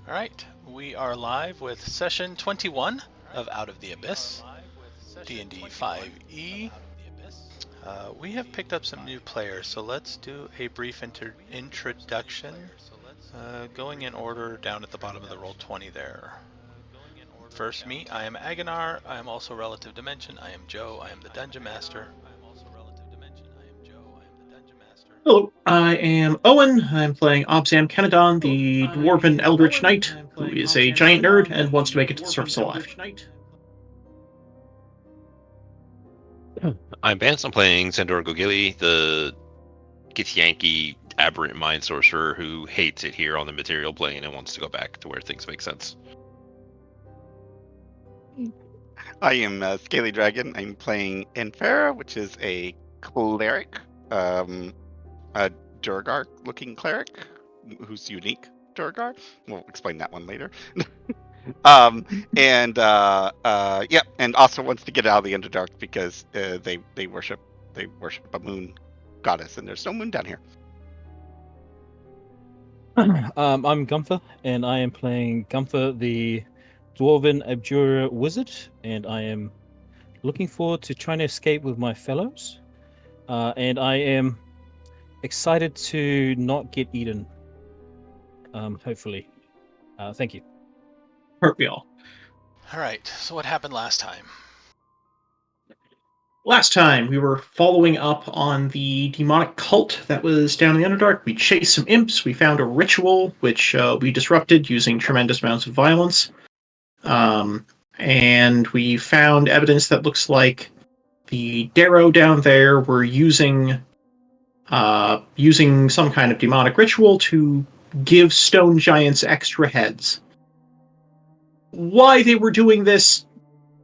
Alright, we are live with session 21 of Out of the Abyss, D&D 5e. We have picked up some new players, so let's do a brief introduction, going in order down at the bottom of the Roll20 there. First, me, I am Agonar, I am also Relative Dimension, I am Joe, I am the Dungeon Master. Hello, I am Owen. I'm playing Obzam Kennedon, the Dwarven Eldritch Knight, who is a giant nerd and wants to make it to the surface alive. I'm Vance. I'm playing Zahndohr, the Githyanki Aberrant Mind Sorcerer who hates it here on the material plane and wants to go back to where things make sense. I am Scaly Dragon. I'm playing Anfera, which is a cleric, a Durgar-looking cleric, who's unique Durgar. We'll explain that one later. And also wants to get out of the Underdark because they worship a moon goddess, and there's no moon down here. I'm Gunther, and I am playing Gunther, the Dwarf Abjuration Wizard, and I am looking forward to trying to escape with my fellows. And I am excited to not get eaten. Hopefully. Thank you. Aren't we all? Alright, so what happened last time? Last time, we were following up on the demonic cult that was down in the Underdark. We chased some imps. We found a ritual, which we disrupted using tremendous amounts of violence. And we found evidence that looks like the Darrow down there were using some kind of demonic ritual to give stone giants extra heads. Why they were doing this,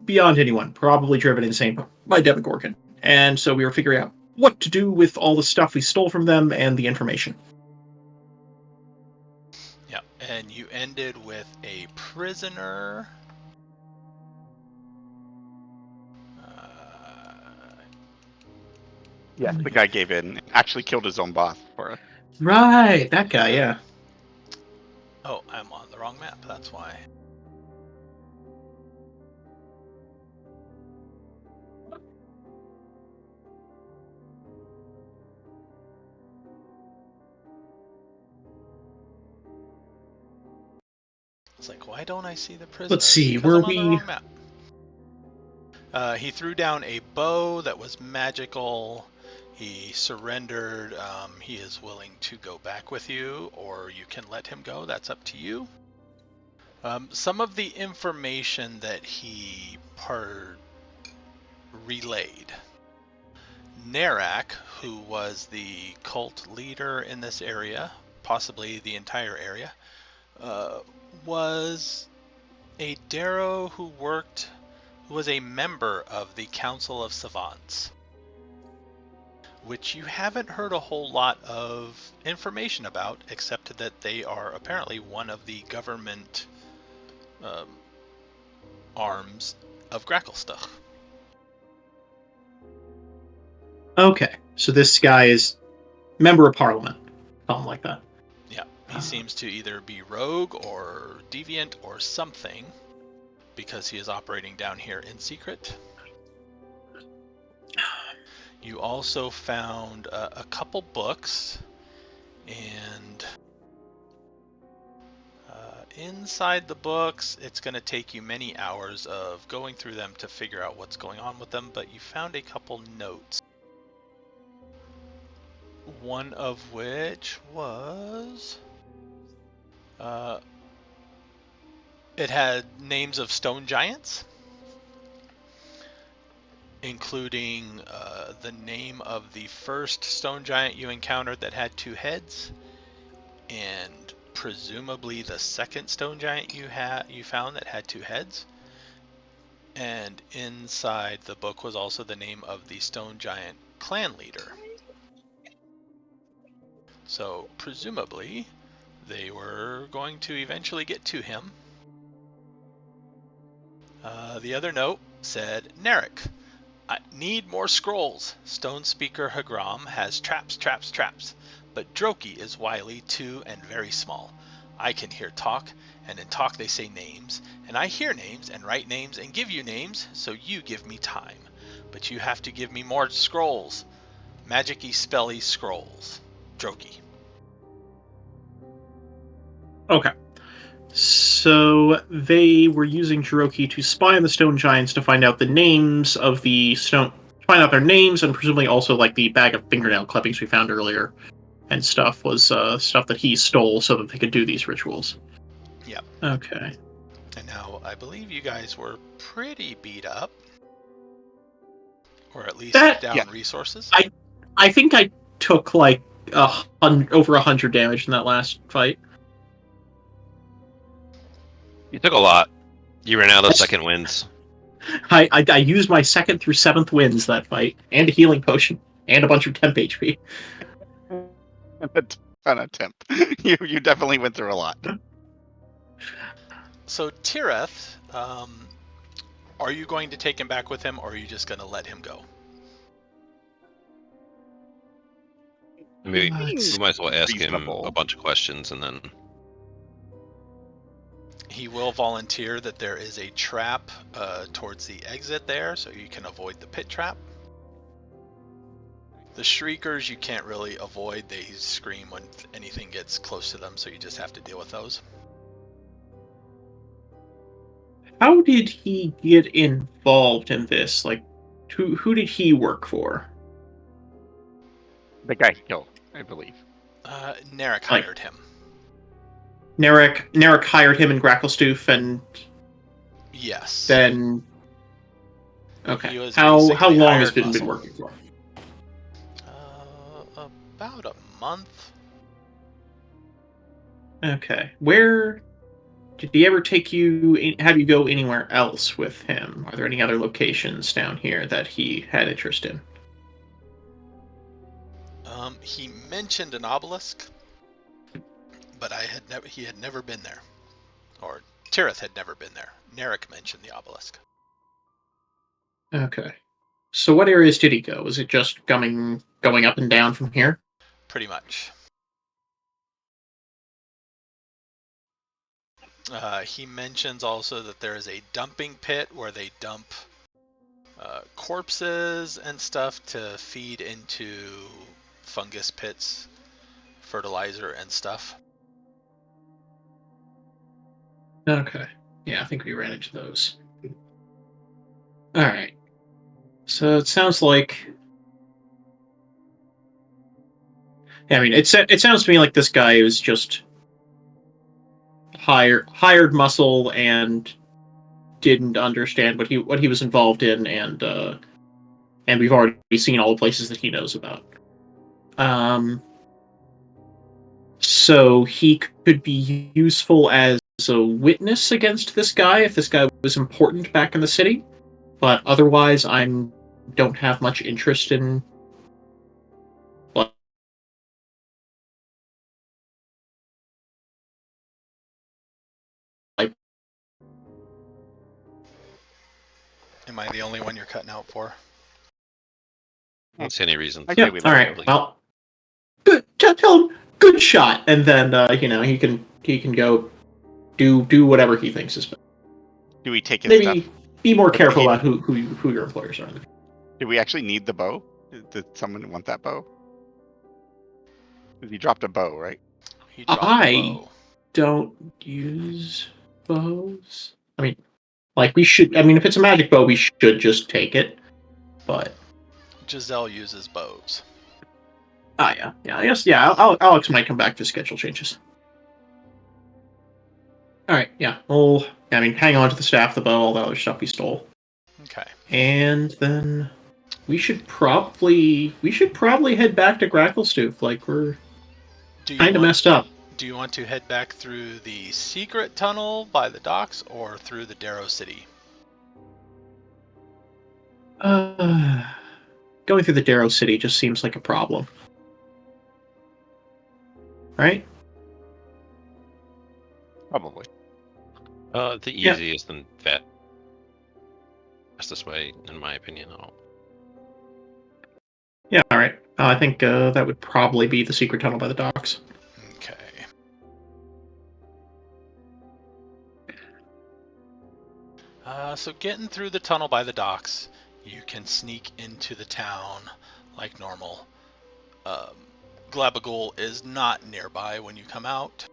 beyond anyone. Probably driven insane by Demogorgon. And so we were figuring out what to do with all the stuff we stole from them and the information. Yeah, and you ended with a prisoner. Yeah, the guy gave in. Actually killed his own boss for it. Right, that guy, yeah. Oh, I'm on the wrong map, that's why. It's like, why don't I see the prisoners? Let's see, because were I'm on the we... wrong map. He threw down a bow that was magical. He surrendered. He is willing to go back with you, or you can let him go. That's up to you. Some of the information that he relayed. Narak, who was the cult leader in this area, possibly the entire area, was a Darrow who was a member of the Council of Savants, which you haven't heard a whole lot of information about, except that they are apparently one of the government arms of Gracklestugh. Okay, so this guy is member of parliament. Something like that. Yeah, he seems to either be rogue or deviant or something, because he is operating down here in secret. You also found a couple books, and inside the books, it's going to take you many hours of going through them to figure out what's going on with them, but you found a couple notes. One of which was... it had names of stone giants, including the name of the first stone giant you encountered that had two heads, and presumably the second stone giant you found that had two heads. And inside the book was also the name of the stone giant clan leader. So presumably they were going to eventually get to him. The other note said, Narak, I need more scrolls. Stone Speaker Hagram has traps, but Droki is wily too and very small. I can hear talk, and in talk they say names, and I hear names and write names and give you names, so you give me time. But you have to give me more scrolls. Magic-y, spelly scrolls. Droki. Okay. So they were using Jiroki to spy on the stone giants to find out the names of the stone, find out their names, and presumably also like the bag of fingernail clippings we found earlier and stuff was stuff that he stole so that they could do these rituals. Yep. Okay. And now I believe you guys were pretty beat up, or at least down resources. I think I took like over 100 damage in that last fight. You took a lot. You ran out of second winds. I used my 2nd through 7th wins that fight, and a healing potion, and a bunch of temp HP. A ton of temp. You definitely went through a lot. So Tireth, are you going to take him back with him, or are you just going to let him go? I mean, we might as well ask Reasonable. him a bunch of questions and then. He will volunteer that there is a trap towards the exit there, so you can avoid the pit trap. The Shriekers you can't really avoid. They scream when anything gets close to them, so you just have to deal with those. How did he get involved in this? Like, who did he work for? The guy he killed, I believe. Narek hired him. Narek hired him in Gracklestoof, and yes. Then okay. He was How basically long has hired been muscle. working for? About a month. Okay. Where did he ever take you? Have you go anywhere else with him? Are there any other locations down here that he had interest in? He mentioned an obelisk, but he had never been there, or Tirith had never been there. Narek mentioned the obelisk. Okay. So what areas did he go? Was it just going up and down from here? Pretty much. He mentions also that there is a dumping pit where they dump corpses and stuff to feed into fungus pits, fertilizer and stuff. Okay. Yeah, I think we ran into those. All right. So it sounds like. I mean, it sounds to me like this guy was just hired muscle and didn't understand what he was involved in, and we've already seen all the places that he knows about. So he could be useful as a witness against this guy if this guy was important back in the city, but otherwise don't have much interest in. Am I the only one you're cutting out for? I don't see any reason. Okay, All right. Well, good. Tell him good shot, and then he can go do whatever he thinks is best. Do we take his Maybe stuff? be more Or careful he- about who your employers are. Do we actually need the bow? Did someone want that bow? He dropped a bow, right? He dropped the bow. Don't use bows. I mean, like we should. I mean, if it's a magic bow, we should just take it. But Jezelle uses bows. yeah. I guess Alex might come back for schedule changes. All right, yeah. Well, I mean, hang on to the staff, the bow, all the other stuff we stole. Okay. And then we should probably head back to Gracklestoof. Like we're kind of messed up. Do you want to head back through the secret tunnel by the docks or through the Darrow City? Going through the Darrow City just seems like a problem. Right? Probably. The easiest and fastest way, in my opinion. Yeah, alright. I think that would probably be the secret tunnel by the docks. Okay. So getting through the tunnel by the docks, you can sneak into the town like normal. Glabagul is not nearby when you come out.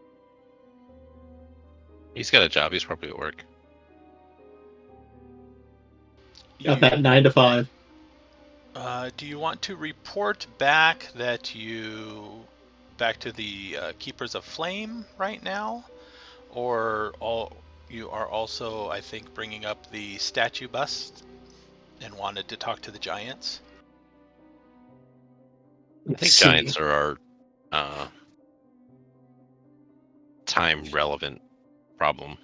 He's got a job. He's probably at work. Got that 9 to 5. Do you want to report back that back to the Keepers of Flame right now, or you are also, I think, bringing up the statue bust and wanted to talk to the giants? I think giants are our time relevant problem.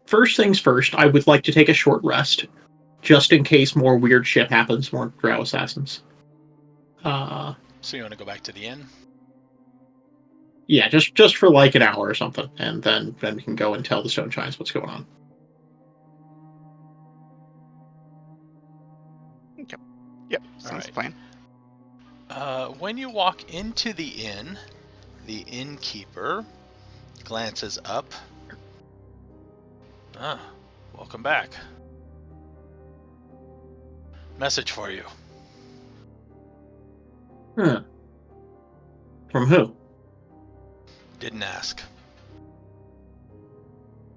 First things first, I would like to take a short rest, just in case more weird shit happens, more drow assassins. So you want to go back to the inn? Yeah, just for like an hour or something, and then we can go and tell the Stone Giants what's going on. Okay. Yep, sounds right. fine. When you walk into the innkeeper glances up. Welcome back. Message for you. Huh. From who? Didn't ask.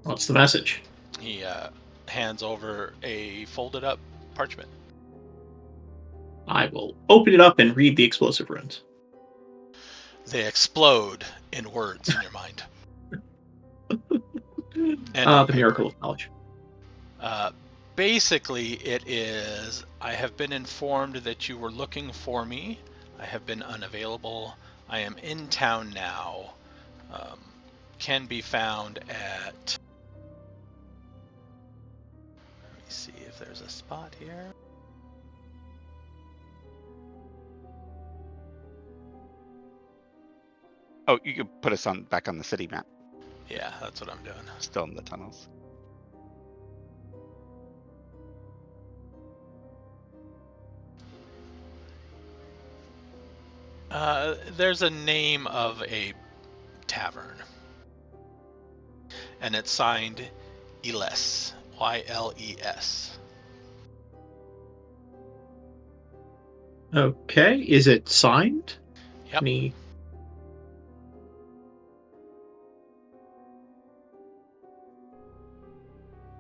What's the message? He hands over a folded up parchment. I will open it up and read the explosive runes. They explode in words in your mind. The miracle of knowledge. Basically, it is, I have been informed that you were looking for me. I have been unavailable. I am in town now. Can be found at... Let me see if there's a spot here. Oh, you could put us back on the city map. Yeah, that's what I'm doing. Still in the tunnels. There's a name of a tavern, and it's signed Yles, Y-L-E-S. Okay, is it signed? Yep.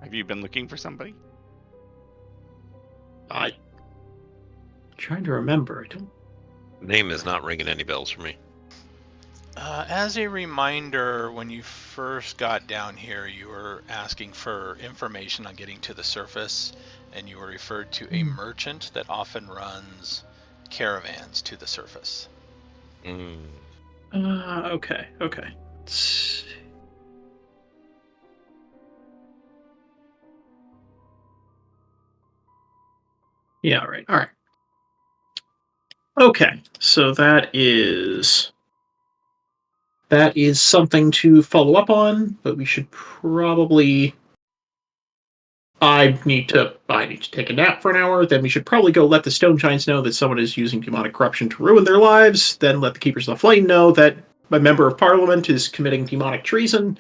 Have you been looking for somebody? I'm trying to remember. I don't. Name is not ringing any bells for me. As a reminder, when you first got down here, you were asking for information on getting to the surface, and you were referred to a merchant that often runs caravans to the surface. Okay. Yeah, all right. Okay, so that is something to follow up on, but we should probably... I need to take a nap for an hour, then we should probably go let the Stone Giants know that someone is using demonic corruption to ruin their lives, then let the Keepers of the Flame know that a member of Parliament is committing demonic treason,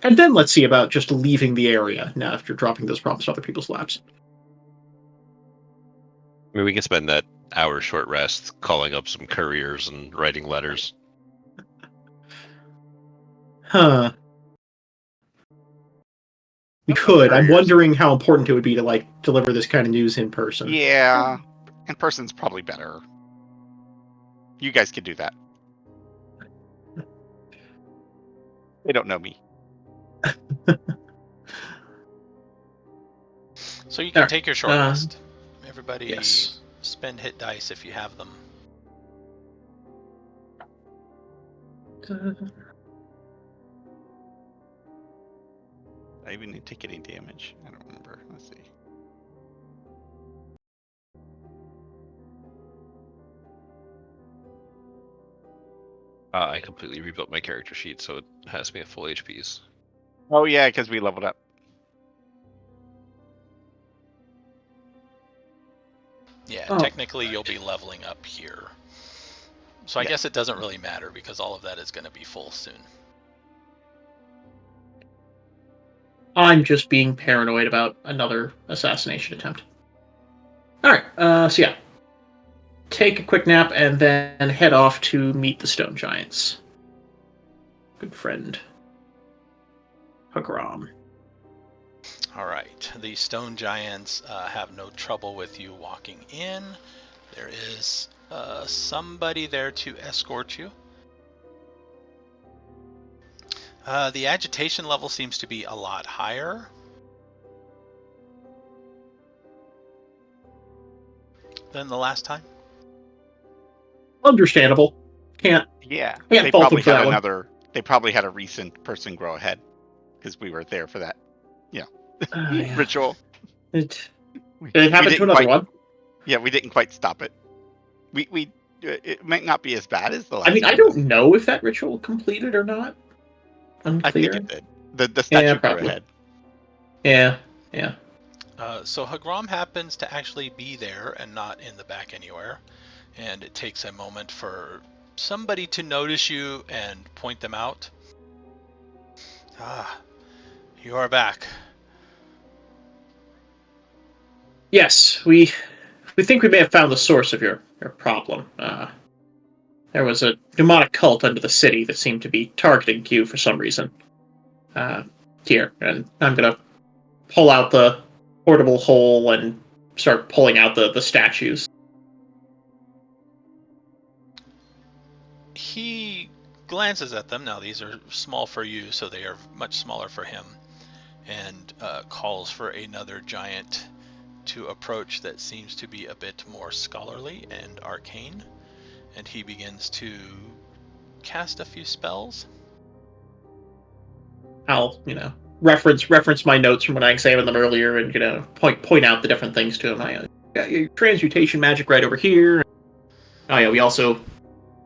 and then let's see about just leaving the area now after dropping those problems to other people's laps. I mean, we can spend that hour short rest calling up some couriers and writing letters. Huh. We could. I'm wondering how important it would be to, deliver this kind of news in person. Yeah, in person's probably better. You guys could do that. They don't know me. So you can take your short rest. Everybody yes. Spend hit dice if you have them. I even need to take any damage. I don't remember. Let's see. I completely rebuilt my character sheet, so it has me at full HPs. Oh yeah, because we leveled up. Yeah, technically you'll be leveling up here. So I guess it doesn't really matter because all of that is going to be full soon. I'm just being paranoid about another assassination attempt. Alright, so yeah. Take a quick nap and then head off to meet the stone giants. Good friend. Hagram. Alright, the stone giants have no trouble with you walking in. There is somebody there to escort you. The agitation level seems to be a lot higher than the last time. Understandable. Can't They fault probably them for had that one. another. They probably had a recent person grow ahead because we were there for that. Yeah. Ritual. It We happened to didn't another quite- one. Yeah, we didn't quite stop it. We it might not be as bad as the last. I mean, I one, don't but know if that ritual completed or not. I think Unclear. it did. The statue grew probably. ahead. Yeah. So Hagram happens to actually be there and not in the back anywhere. And it takes a moment for somebody to notice you and point them out. Ah, you are back. Yes, we think we may have found the source of your problem. There was a demonic cult under the city that seemed to be targeting you for some reason. Here, and I'm gonna pull out the portable hole and start pulling out the statues. He glances at them. Now these are small for you, so they are much smaller for him. And calls for another giant to approach that seems to be a bit more scholarly and arcane. And he begins to cast a few spells. I'll, reference my notes from when I examined them earlier, and point out the different things to him. I got your transmutation magic right over here. Oh yeah, we also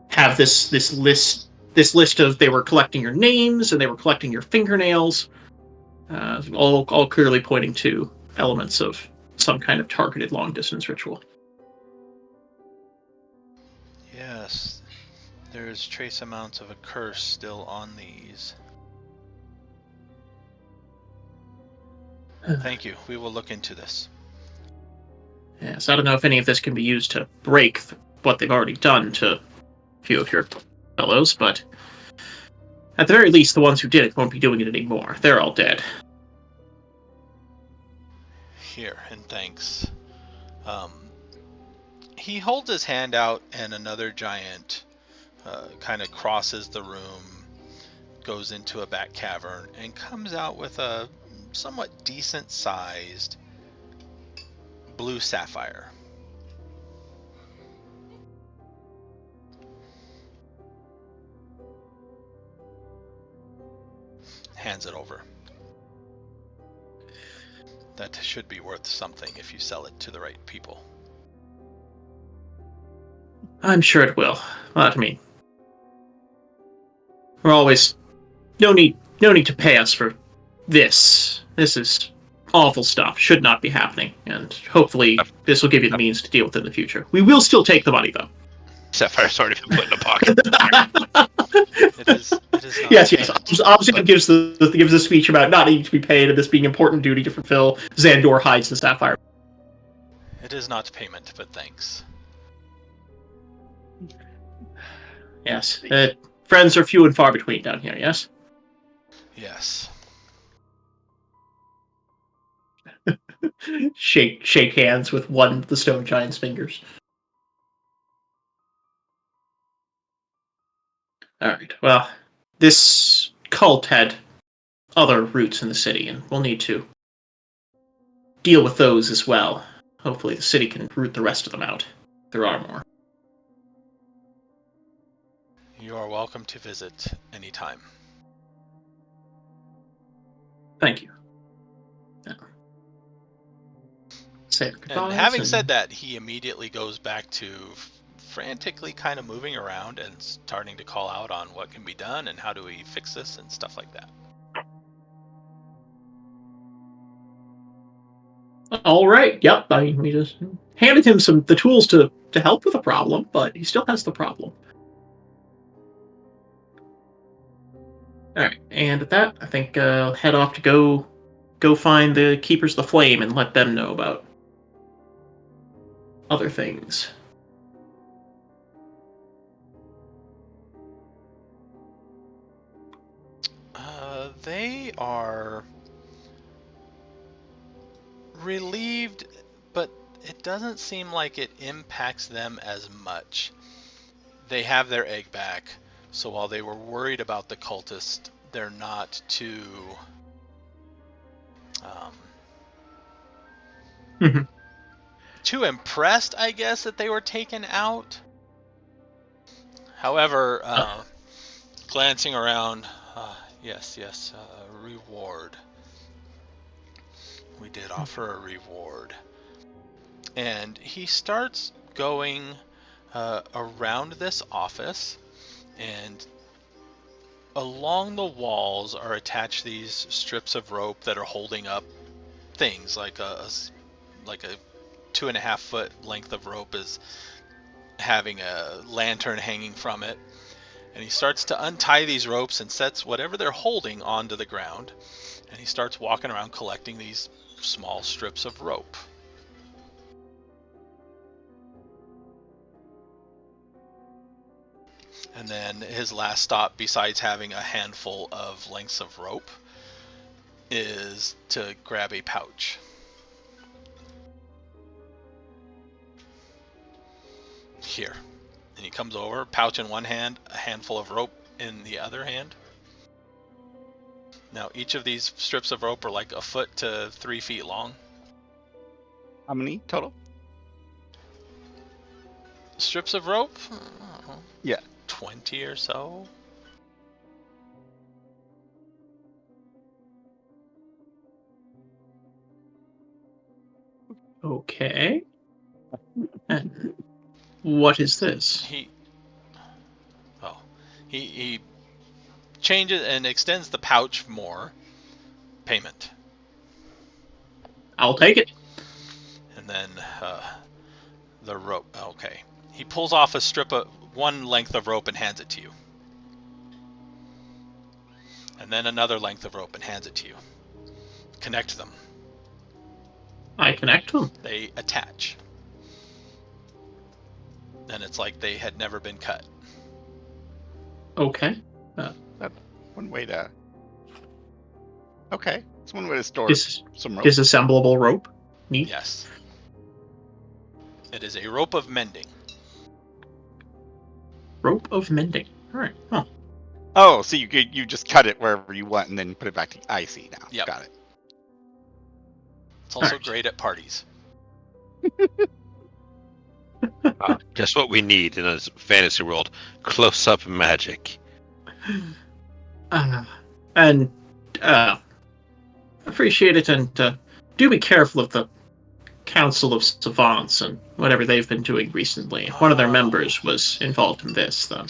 have this list of they were collecting your names and they were collecting your fingernails, all clearly pointing to elements of some kind of targeted long distance ritual. Yes, there's trace amounts of a curse still on these. Thank you. We will look into this. Yes, I don't know if any of this can be used to break what they've already done to a few of your fellows, but at the very least, the ones who did it won't be doing it anymore. They're all dead. Here, and thanks. He holds his hand out, and another giant kind of crosses the room, goes into a back cavern, and comes out with a somewhat decent-sized blue sapphire. Hands it over. That should be worth something if you sell it to the right people. I'm sure it will. Well, I mean, we're always no need to pay us for this. This is awful stuff. Should not be happening, and hopefully this will give you the means to deal with it in the future. We will still take the money, though. Sapphire's already been put in a pocket. It is not Yes. payment. Obzam gives the speech about not needing to be paid and this being important duty to fulfill. Zahndohr hides the sapphire. It is not payment, but thanks. Yes. Friends are few and far between down here, yes? Yes. Shake hands with one of the stone giant's fingers. Alright, well, this cult had other roots in the city, and we'll need to deal with those as well. Hopefully the city can root the rest of them out. There are more. You are welcome to visit anytime. Thank you. Say our goodbyes. And having said that, he immediately goes back to frantically kind of moving around and starting to call out on what can be done and how do we fix this and stuff like that. All right. Yep. I mean, we just handed him the tools to help with the problem, but he still has the problem. All right. And at that, I think I'll head off to go go find the Keepers of the Flame and let them know about other things. They are relieved, but it doesn't seem like it impacts them as much. They have their egg back, so while they were worried about the cultist, they're not too Mhm. too impressed, I guess, that they were taken out. However, glancing around, yes, reward. We did offer a reward. And he starts going around this office, and along the walls are attached these strips of rope that are holding up things like a 2.5 foot length of rope is having a lantern hanging from it. And he starts to untie these ropes and sets whatever they're holding onto the ground. And he starts walking around collecting these small strips of rope. And then his last stop, besides having a handful of lengths of rope, is to grab a pouch. Here. And he comes over, pouch in one hand, a handful of rope in the other hand. Now, each of these strips of rope are like 1 foot to 3 feet long. How many total? Strips of rope? Yeah. 20 or so. Okay. And what is this? He changes and extends the pouch more. Payment. I'll take it. And then the rope. Okay. He pulls off a strip of one length of rope and hands it to you. And then another length of rope and hands it to you. Connect them. I connect them. They attach. And it's like they had never been cut. Okay. That's one way to. Okay, it's one way to store some rope. Disassemblable rope. Neat. Yes. It is a rope of mending. Rope of mending. All right. Oh. Oh, so you just cut it wherever you want and then put it back to. I see now. Yep. Got it. It's also Alright. great at parties. Just what we need in a fantasy world. Close-up magic. And appreciate it, and do be careful of the Council of Savants and whatever they've been doing recently. One of their members was involved in this, though.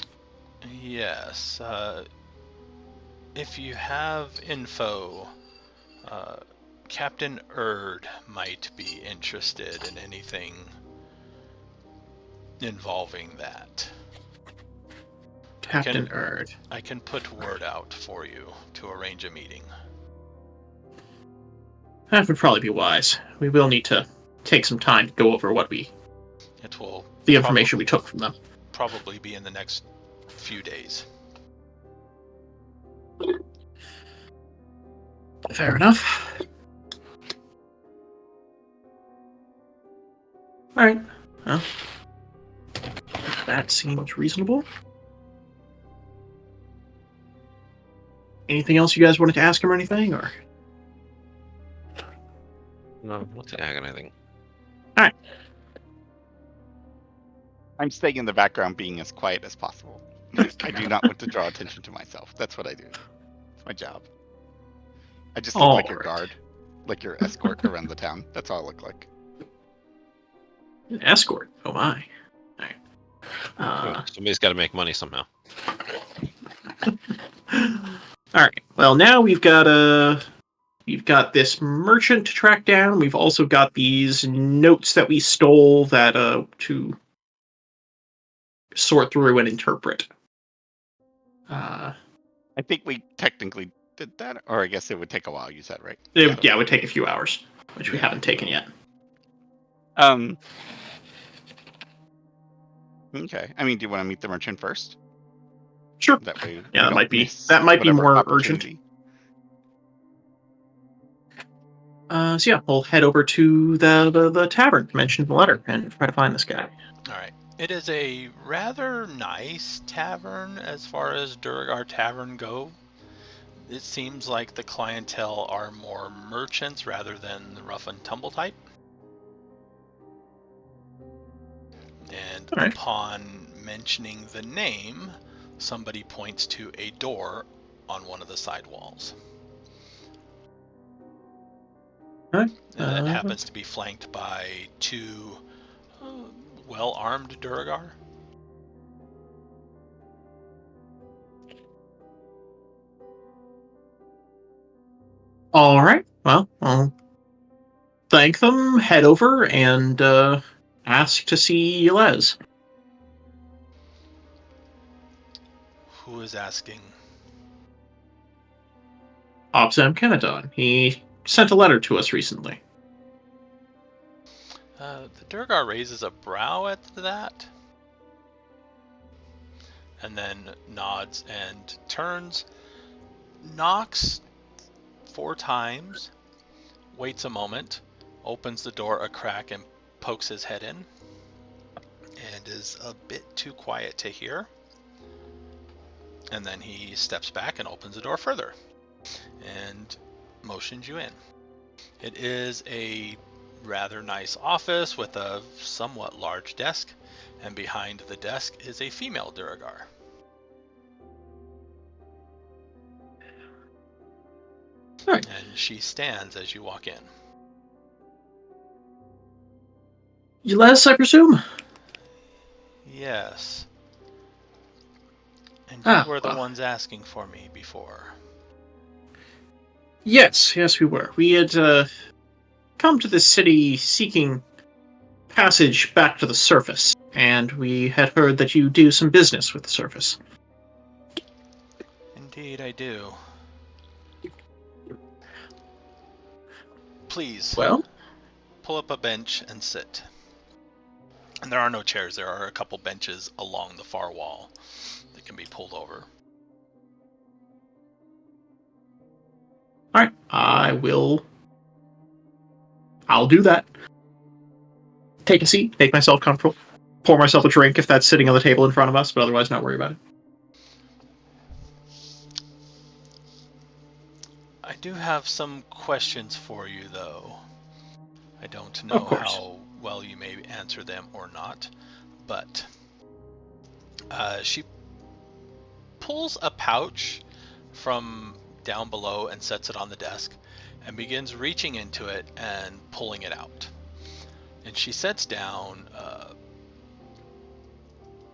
Yes. If you have info, Captain Erd might be interested in anything involving that. Captain Erd. I can put word out for you to arrange a meeting. That would probably be wise. We will need to take some time to go over the information we took from them. Probably be in the next few days. Fair enough. Alright. Well, that seems reasonable. Anything else you guys wanted to ask him or anything? Or No, not to add anything. Alright. I'm staying in the background, being as quiet as possible. I do not want to draw attention to myself. That's what I do. It's my job. I just look like your guard, like your escort around the town. That's all I look like. An escort? Oh my. Alright. Somebody's got to make money somehow. Alright. Well, now we've got this merchant to track down. We've also got these notes that we stole that to sort through and interpret. I think we technically did that, or I guess it would take a while. You said, right? It would take a few hours, which we haven't taken yet. Okay. I mean, do you want to meet the merchant first? Sure. That way, Yeah, we that don't might be miss whatever more urgent. opportunity. So yeah, we'll head over to the tavern mentioned in the letter and try to find this guy. All right. It is a rather nice tavern as far as Duergar Tavern go. It seems like the clientele are more merchants rather than the rough and tumble type. And All right. upon mentioning the name, somebody points to a door on one of the side walls. All right. And that happens to be flanked by two well-armed Duergar. All right. Well, I'll thank them, head over, and ask to see Les. Who is asking? Obzam Kennedon. He sent a letter to us recently. The Duergar raises a brow at that, and then nods and turns, knocks 4 times, waits a moment, opens the door a crack and pokes his head in, and is a bit too quiet to hear. And then he steps back and opens the door further and motions you in. It is a rather nice office with a somewhat large desk, and behind the desk is a female Duergar. Right. And she stands as you walk in. Les, I presume? Yes. And you were the well. ones asking for me before. Yes, we were. We had come to this city seeking passage back to the surface, and we had heard that you do some business with the surface. Indeed, I do. Please, Well, pull up a bench and sit. And there are no chairs. There are a couple benches along the far wall that can be pulled over. all right, I'll do that. Take a seat, make myself comfortable, pour myself a drink if that's sitting on the table in front of us, but otherwise not worry about it. I do have some questions for you, though. I don't know how well you may answer them or not, but she pulls a pouch from down below and sets it on the desk and begins reaching into it and pulling it out. And she sets down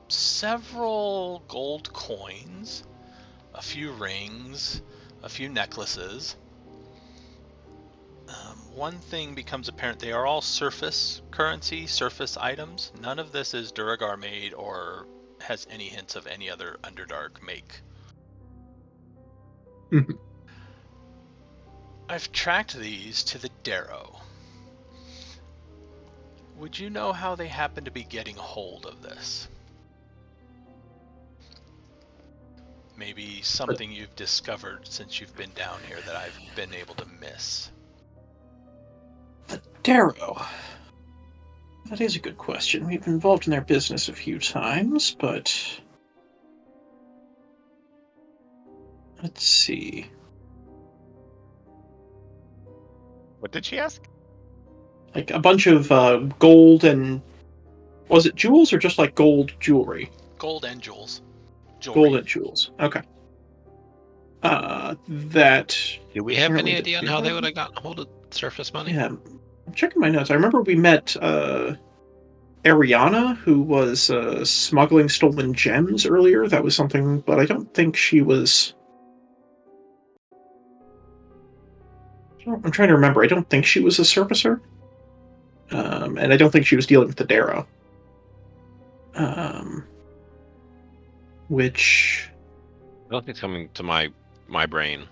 several gold coins, a few rings, a few necklaces. One thing becomes apparent: they are all surface currency, surface items. None of this is Duergar made or has any hints of any other Underdark make. Mhm. I've tracked these to the Darrow. Would you know how they happen to be getting hold of this? Maybe something you've discovered since you've been down here that I've been able to miss. The Darrow. That is a good question. We've been involved in their business a few times, but let's see. What did she ask? Like a bunch of gold and... Was it jewels or just like gold jewelry? Gold and jewels. Jewelry. Gold and jewels. Okay. That... Do we have any apparently idea on how they would have gotten a hold of surface money? Yeah, I'm checking my notes. I remember we met Ariana, who was smuggling stolen gems earlier. That was something, but I don't think she was... I'm trying to remember. I don't think she was a surfacer. And I don't think she was dealing with the Darrow. Which... Nothing's coming to my brain.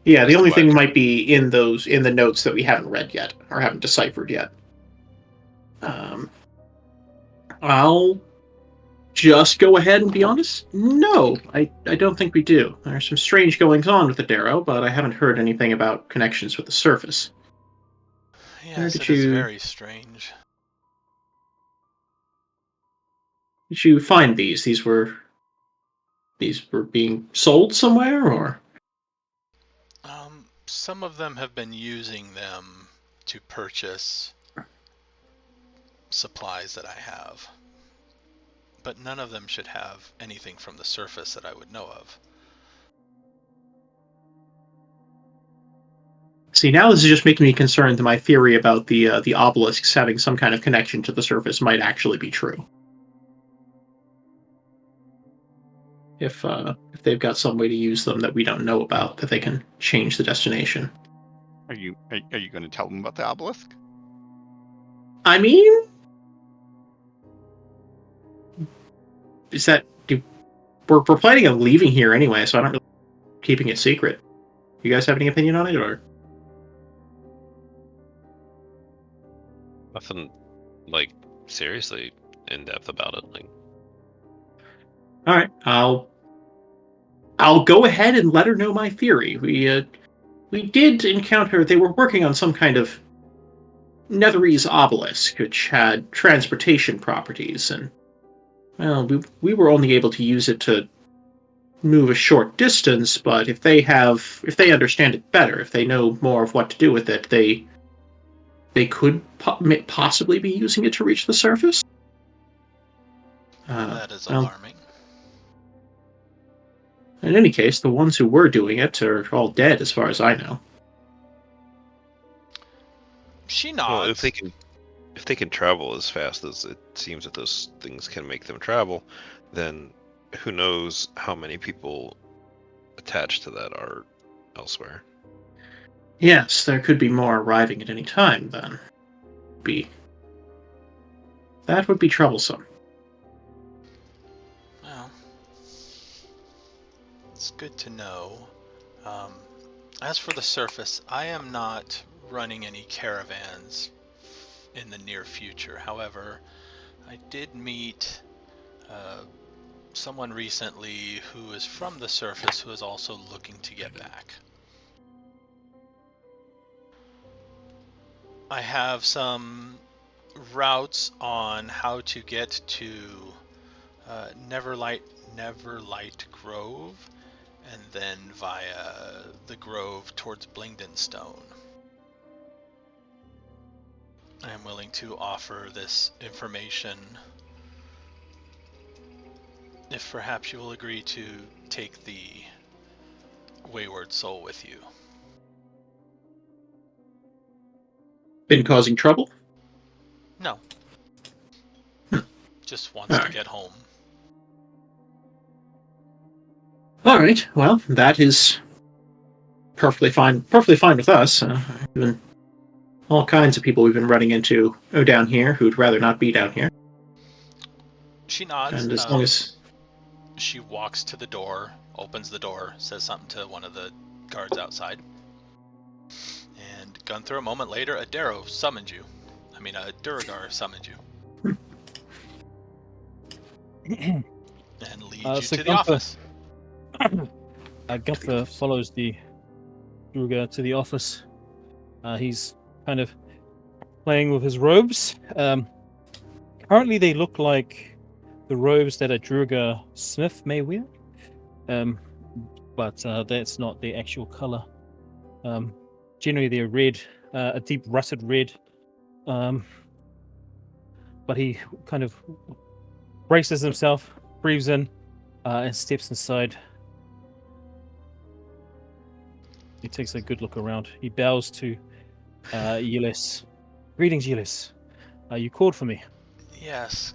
Yeah, the Just only thing dividing. might be in the notes that we haven't read yet or haven't deciphered yet. I'll just go ahead and be honest. No, I don't think we do. There's some strange goings on with the Darrow, but I haven't heard anything about connections with the surface. Yes, did it is you- very strange. Did you find these? These were being sold somewhere, or? Some of them have been using them to purchase supplies that I have, but none of them should have anything from the surface that I would know of. See, now this is just making me concerned that my theory about the obelisks having some kind of connection to the surface might actually be true. If they've got some way to use them that we don't know about, that they can change the destination. Are you going to tell them about the obelisk? I mean, is that we're planning on leaving here anyway, so I don't really keeping it secret. You guys have any opinion on it, or? Nothing like seriously in depth about it. Like, All right, I'll go ahead and let her know my theory. We did encounter they were working on some kind of Netherese obelisk, which had transportation properties, and well, we were only able to use it to move a short distance. But if they understand it better, if they know more of what to do with it, they could possibly be using it to reach the surface. That is well, alarming. In any case, the ones who were doing it are all dead, as far as I know. She well, nods. if they can travel as fast as it seems that those things can make them travel, then who knows how many people attached to that are elsewhere. Yes, there could be more arriving at any time, then. That would be troublesome. Well, it's good to know. As for the surface, I am not running any caravans in the near future. However, I did meet someone recently who is from the surface who is also looking to get back. I have some routes on how to get to Neverlight Grove, and then via the Grove towards Blingdenstone. I am willing to offer this information if perhaps you will agree to take the wayward soul with you. Been causing trouble? No. Just wants All to right. get home. All right. Well, that is perfectly fine. Perfectly fine with us. Even all kinds of people we've been running into down here who'd rather not be down here. She nods. And as long as She walks to the door, opens the door, says something to one of the guards outside. And Gunther, a moment later, a Darrow summoned you. I mean, a Duragar summoned you. And leads you to the office. Gunther follows the Druga to the office. He's kind of playing with his robes. Currently, they look like the robes that a Druga smith may wear, but that's not the actual color. Generally, they're red, a deep russet red. But he kind of braces himself, breathes in, and steps inside. He takes a good look around. He bows to Ulyss. Greetings, Ulyss. You called for me. Yes.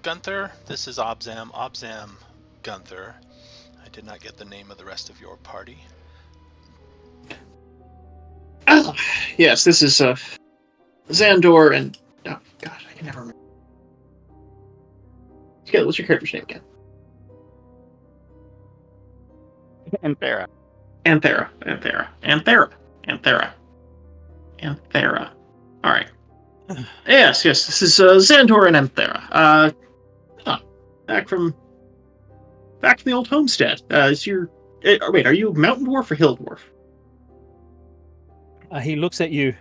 Gunther, this is Obzam. Obzam Gunther. I did not get the name of the rest of your party. yes, this is Zahndohr and oh god, I can never remember. Okay, what's your character's name again? Anfera. Anfera. All right. Yes. This is Zahndohr and Anfera. Back from the old homestead. Wait, are you Mountain Dwarf or Hill Dwarf? He looks at you,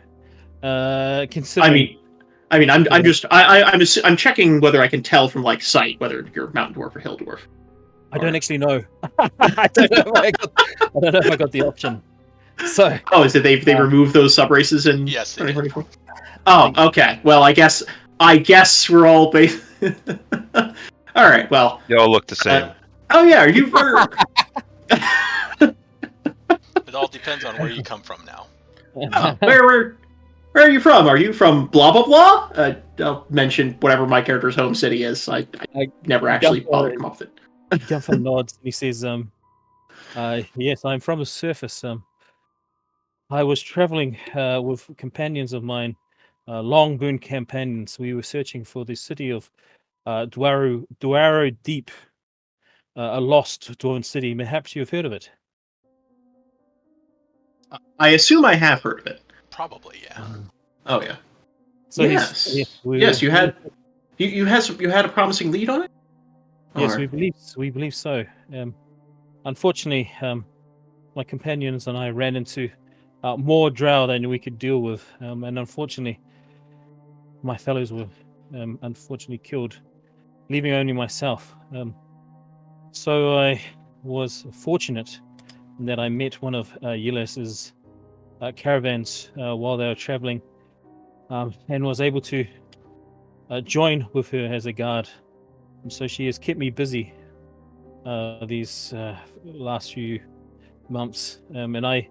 considering. I'm checking whether I can tell from like sight whether you're Mountain Dwarf or Hill Dwarf. I don't actually know. I don't know if I got the option. So. Oh, is it they removed those sub races in Yes, they 2024? Oh, okay. Well, I guess we're all based. All right. Well, They all look the same. oh yeah, are you? It all depends on where you come from now. Where are you from? Are you from blah blah blah? I'll mention whatever my character's home city is. I never actually bothered to come up with it. Gunther nods and he says, yes, I'm from the surface. I was traveling with companions of mine, long boon companions. We were searching for the city of Dwaro Deep, a lost dwarven city. Perhaps you've heard of it. I assume I have heard of it. Probably, yeah. Oh yeah. So yes. Yes, you had a promising lead on it. Yes, Or- we believe so. Unfortunately, my companions and I ran into more drow than we could deal with, and unfortunately, my fellows were unfortunately killed, leaving only myself. So I was fortunate in that I met one of Yelis's caravans while they were traveling, and was able to join with her as a guard. And so she has kept me busy these last few months, and I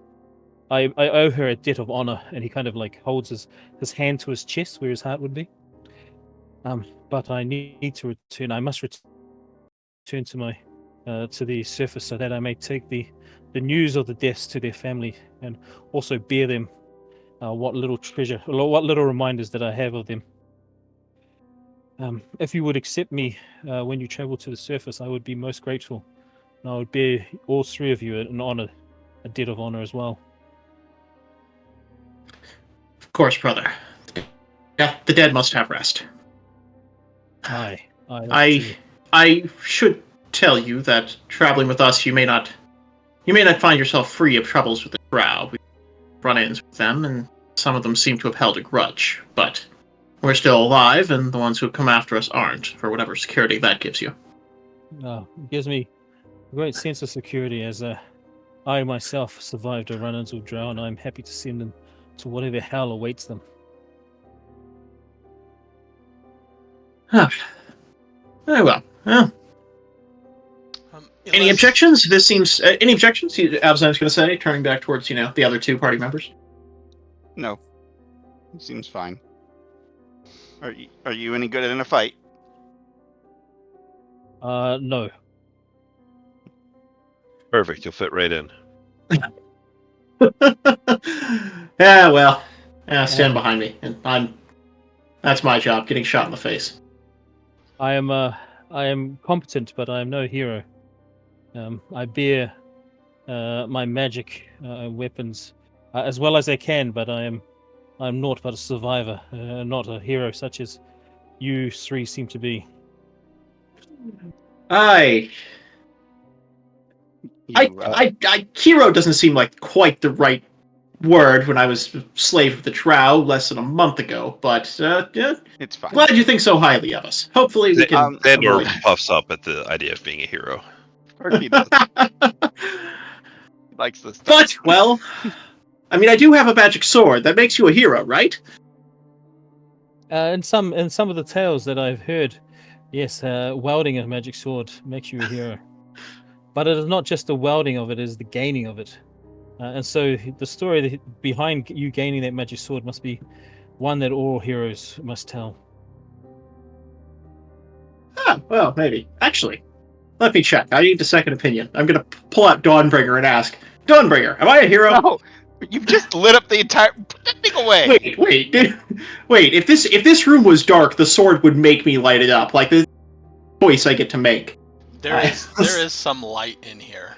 owe her a debt of honor. And he kind of like holds his hand to his chest where his heart would be. But I need to return. I must return to my to the surface so that I may take the news of the deaths to their family, and also bear them what little reminders that I have of them. If you would accept me when you travel to the surface, I would be most grateful. And I would bear all three of you a debt of honor as well. Of course, brother. Yeah, the dead must have rest. I should tell you that traveling with us, you may not find yourself free of troubles with the Drow. We've run-ins with them, and some of them seem to have held a grudge, but we're still alive, and the ones who have come after us aren't, for whatever security that gives you. It gives me a great sense of security, as I myself survived a run-ins with Drow, and I'm happy to send them to whatever hell awaits them. Very well. Any objections? This seems... any objections? Abzam's going to say, turning back towards, the other two party members. No. It seems fine. Are you any good in a fight? No. Perfect, you'll fit right in. Yeah, well, stand behind me, and that's my job, getting shot in the face. I am competent, but I am no hero. I bear my magic weapons as well as I can, but I'm naught but a survivor, not a hero such as you three seem to be. Hero doesn't seem like quite the right word when I was slave of the Drow less than a month ago, but yeah, it's fine. Glad you think so highly of us. Hopefully we can... Zahndohr puffs up at the idea of being a hero. He does. He likes this stuff. But, well, I mean, I do have a magic sword. That makes you a hero, right? In some of the tales that I've heard, yes, wielding a magic sword makes you a hero. But it is not just the wielding of it, it is the gaining of it. And so the story behind you gaining that magic sword must be one that all heroes must tell. Well, maybe. Actually, let me check. I need a second opinion. I'm going to pull out Dawnbringer and ask, Dawnbringer, am I a hero? No, you've just lit up the entire... Put that thing away! Wait, if this room was dark, the sword would make me light it up. Like, the choice I get to make. There is some light in here.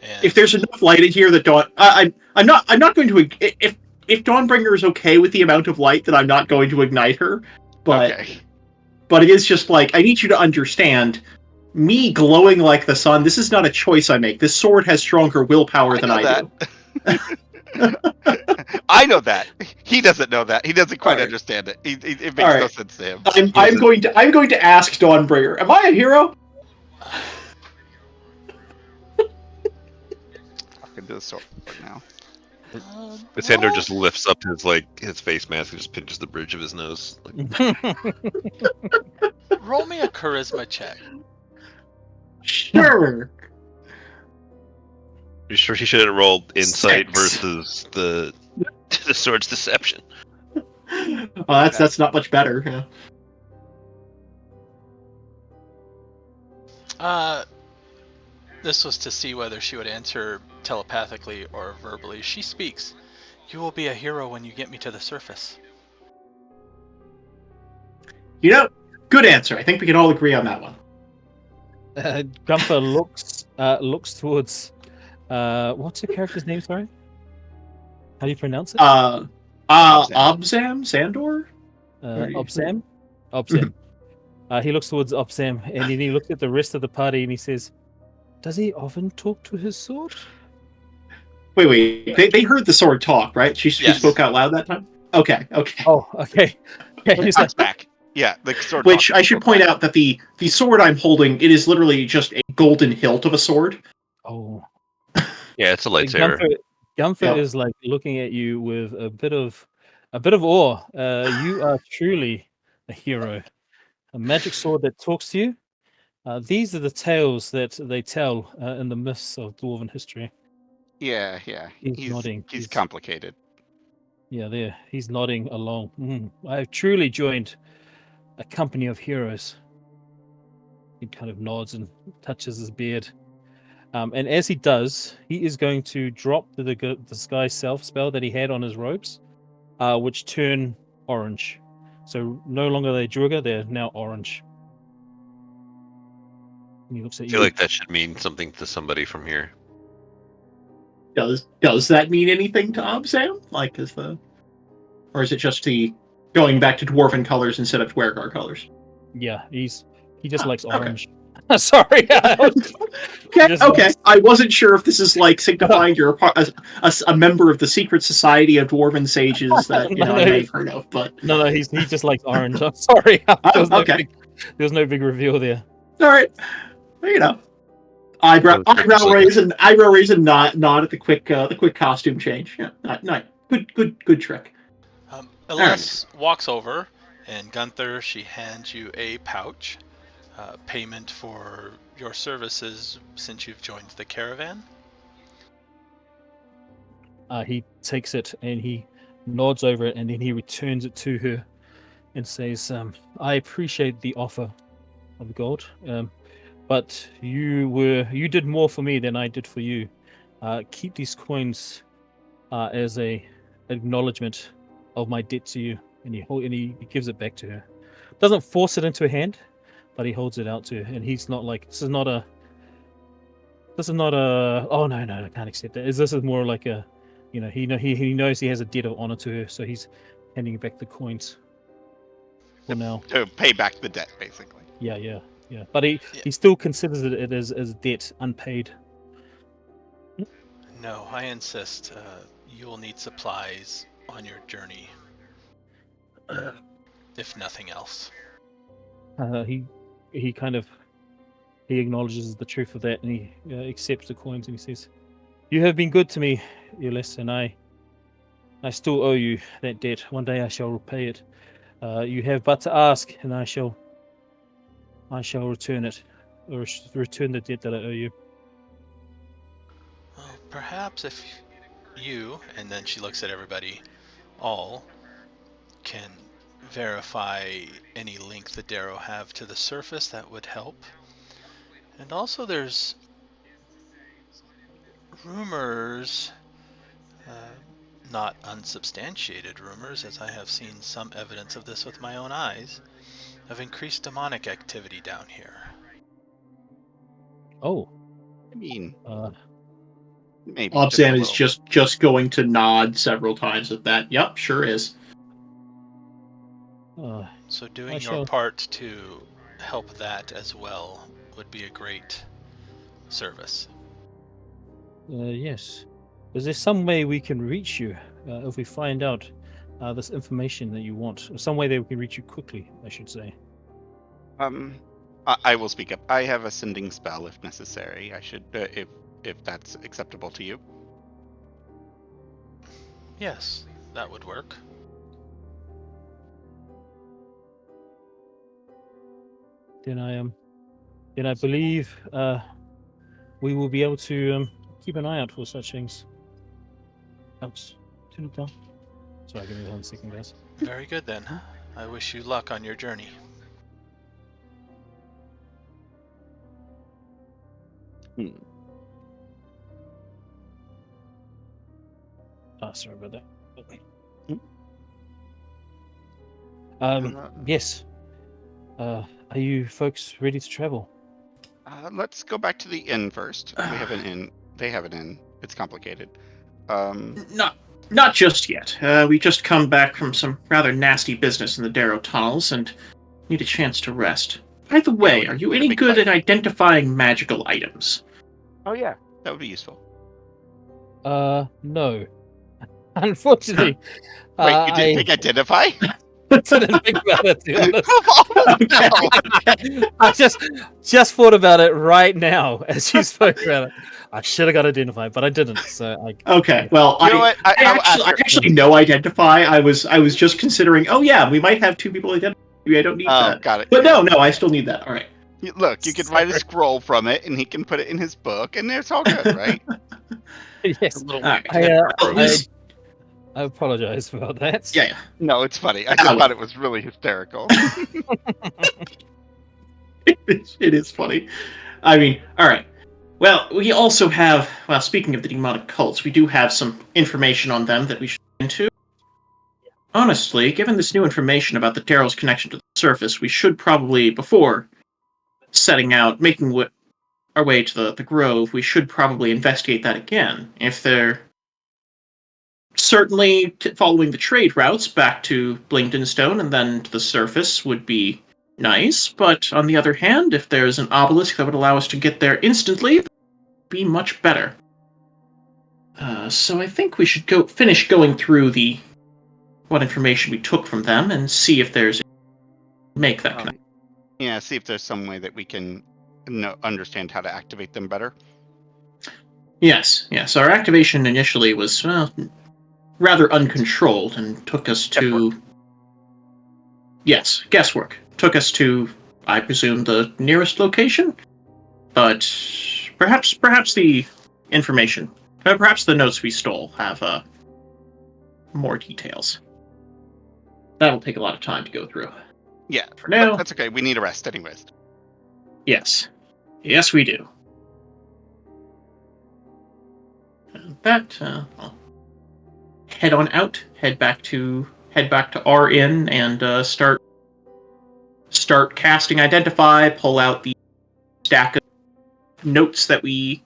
And If there's enough light in here that Dawn, I'm not going to if Dawnbringer is okay with the amount of light, then I'm not going to ignite her. But Okay. but it is just like I need you to understand. Me glowing like the sun. This is not a choice I make. This sword has stronger willpower than I do. I know that. He doesn't know that. He doesn't quite Alright. understand it. It makes Alright. no sense to him. I'm going to ask Dawnbringer. Am I a hero? Fucking do the sword now. Zahndohr just lifts up his face mask and just pinches the bridge of his nose. roll me a charisma check. Sure. You sure he should have rolled insight 6. versus the sword's deception? Well, that's not much better. Yeah. This was to see whether she would answer telepathically or verbally. She speaks. You will be a hero when you get me to the surface. You know, good answer. I think we can all agree on that one. Gunther looks towards what's the character's name? Sorry, how do you pronounce it? Obzam Zahndohr? Obzam. He looks towards Obzam, and then he looks at the rest of the party, and he says, "Does he often talk to his sword?" Wait. They heard the sword talk, right? She Yes. spoke out loud that time? Okay. Oh, okay. He's like, It's back. Yeah, the sword. Which I should point out that the sword I'm holding, it is literally just a golden hilt of a sword. oh. Yeah, it's a lightsaber. Gunther is like looking at you with a bit of awe. You are truly a hero. A magic sword that talks to you. These are the tales that they tell in the myths of dwarven history. Yeah. He's nodding. He's complicated. Yeah, there. He's nodding along. I have truly joined a company of heroes. He kind of nods and touches his beard. And as he does, he is going to drop the disguise self spell that he had on his robes, which turn orange. So no longer are they Druga, they're now orange. And he looks at I feel like that should mean something to somebody from here. Does that mean anything to Obzam? Or is it just the going back to dwarven colors instead of Dwergar colors? Yeah, he just likes okay. orange. Sorry. Okay. I wasn't sure if this is like signifying you're a member of the secret society of dwarven sages that I may have heard of, but no, he just likes orange. I'm sorry. There was no big reveal there. All right, eyebrow raise and nod at the quick costume change. Yeah, nice. Good trick. Elise walks over, and Gunther, she hands you a pouch. Payment for your services since you've joined the caravan. He takes it and he nods over it, and then he returns it to her and says, I appreciate the offer of gold, but you did more for me than I did for you. Keep these coins as a acknowledgement of my debt to you. And he gives it back to her. Doesn't force it into her hand, but he holds it out to her, and he's not like, this is not a oh no, I can't accept that. This is more like a, he knows he has a debt of honor to her, so he's handing back the coins for now. To pay back the debt, basically. Yeah. But he still considers it as debt unpaid. No, I insist. You will need supplies on your journey, if nothing else. He acknowledges the truth of that, and he accepts the coins, and he says, "You have been good to me, Elise, and I still owe you that debt. One day I shall repay it. You have but to ask, and I shall return it, or return the debt that I owe you." Well, perhaps if you, and then she looks at everybody, all can verify any link the Darrow have to the surface, that would help. And also there's rumors, not unsubstantiated rumors, as I have seen some evidence of this with my own eyes, of increased demonic activity down here. Oh. I mean, Maybe Obzam a is little. just going to nod several times at that. Yep, sure is. So doing I your shall- part to help that as well would be a great service. Yes. Is there some way we can reach you if we find out this information that you want? Or some way that we can reach you quickly, I should say. I will speak up. I have a sending spell if necessary. I should, if that's acceptable to you. Yes, that would work. Then I believe we will be able to keep an eye out for such things. Ouch. Turn it down. Sorry, give me 1 second, guys. Very good then. I wish you luck on your journey. Sorry about that. Hmm. Yes. Are you folks ready to travel? Let's go back to the inn first. We have an inn. They have an inn. It's complicated. Not just yet. We just come back from some rather nasty business in the Darrow tunnels and need a chance to rest. By the way, are you any good at identifying magical items? Oh yeah, that would be useful. No. Unfortunately, Wait, you didn't pick identify? I didn't think about it, to be honest. Oh, no. I just thought about it right now as you spoke about it. I should have got identified, but I didn't. So Okay, well, You know what? I will ask her. actually know identify. I was just considering. Oh yeah, we might have two people identify. Maybe I don't need that. Got it. But no, I still need that. All right. Look, you can write a scroll from it, and he can put it in his book, and it's all good, right? Yes. All right. I apologize about that. Yeah. No, it's funny. I just thought it was really hysterical. It is funny. I mean, all right. Well, we also have. Well, speaking of the demonic cults, we do have some information on them that we should get into. Honestly, given this new information about the Darrow's connection to the surface, we should probably, before setting out, making our way to the Grove, we should probably investigate that again. If they're certainly following the trade routes back to Blingdenstone and then to the surface would be nice, but on the other hand, if there's an obelisk that would allow us to get there instantly, that would be much better. So I think we should finish going through what information we took from them and see if there's make that connection. Yeah, see if there's some way that we can understand how to activate them better. Yes. Our activation initially was rather uncontrolled and took us to... Yes, guesswork. Took us to, I presume, the nearest location? But perhaps the information, perhaps the notes we stole have more details. That'll take a lot of time to go through. Yeah, for now... That's okay. We need a rest anyways. Yes, we do. I'll head on out, head back to our inn, and start casting Identify. Pull out the stack of notes that we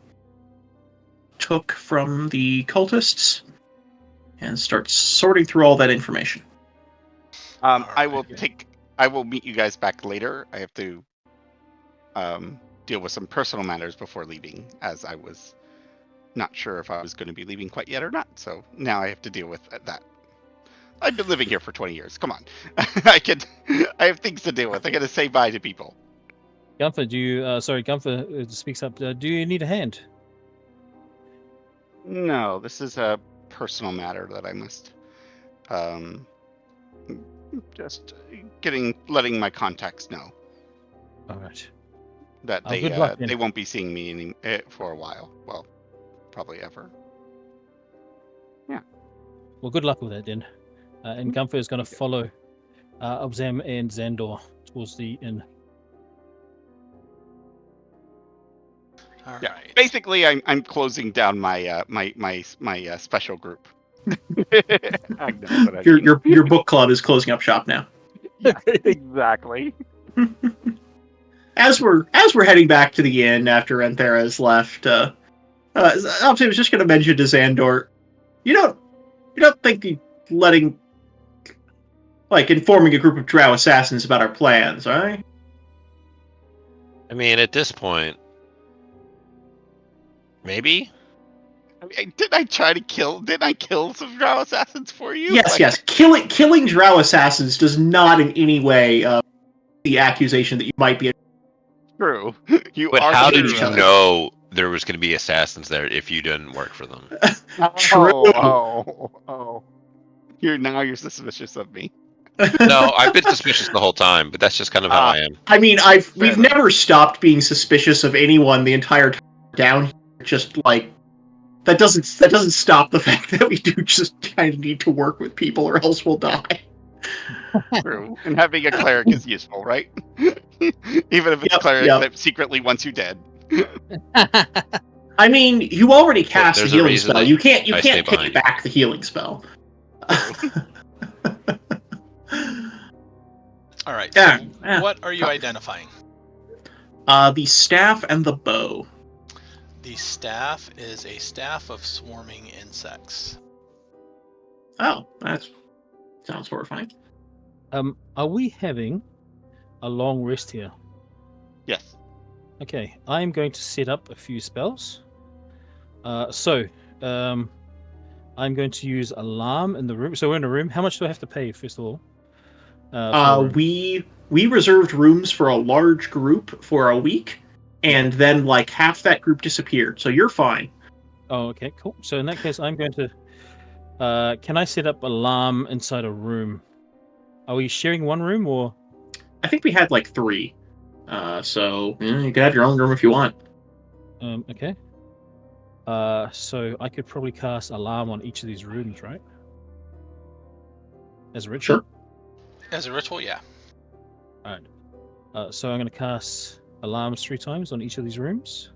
took from the cultists, and start sorting through all that information. I will meet you guys back later. I have to deal with some personal matters before leaving, as I was not sure if I was going to be leaving quite yet or not. So now I have to deal with that. I've been living here for 20 years. Come on. I have things to deal with. I got to say bye to people. Gunther, Gunther speaks up. Do you need a hand? No, this is a personal matter that I must just letting my contacts know. All right. That they won't be seeing me for a while. Well, probably ever. Yeah. Well, good luck with that then. And Gunther is going to follow Obzam and Zahndohr towards the inn. All yeah. right. Basically, I'm closing down my my special group. I know, but your book club is closing up shop now. Yeah, exactly. As we're heading back to the inn after Anfera has left, I was just going to mention to Zahndohr, you don't think informing a group of Drow assassins about our plans, right? I mean, at this point, maybe. I mean, didn't I kill some Drow assassins for you? Yes. Killing Drow assassins does not in any way the accusation that you might be. True. You But are how true, did you right? know there was going to be assassins there if you didn't work for them? True. Oh. You're suspicious of me. No, I've been suspicious the whole time, but that's just kind of how I am. I mean, we've enough. never stopped being suspicious of anyone the entire time down here. Just like that doesn't stop the fact that we do just kind of need to work with people, or else we'll die. True. And having a cleric is useful, right? Even if it's a cleric that secretly wants you dead. I mean, you already cast the there's a healing reason spell. that You can't I stay take behind. back the healing spell. All right. Yeah, So yeah. what are you identifying? The staff and the bow. The staff is a staff of swarming insects. Oh, that sounds horrifying. Are we having a long rest here? Yes. Okay, I'm going to set up a few spells. I'm going to use alarm in the room. So we're in a room. How much do I have to pay, first of all? We reserved rooms for a large group for a week, and then like half that group disappeared. So you're fine. Oh, okay, cool. So in that case, I'm going to. Can I set up alarm inside a room? Are we sharing one room or? I think we had like 3. So you can have your own room if you want. Okay. So I could probably cast alarm on each of these rooms, right? As a ritual? Sure. As a ritual, yeah. Alright. So I'm going to cast alarms 3 times on each of these rooms.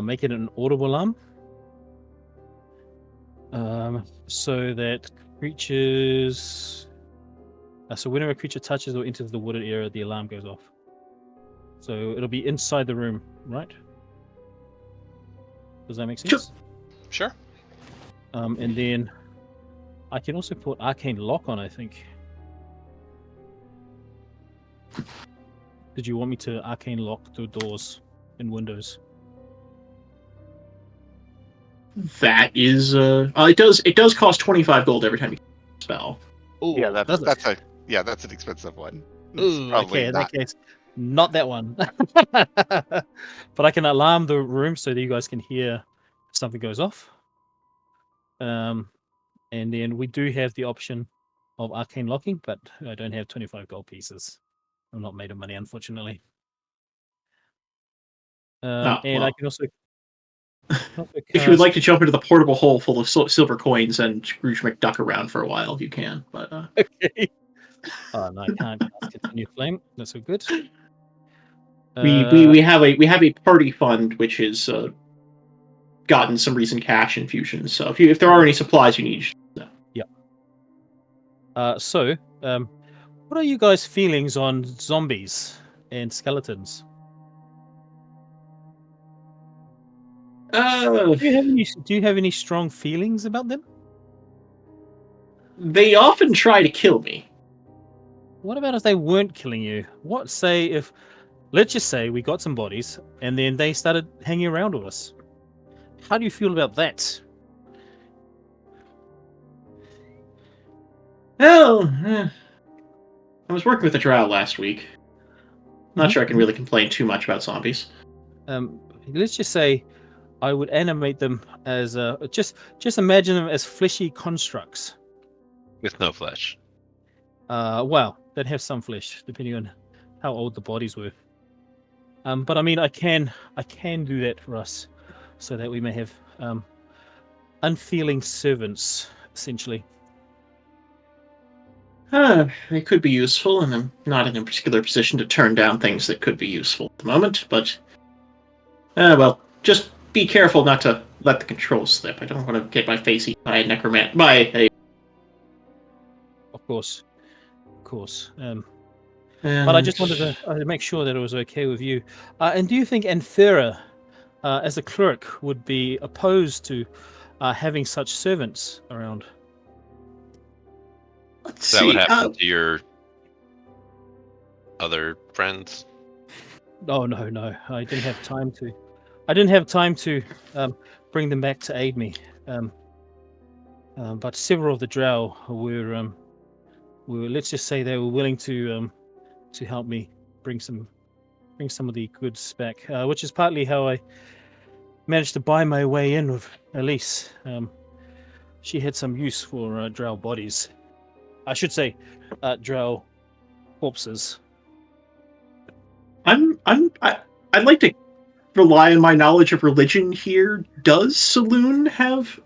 Make it an audible alarm. So that creatures... so whenever a creature touches or enters the wooded area, the alarm goes off. So it'll be inside the room, right? Does that make sense? Sure. And then I can also put Arcane Lock on, I think. Did you want me to Arcane Lock the doors and windows? That is it does cost 25 gold every time you spell. Oh, Yeah, that's an expensive one. Ooh, okay, in that case, not that one. But I can alarm the room so that you guys can hear if something goes off. And then we do have the option of arcane locking, but I don't have 25 gold pieces. I'm not made of money, unfortunately. I can also. If you would like to jump into the portable hole full of silver coins and Scrooge McDuck around for a while, you can. But Okay. Oh no, I can't cast Continue Flame. That's so good. we have a party fund which has gotten some recent cash infusions. So if there are any supplies you need, yeah. What are you guys' feelings on zombies and skeletons? Do you have any strong feelings about them? They often try to kill me. What about if they weren't killing you? Let's just say we got some bodies and then they started hanging around with us. How do you feel about that? Well, I was working with a drow last week. Not sure I can really complain too much about zombies. Let's just say I would animate them as just imagine them as fleshy constructs With no flesh. Well, they'd have some flesh depending on how old the bodies were. But I mean, I can do that for us, so that we may have unfeeling servants, essentially. They could be useful, and I'm not in a particular position to turn down things that could be useful at the moment. But well, just be careful not to let the controls slip. I don't want to get my face eaten by a necromancer. Of course. But I just wanted to make sure that it was okay with you. And do you think Anfera as a cleric, would be opposed to having such servants around. Let's Is that what see. happened to your other friends? Oh no! I didn't have time to. I didn't have time to bring them back to aid me. But several of the Drow were, let's just say, they were willing to help me bring some of the goods back, which is partly how I managed to buy my way in with Elise. She had some use for Drow bodies. I should say, Drow corpses. I'd like to rely on my knowledge of religion here. Does Saloon have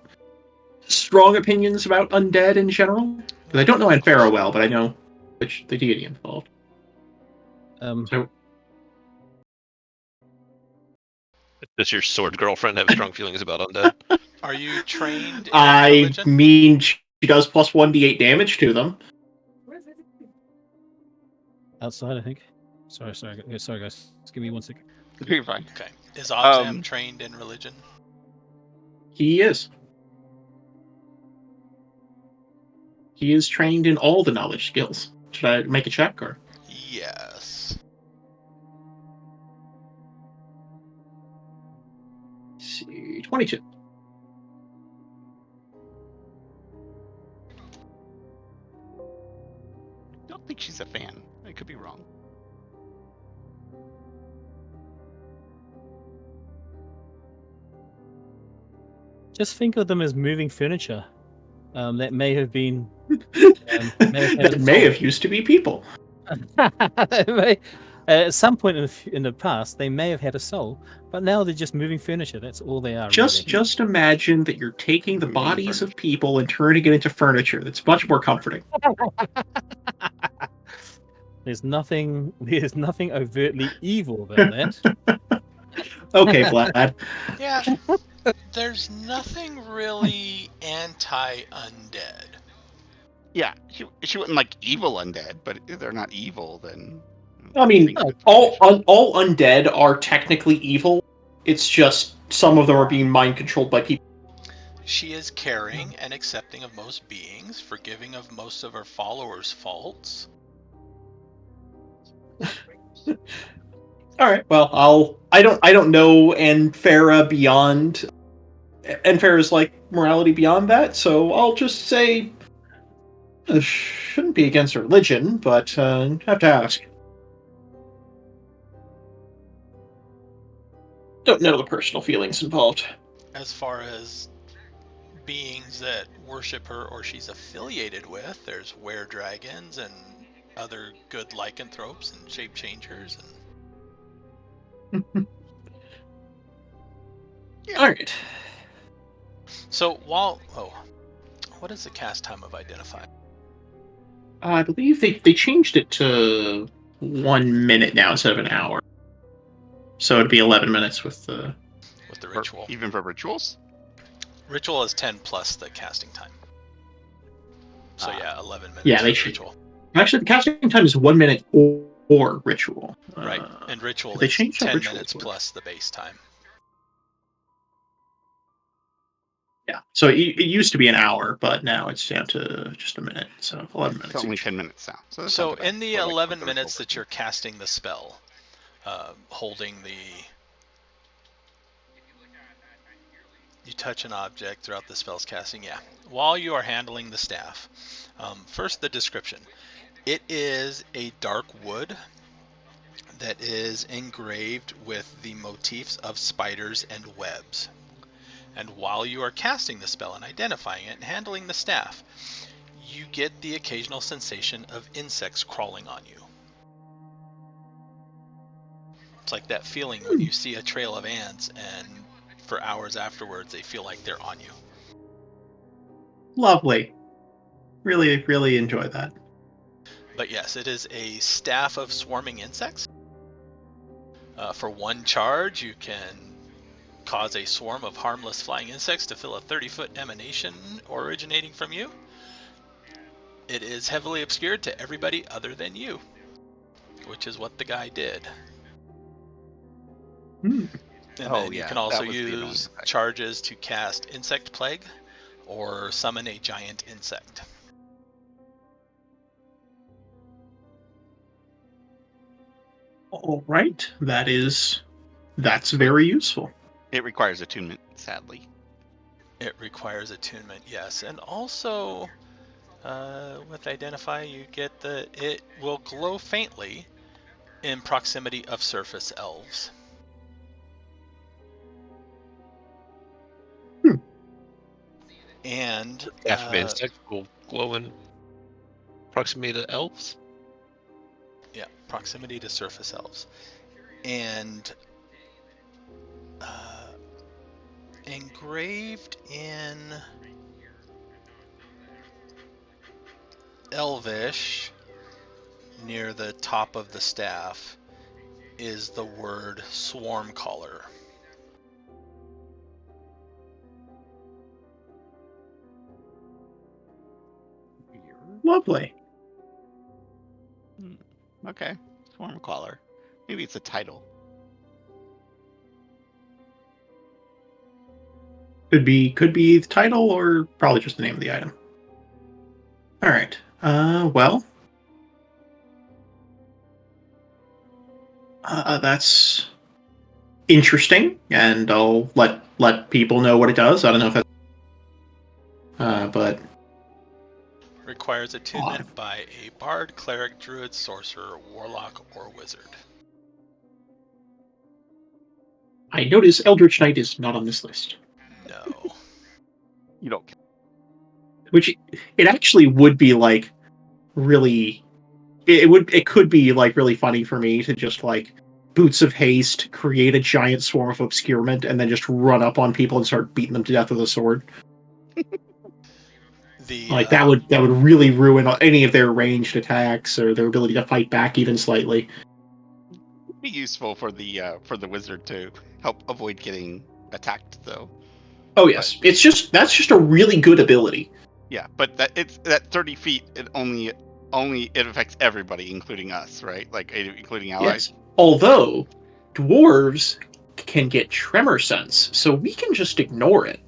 strong opinions about undead in general? Because I don't know Anfera well, but I know the deity involved. So, Does your sword girlfriend have strong feelings about undead? Are you trained in I religion? mean, she does plus 1d8 damage to them. Outside, I think. Sorry, guys. Just give me 1 second. You're fine. Okay. Is Obzam trained in religion? He is. He is trained in all the knowledge skills. Should I make a check or? Yes. Let's see, 22. I don't think she's a fan. I could be wrong. Just think of them as moving furniture. That may have been. That may have used to be people. At some point in the past, they may have had a soul, but now they're just moving furniture. That's all they are. Just imagine that you're taking the bodies of people and turning it into furniture. That's much more comforting. There's nothing overtly evil about that. Okay, Vlad. Yeah. There's nothing really anti-undead. Yeah, she wouldn't like evil undead, but if they're not evil, then. I mean, all undead are technically evil. It's just some of them are being mind controlled by people. She is caring and accepting of most beings, forgiving of most of her followers' faults. All right. Well, I don't know Anfera beyond. Anfera's like morality beyond that, so I'll just say shouldn't be against religion, but have to ask. Don't know the personal feelings involved. As far as beings that worship her or she's affiliated with, there's were-dragons and other good lycanthropes and shape changers and All right. so what is the cast time of Identify? I believe they changed it to 1 minute now instead of an hour. So it'd be 11 minutes with the ritual. Even for rituals? Ritual is 10 plus the casting time. So yeah, 11 minutes. Yeah, for they the should. ritual. Actually, the casting time is 1 minute or ritual. Right, and ritual they is changed 10 ritual minutes to it. plus the base time. Yeah, so it used to be an hour, but now it's down to just a minute. So 11 minutes. It's only each. 10 minutes now. So, that's So not too bad in the for, like, 11 the minutes ritual. that you're casting the spell, holding you touch an object throughout the spell's casting, yeah. While you are handling the staff, first the description. It is a dark wood that is engraved with the motifs of spiders and webs. And while you are casting the spell and identifying it and handling the staff, you get the occasional sensation of insects crawling on you. It's like that feeling when you see a trail of ants and for hours afterwards they feel like they're on you. Lovely. Really, really enjoy that. But yes, it is a staff of swarming insects. For one charge, you can cause a swarm of harmless flying insects to fill a 30-foot emanation originating from you. It is heavily obscured to everybody other than you, which is what the guy did. And Oh, then you yeah, can that also was the annoying use effect. charges to cast Insect Plague or summon a giant insect. All right, that's very useful. It requires attunement, sadly. It requires attunement, yes. And also, with Identify, you get it will glow faintly in proximity of surface elves. And Half of insect will glow in proximity to elves. yeah, proximity to surface elves. And engraved in Elvish near the top of the staff is the word Swarm Caller. Lovely. Okay, Swarm Caller. Maybe it's a title. Could be the title or probably just the name of the item. All right. Well, that's interesting, and I'll let people know what it does. I don't know if that's, but Requires attunement by a bard, cleric, druid, sorcerer, warlock, or wizard. I notice Eldritch Knight is not on this list. No. You don't. Which it actually would be like really. It could be like really funny for me to just like Boots of Haste, create a giant swarm of obscurement, and then just run up on people and start beating them to death with a sword. Like that would really ruin any of their ranged attacks or their ability to fight back even slightly. It'd be useful for the wizard to help avoid getting attacked, though. Oh yes, that's just a really good ability. Yeah, but that 30 feet. It only it affects everybody, including us, right? Like including allies. Yes. Although dwarves can get tremor sense, so we can just ignore it.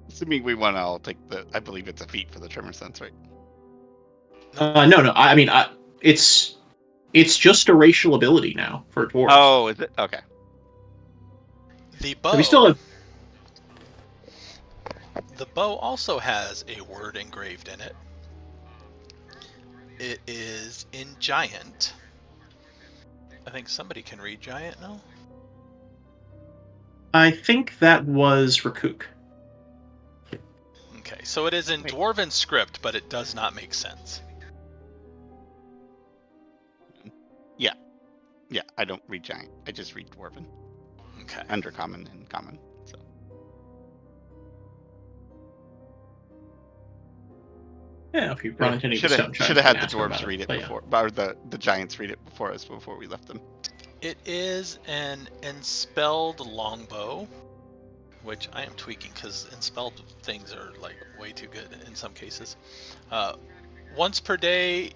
Assuming we want to all take I believe it's a feat for the tremor sense, right? No. I mean, it's just a racial ability now for dwarves. Oh, is it? Okay. The bow. So we still have. The bow also has a word engraved in it. It is in giant. I think somebody can read giant now. I think that was Rakuk. Okay, so it is in Dwarven script, but it does not make sense. Yeah, I don't read giant. I just read Dwarven. Okay. Undercommon and common. So. Yeah, if you run into any Should have had the dwarves read it before, or the giants read it before us before we left them. It is an enspelled longbow, which I am tweaking because enspelled things are like way too good in some cases. Once per day,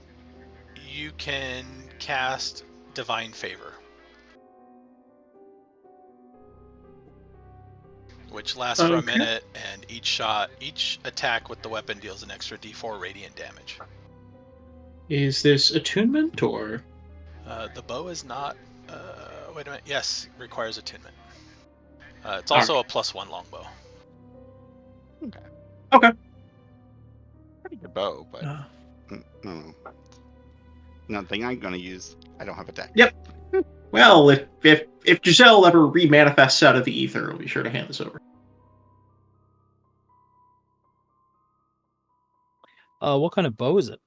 you can cast Divine Favor, which lasts for a minute, and each attack with the weapon deals an extra d4 radiant damage. Is this attunement or? The bow is not. Wait a minute. Yes, requires attunement. It's also a +1 longbow. Okay. Pretty good bow, but no. Nothing I'm gonna use. I don't have a deck. Yep. Well, if Jezelle ever remanifests out of the ether, we'll be sure to hand this over. What kind of bow is it?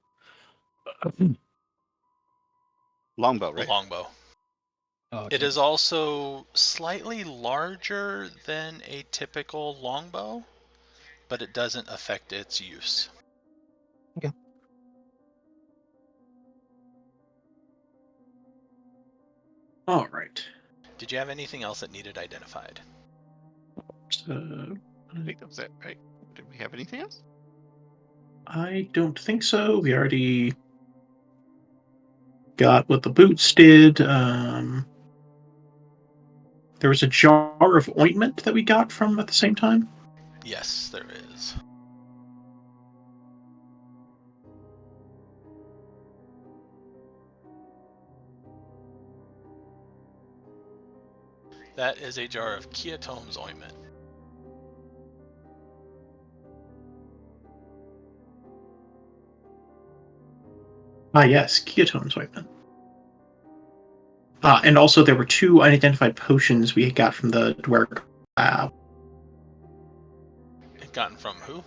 Longbow, right? Longbow. Oh, okay. It is also slightly larger than a typical longbow, but it doesn't affect its use. Okay. All right. Did you have anything else that needed identified? I think that was it, right? Did we have anything else? I don't think so. We already got what the boots did. There was a jar of ointment that we got from at the same time. Yes, there is. That is a jar of Keatom's ointment. Ah, yes, Keatom's ointment. And also there were 2 unidentified potions we got from the Dwarf lab. Gotten from who?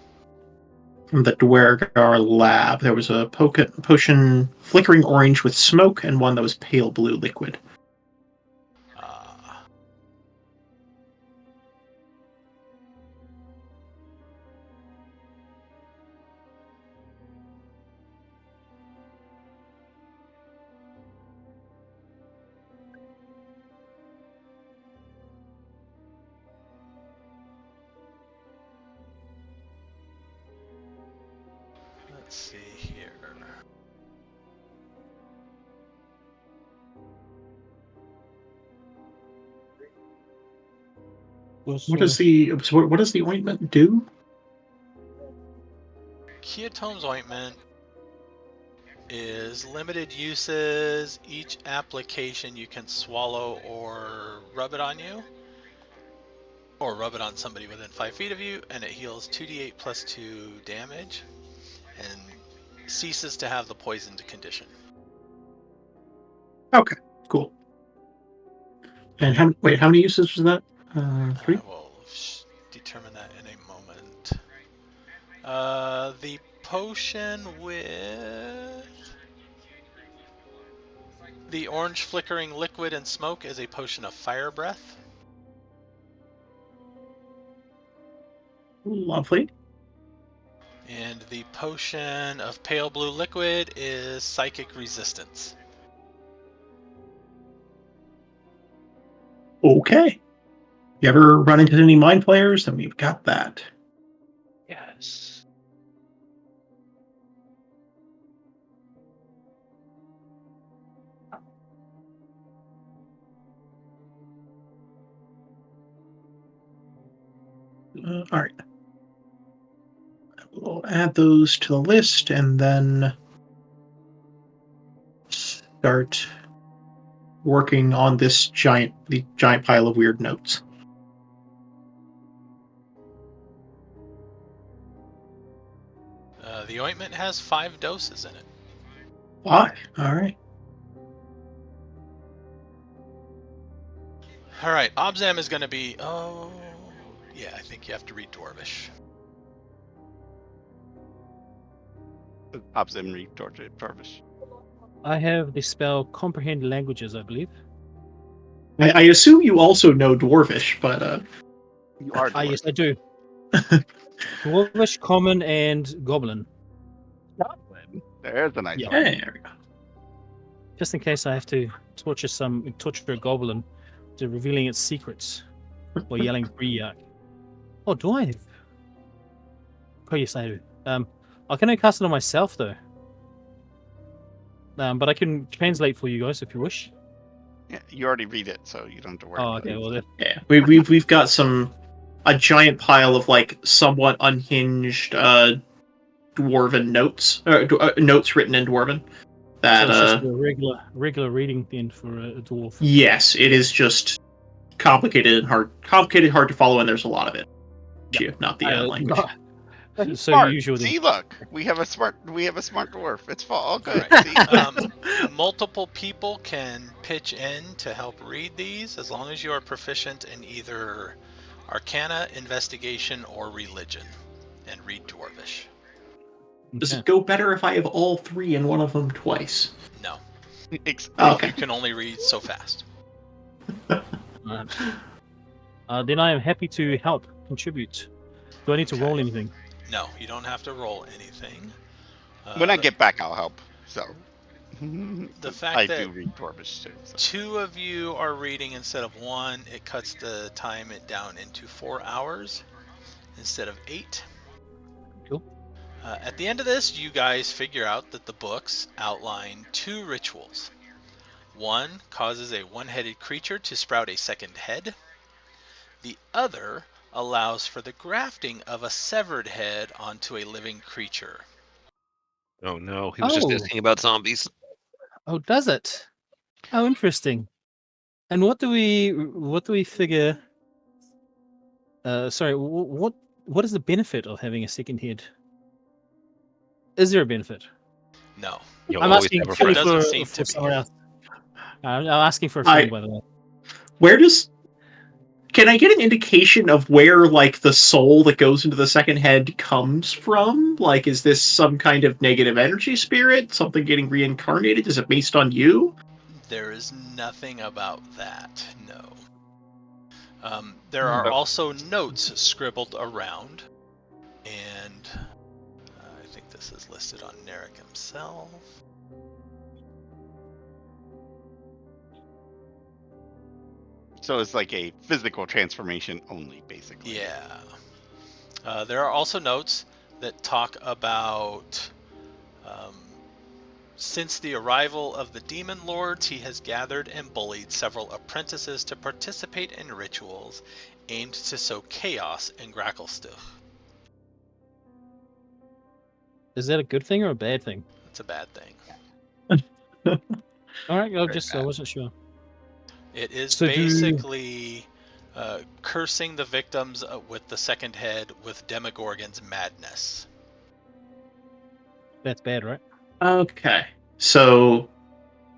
From the Dwergar lab. There was a potion flickering orange with smoke and one that was pale blue liquid. Let's see here. What does the ointment do? Keatom's ointment is limited uses. Each application you can swallow or rub it on you, or rub it on somebody within 5 feet of you, and it heals 2d8 plus 2 damage, and ceases to have the poisoned condition. Okay, cool. And how many uses was that? 3? We'll determine that in a moment. The potion with the orange flickering liquid and smoke is a potion of fire breath. Lovely. And the potion of pale blue liquid is psychic resistance. Okay. You ever run into any mind players? Then we've got that. Yes. All right. We'll add those to the list and then start working on this giant pile of weird notes. The ointment has 5 doses in it. 5. All right. All right, Obzam is going to be. Oh, yeah, I think you have to read Dwarvish. Obzam read Dwarvish. I have the spell Comprehend Languages, I believe. I assume you also know Dwarvish, but You are dwarf. Yes, I do. Dwarvish, Common, and Goblin. There's a nice Yeah. one. hey, there we go. Just in case I have to torture a goblin to revealing its secrets or yelling Briak. Oh, do I? Oh, yes, I do. I can only cast it on myself though. But I can translate for you guys if you wish. Yeah, you already read it, so you don't have to worry. Oh, about okay. it. Well, then. Yeah, we've got a giant pile of like somewhat unhinged dwarven notes, notes written in dwarven. That So it's just a regular reading then for a dwarf. yes, it is just complicated, hard to follow, and there's a lot of it. Yep. Not the language. But he's So smart. usually- See, look, we have a smart dwarf. It's all good. Right. See? Multiple people can pitch in to help read these, as long as you are proficient in either Arcana, Investigation, or Religion, and read Dwarvish. Does Okay. it go better if I have all 3 and one of them twice? No, Okay. you can only read so fast. Then I am happy to help contribute. Do I need to roll anything? No, you don't have to roll anything. When I get back, I'll help. So The fact I that do read Dwarvish too. So. 2 of you are reading instead of 1, it cuts the time down into 4 hours instead of 8. Cool. At the end of this, you guys figure out that the books outline 2 rituals. One causes a one-headed creature to sprout a second head. The other allows for the grafting of a severed head onto a living creature. Oh no, he was just Oh. asking about zombies. Oh, does it? Oh, interesting. And what do we figure? Sorry, what is the benefit of having a second head? Is there a benefit? No. You'll I'm always asking have a purely friend. Doesn't seem to for be. someone else. I'm asking for a friend, by the way. Where does... Can I get an indication of where, like, the soul that goes into the second head comes from? Like, is this some kind of negative energy spirit? Something getting reincarnated? Is it based on you? There is nothing about that, no. There are also notes scribbled around, and I think this is listed on Narek himself. So it's like a physical transformation only, basically. Yeah. There are also notes that talk about since the arrival of the Demon Lords, he has gathered and bullied several apprentices to participate in rituals aimed to sow chaos in Gracklestugh. Is that a good thing or a bad thing? It's a bad thing. All right, I bad. wasn't sure. It is So basically cursing the victims with the second head with Demogorgon's madness. That's bad, right? Okay. So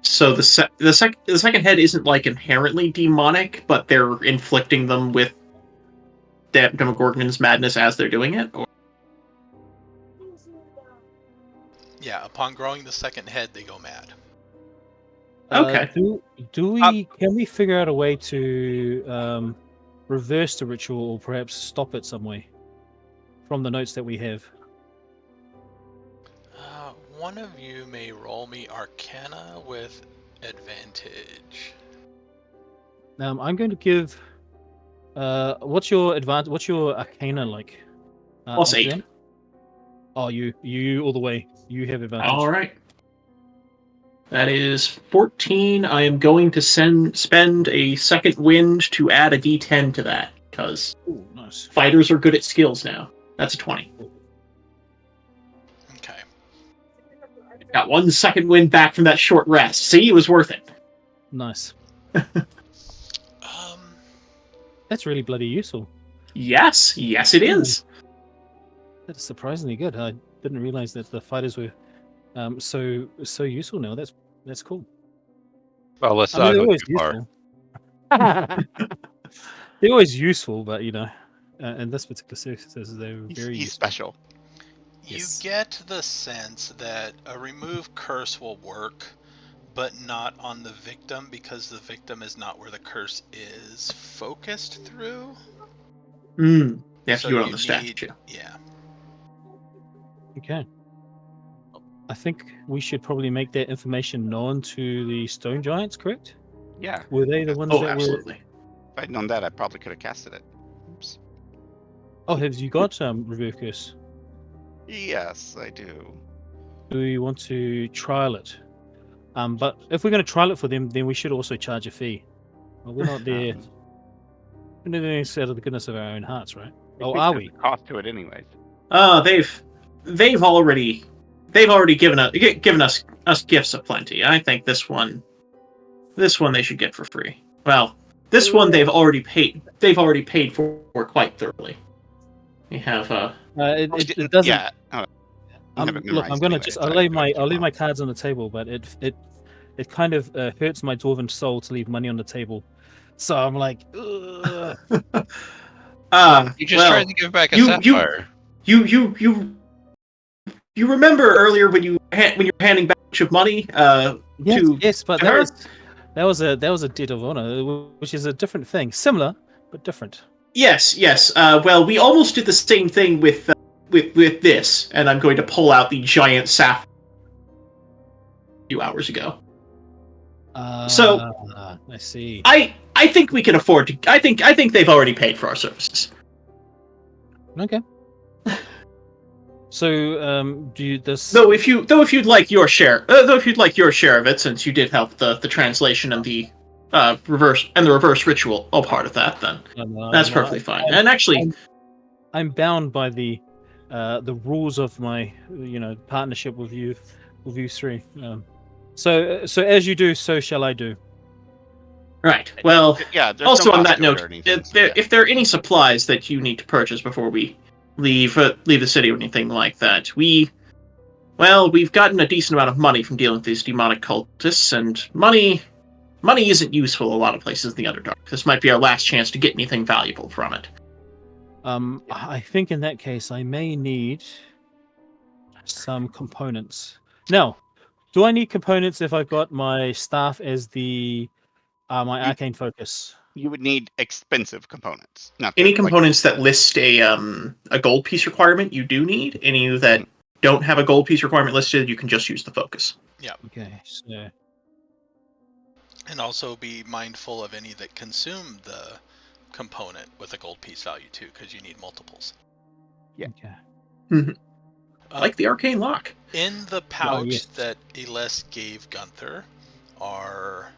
the second head isn't, like, inherently demonic, but they're inflicting them with Demogorgon's madness as they're doing it? Or... Yeah, upon growing the second head, they go mad. Okay. Can we figure out a way to reverse the ritual or perhaps stop it some way from the notes that we have? One of you may roll me Arcana with advantage. I'm going to give. What's your Arcana like? +8. Obzam? Oh, you all the way. You have advantage. All right. That is 14. I am going to spend a second wind to add a d10 to that, because Ooh, nice. fighters are good at skills now. That's a 20. Okay. Got 1 second wind back from that short rest. See, it was worth it. Nice. That's really bloody useful. Yes, it is. That's surprisingly good. I didn't realize that the fighters were so useful now. That's cool. Well, let's I mean, not they're go always too far. useful. They're always useful, but in this particular circumstances, they're very He's useful. special. Yes. You get the sense that a remove curse will work, but not on the victim, because the victim is not where the curse is focused through. You have So to do it on you the stat. need- Yeah. Okay. I think we should probably make that information known to the stone giants, correct? Yeah. Were they the ones Oh, that absolutely. If I'd known that, I probably could have casted it. Oops. were... Oh, have you got remove curse? Yes, I do. Do we want to trial it? But if we're going to trial it for them, then we should also charge a fee. Well, we're not there. We're not doing this out of the goodness of our own hearts, right? Oh, are we? Cost to it, anyways. They've already given us gifts aplenty. I think this one they should get for free. Well, this one they've already paid for quite thoroughly. We have It doesn't. Yeah. Look, I'm gonna I'll leave my cards on the table, but it kind of hurts my dwarven soul to leave money on the table. So I'm like, ugh. You just tried to give back a sapphire. You remember earlier when you were handing back a bunch of money Yes, but to her? that was a debt of honor, which is a different thing, similar but different. Yes. Well, we almost did the same thing with this, and I'm going to pull out the giant sapphire a few hours ago. So I see. I think we can afford to. I think they've already paid for our services. Okay. So, do you this? Though if you'd like your share of it, since you did help the translation and the reverse ritual, all part of that, then that's perfectly fine. And actually, I'm bound by the rules of my partnership with you three. So as you do, so shall I do. right. Well, Yeah. There's also no on that cost to it note, or anything, so yeah. if there are any supplies that you need to purchase before we leave the city or anything like that, we've gotten a decent amount of money from dealing with these demonic cultists, and money isn't useful a lot of places in the Underdark. This might be our last chance to get anything valuable from it. I think in that case, I may need some components. Now, do I need components if I've got my staff as the my arcane focus? You would need expensive components. Not Any that, components that list a gold piece requirement, you do need. Any that don't have a gold piece requirement listed, you can just use the focus. Yeah. Okay. So, And also be mindful of any that consume the component with a gold piece value too, because you need multiples. Yeah. Okay. Like the arcane lock. In the pouch yes. that Eles gave Gunther are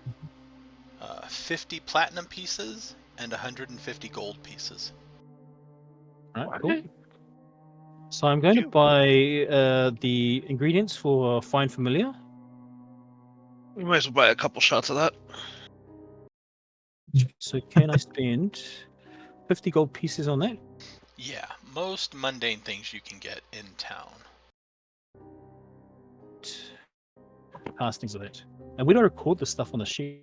50 platinum pieces and 150 gold pieces. All right, cool. So I'm going to buy the ingredients for Fine Familiar. We might as well buy a couple shots of that. So can I spend 50 gold pieces on that? Yeah, most mundane things you can get in town. Castings of it. And we don't record the stuff on the sheet.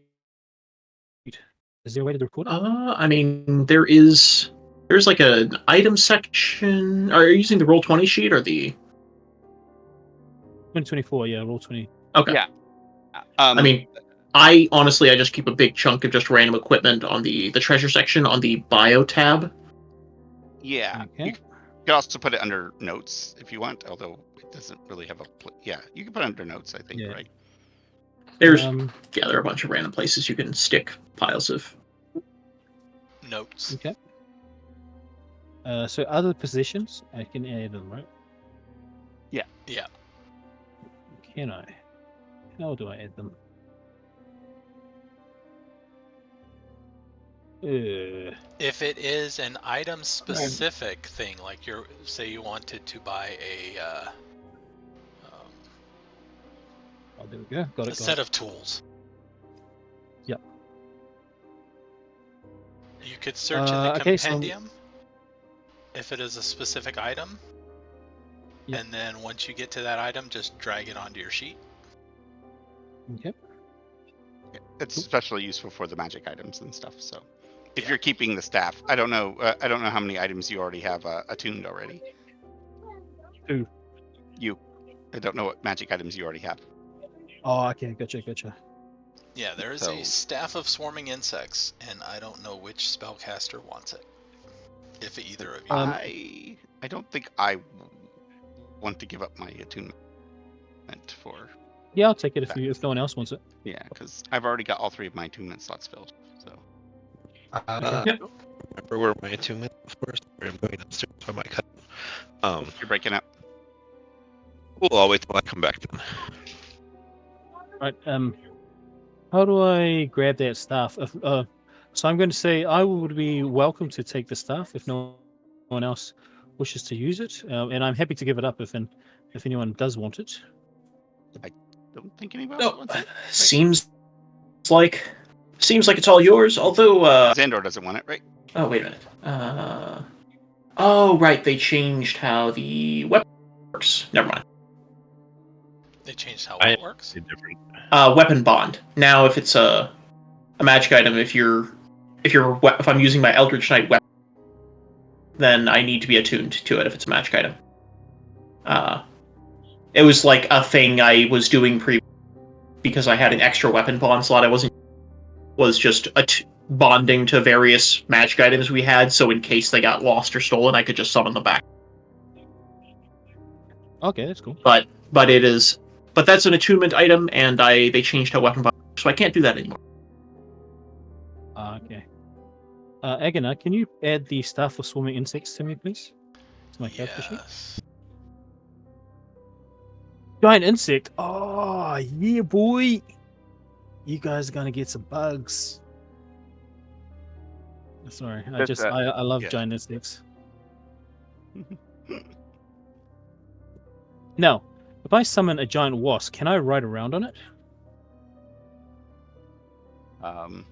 Is there a way to record it? I mean, there's like an item section. Are you using the Roll20 sheet or the 2024, yeah, roll 20. Okay. Yeah. I mean, I just keep a big chunk of just random equipment on the treasure section on the bio tab. Yeah. Okay. You can also put it under notes if you want, although it doesn't really have a. Yeah, you can put it under notes, I think, Yeah. right? There are a bunch of random places you can stick piles of Notes. Okay. So other positions, I can add them, right? Yeah. Can I? How do I add them? If it is an item specific thing, like say you wanted to buy a there we go. Got it. set of tools. Yep. You could search in the okay, compendium if it is a specific item. Yep. And then once you get to that item, just drag it onto your sheet. Okay. It's especially useful for the magic items and stuff. So, if you're keeping the staff, I don't know how many items you already have attuned already. Who? You. I don't know what magic items you already have. Oh, okay. Gotcha. Yeah, there is a staff of swarming insects, and I don't know which spellcaster wants it. If either of you. I don't think I want to give up my attunement for. Yeah, I'll take it if no one else wants it. Yeah, because I've already got all 3 of my attunement slots filled. So. Remember where my attunement was? I'm going downstairs, so I might cut. You're breaking up. Cool, I'll wait till I come back then. Right. How do I grab that staff? So I'm going to say I would be welcome to take the staff if no one else wishes to use it, and I'm happy to give it up if anyone does want it. I don't think anybody wants it. Seems like it's all yours. Although Zahndohr doesn't want it, right? Oh, wait a minute. Oh, right. They changed how the weapon works. Never mind. They changed how it works? Different. Weapon bond. Now, if it's a magic item, if I'm using my Eldritch Knight weapon, then I need to be attuned to it if it's a magic item. It was like a thing I was doing because I had an extra weapon bond slot. Was just bonding to various magic items we had, so in case they got lost or stolen, I could just summon them back. Okay, that's cool. But that's an attunement item, and they changed how weapon bond works, so I can't do that anymore. Okay. Agana, can you add the staff for swarming insects to me, please? To my character sheet. Giant insect. Oh, yeah, boy. You guys are gonna get some bugs. Sorry, I love yeah. giant insects. Now, if I summon a giant wasp, can I ride around on it? I mean,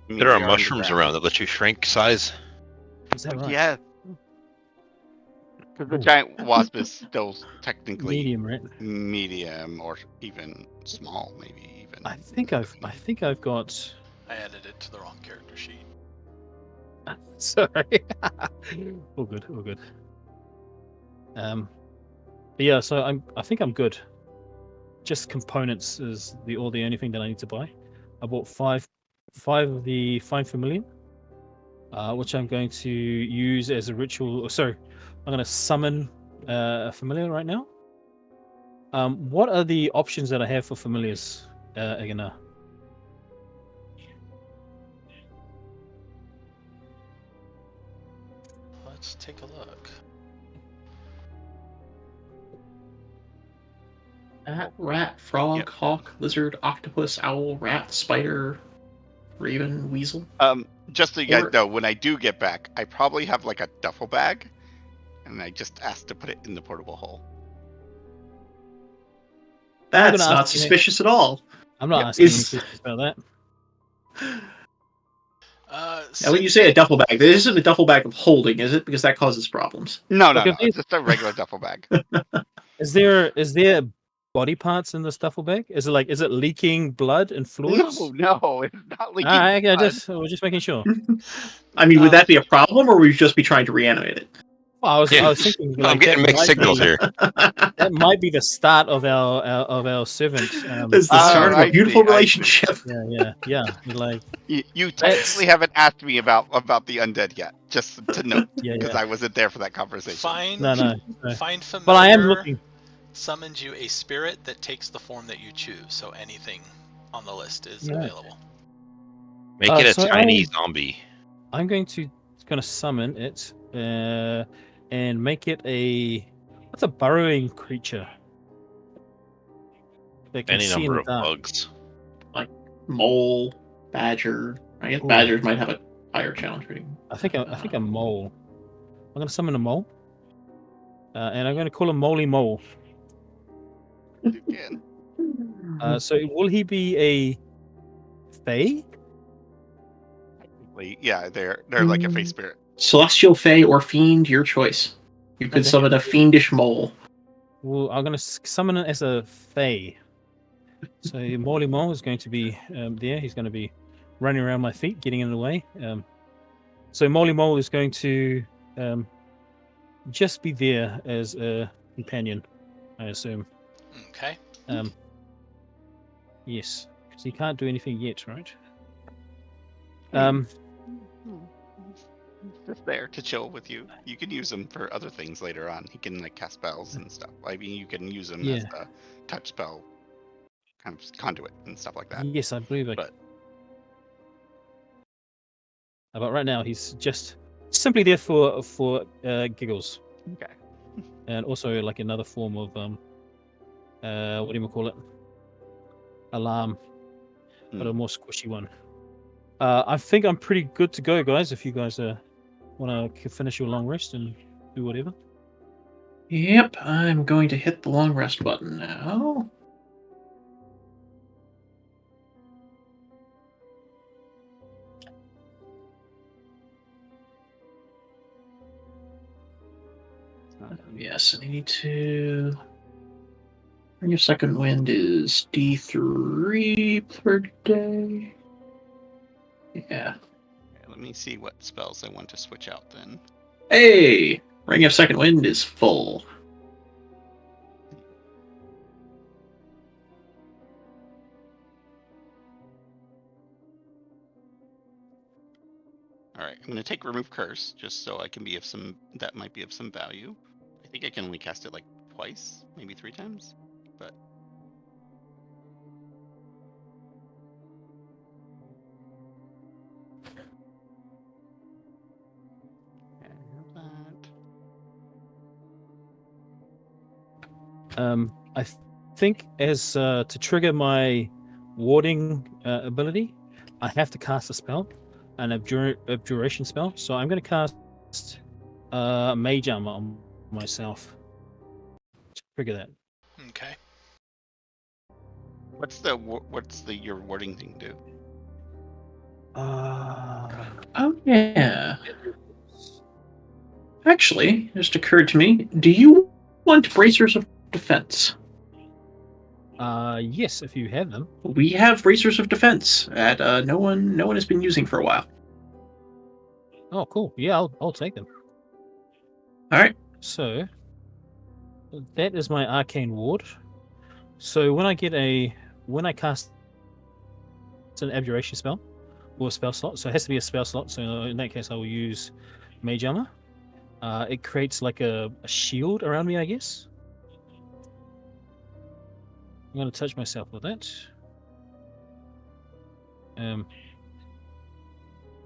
There are they mushrooms underground. around that let you shrink size. Is that right? Yeah, because the Ooh. giant wasp is still technically Medium, right? medium or even small, maybe even. I think I've got. I added it to the wrong character sheet. Sorry. All good. All good. But yeah, so I think I'm good. Just components is the only thing that I need to buy. I bought five of the Fine Familiar, which I'm going to use as a ritual. Sorry, I'm going to summon a familiar right now. What are the options that I have for familiars, Agana? Let's take a look. Bat, rat, frog, Yep. hawk, lizard, octopus, owl, rat, spider, raven, weasel. Just so you guys Or- know, when I do get back, I probably have like a duffel bag, and I just asked to put it in the portable hole. That's gonna not ask you- suspicious at all. I'm not Yep, asking any is- questions about that. Now, when you say a duffel bag, this isn't a duffel bag of holding, is it? Because that causes problems. No, Look, if it's just a regular duffel bag. Is there body parts in this duffel bag? Is it leaking blood and fluids? No, it's not leaking. I blood. we're just making sure. I mean, would that be a problem, or would you just be trying to reanimate it? Well, I was Yeah. thinking I'm like getting that mixed might signals be, here. that might be the start of our servant. That's the start of I a beautiful see, I see. relationship. Yeah. Like You That's- technically haven't asked me about the undead yet, just to note, yeah. because I wasn't there for that conversation. Find No. Find familiar. But I am looking. Summons you a spirit that takes the form that you choose. So anything on the list is Yeah. available. Make it a So tiny zombie. I'm going to summon it and make it what's a burrowing creature that can Any see in number the of dark. bugs. Mole, badger. I guess Ooh. badgers might have a higher challenge rating. I think a mole. I'm going to summon a mole, and I'm going to call him Moley Mole. Again. So will he be a fae? Yeah, they're like a face spirit. Celestial, fey, or fiend, your choice. You could Okay. summon a fiendish mole. Well, I'm going to summon it as a fae. So Moley Mole is going to be there. He's going to be running around my feet, getting in the way. So Moley Mole is going to just be there as a companion, I assume. Okay. Yes, because he can't do anything yet, right? He's just there to chill with you. You can use him for other things later on. He can like cast spells and stuff. I mean, you can use him as a touch spell kind of conduit and stuff like that. Yes, I believe it. But right now he's just simply there for giggles. Okay. And also like another form of what do you call it? Alarm, but a more squishy one. I think I'm pretty good to go, guys. If you guys want to finish your long rest and do whatever. Yep, I'm going to hit the long rest button now. Yes, I need to. Your second wind is D3 per day. Yeah. Okay, let me see what spells I want to switch out then. Hey! Ring of Second Wind is full. Alright, I'm going to take Remove Curse, just so I can be of some... That might be of some value. I think I can only cast it like twice, maybe 3 times, but... Okay, I have that. think as to trigger my warding ability, I have to cast a spell, an abjuration spell. So I'm going to cast Mage Armor on myself to trigger that. Okay. What's your warding thing do? Oh, yeah. Actually, it just occurred to me, do you want Bracers of Defense? Yes, if you have them. We have Bracers of Defense that no one has been using for a while. Oh, cool. Yeah, I'll take them. All right. So that is my arcane ward. So when I cast an abjuration spell or a spell slot, so it has to be a spell slot. So in that case, I will use Mage Armor. It creates like a shield around me, I guess. I'm going to touch myself with that.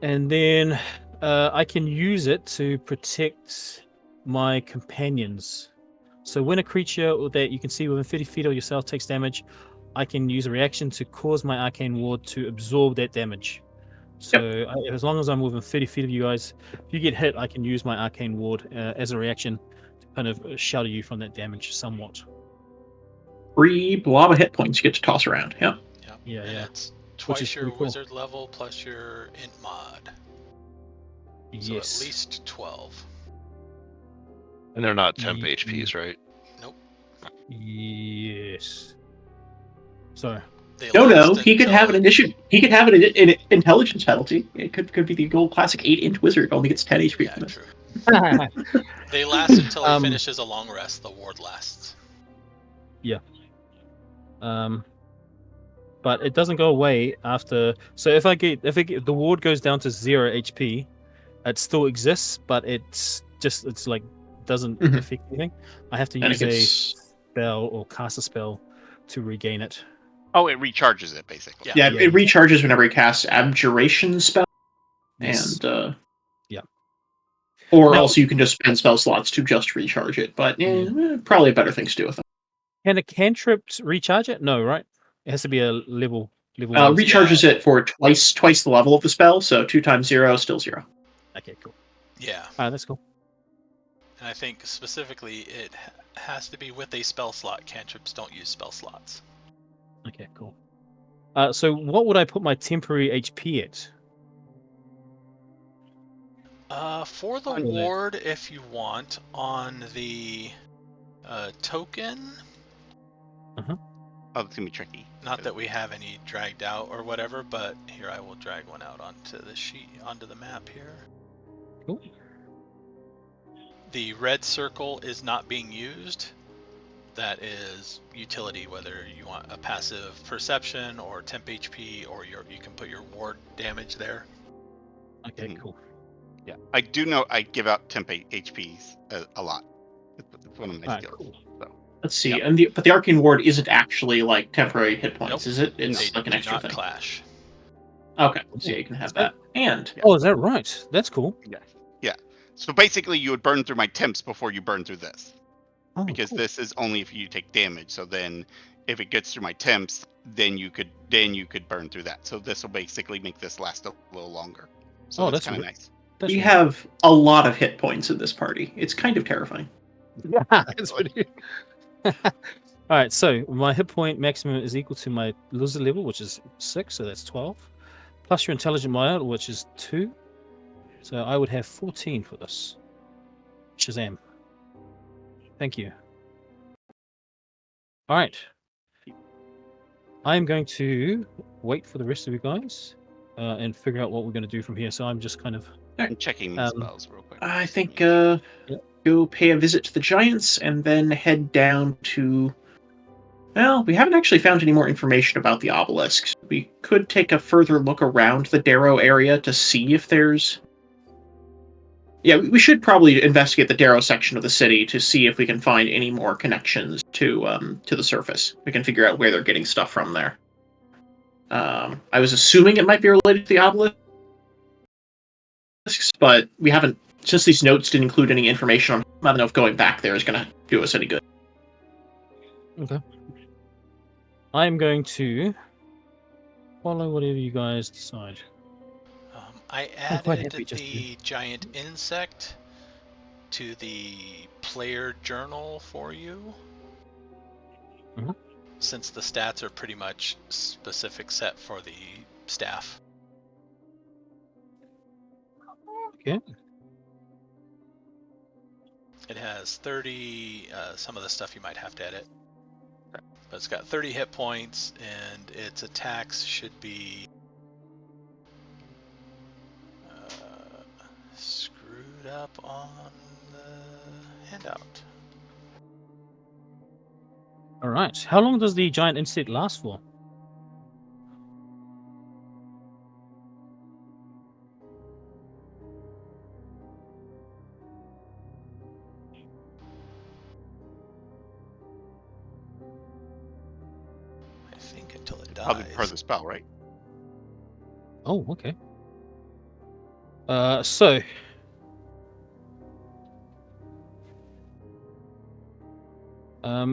And then I can use it to protect my companions. So when a creature that you can see within 30 feet of yourself takes damage, I can use a reaction to cause my arcane ward to absorb that damage. So as long as I'm within 30 feet of you guys, if you get hit, I can use my arcane ward as a reaction to kind of shelter you from that damage somewhat. 3 blob of hit points you get to toss around. Yeah. Yeah, And yeah. it's twice your pretty cool. wizard level plus your int mod. So Yes. at least 12. And they're not temp HPs, right? Nope. Yes. Sorry. They No, last he could have an until- initiative. He could have an intelligence penalty. It could be the old classic 8-inch wizard. Only gets 10 HP Yeah, from this. true. They last until he Um, finishes a long rest. The ward lasts. But it doesn't go away after. So if the ward goes down to 0 HP, it still exists, but it's like doesn't Mhm. affect anything. I have to And use it a gets spell or cast a spell to regain it. Oh, it recharges it basically. Yeah. it recharges whenever he casts Abjuration spell, Yes. and Yeah. or Now- also you can just spend spell slots to just recharge it. But probably better things to do with them. Can a cantrip recharge it? No, right? It has to be a level one. Recharges it for twice the level of the spell, so 2 times 0, still 0. Okay, cool. Yeah. That's cool. And I think specifically it has to be with a spell slot. Cantrips don't use spell slots. Okay, cool. So what would I put my temporary HP at? For the On that. ward, if you want, on the token, Oh, it's gonna be tricky. not that we have any dragged out or whatever, but here I will drag one out onto the sheet, onto the map here. Cool. The red circle is not being used. That is utility, whether you want a passive perception or temp HP, or you can put your ward damage there. Okay, cool. Yeah, I do know I give out temp HPs a lot. It's one of my Alright, skills. cool. So Let's see. Yep. But the arcane ward isn't actually like temporary hit points, Nope. is it? They It's like an do extra not thing. clash. Okay, so you can have that. And Oh, is that right? That's cool. yeah. So basically, you would burn through my temps before you burn through this, Oh, because cool. this is only if you take damage. So then, if it gets through my temps, then you could burn through that. So this will basically make this last a little longer. So Oh, that's that's kind of re- nice. That's we right. have a lot of hit points in this party. It's kind of terrifying. Yeah, that's pretty. All right, so my hit point maximum is equal to my lizard level, which is 6, so that's 12, plus your intelligent mod, which is 2. So I would have 14 for this. Shazam! Thank you. All right, I am going to wait for the rest of you guys and figure out what we're going to do from here. So I'm just kind of I'm checking these spells real quick. I think go pay a visit to the giants and then head down to. Well, we haven't actually found any more information about the obelisks. We could take a further look around the Darrow area to see if there's. Yeah, we should probably investigate the Darrow section of the city to see if we can find any more connections to the surface. We can figure out where they're getting stuff from there. I was assuming it might be related to the obelisks, but we haven't. Since these notes didn't include any information on, I don't know if going back there is going to do us any good. okay. I'm going to follow whatever you guys decide. I I'm quite added happy just the giant insect to the player journal for you. Mhm. Since the stats are pretty much specific set for the staff. Okay. It has 30, some of the stuff you might have to edit. But it's got 30 hit points, and its attacks should be screwed up on the handout. All right. How long does the giant insect last for? I think until it dies. Probably part of the spell, right? Oh, okay. So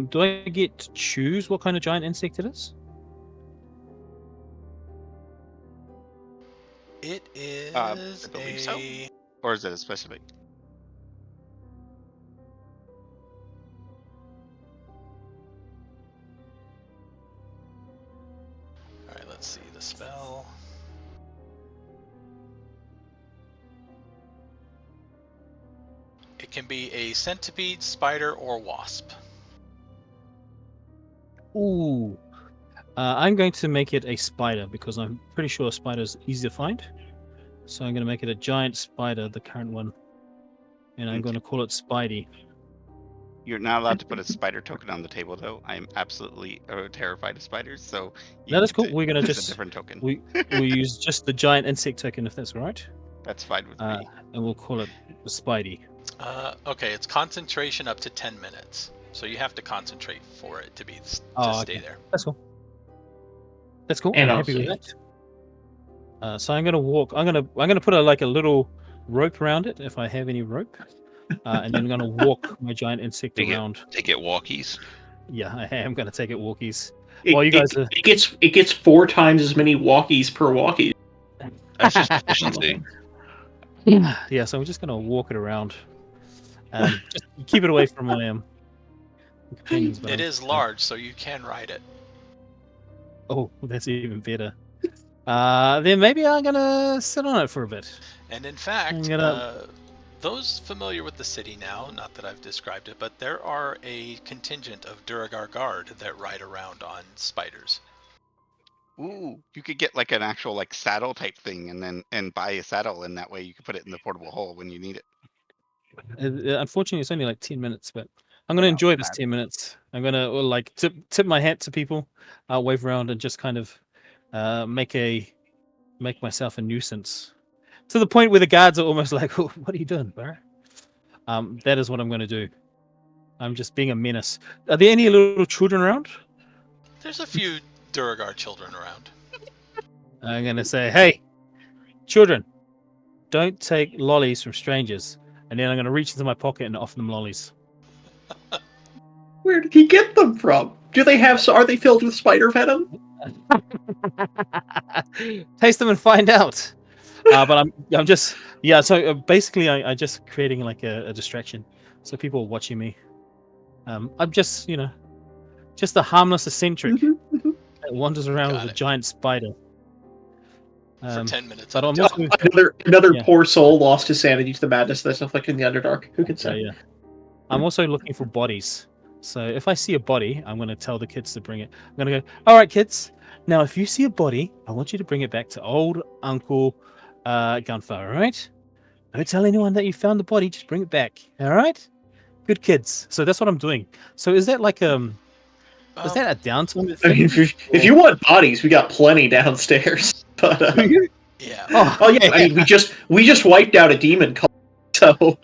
do I get to choose what kind of giant insect it is? It is I believe so. Or is it a specific? Alright, let's see the spell. It can be a centipede, spider, or wasp. Ooh. I'm going to make it a spider because I'm pretty sure a spider is easy to find. So I'm going to make it a giant spider, the current one. And I'm Okay. going to call it Spidey. You're not allowed to put a spider token on the table, though. I'm absolutely terrified of spiders, so you That is get cool. to We're going to use just a different token. we use just the giant insect token, if that's all right. That's fine with me. And we'll call it the Spidey. Okay, it's concentration up to 10 minutes. So you have to concentrate for it to be to Oh, stay okay. there. That's cool. That's cool. And I'm I'll happy with see. that. So I'm gonna walk. I'm gonna put a little rope around it if I have any rope, and then I'm gonna walk my giant insect around. Take it walkies. Yeah, I am gonna take it walkies. It, While you guys it gets 4 times as many walkies per walkie. That's just efficiency. Yeah, so we're just gonna walk it around. Just keep it away from my companions. But It is large, so you can ride it. Oh, that's even better. Then maybe I'm gonna sit on it for a bit. And in fact, I'm gonna- those familiar with the city now, not that I've described it, but there are a contingent of Duragar Guard that ride around on spiders. Ooh, you could get like an actual like saddle type thing, and buy a saddle, and that way you can put it in the portable hole when you need it. Unfortunately, it's only like 10 minutes, but I'm gonna enjoy this 10 minutes. I'm gonna like tip my hat to people, wave around, and just kind of make myself a nuisance to the point where the guards are almost like, oh, "What are you doing, bro?" That is what I'm gonna do. I'm just being a menace. Are there any little children around? There's a few Duragar children around. I'm gonna say, "Hey, children, don't take lollies from strangers." And then I'm gonna reach into my pocket and offer them lollies. Where did he get them from? Are they filled with spider venom? Taste them and find out. But I'm just So basically, I'm just creating like a distraction, so people are watching me. I'm just just a harmless eccentric that wanders around Got with a it. giant spider. For 10 minutes. But at a I'm time. also Another Yeah. poor soul lost his sanity to the madness that's afflicting the Underdark. Who can say? yeah. I'm also looking for bodies. So if I see a body, I'm going to tell the kids to bring it. I'm going to go, all right, kids. Now, if you see a body, I want you to bring it back to old Uncle Gunther, all right? Don't tell anyone that you found the body. Just bring it back, all right? Good kids. So that's what I'm doing. So is that like is that a downtime I mean, thing? if you want bodies, we got plenty downstairs. But Yeah. oh yeah, I mean, we just wiped out a demon cult, so.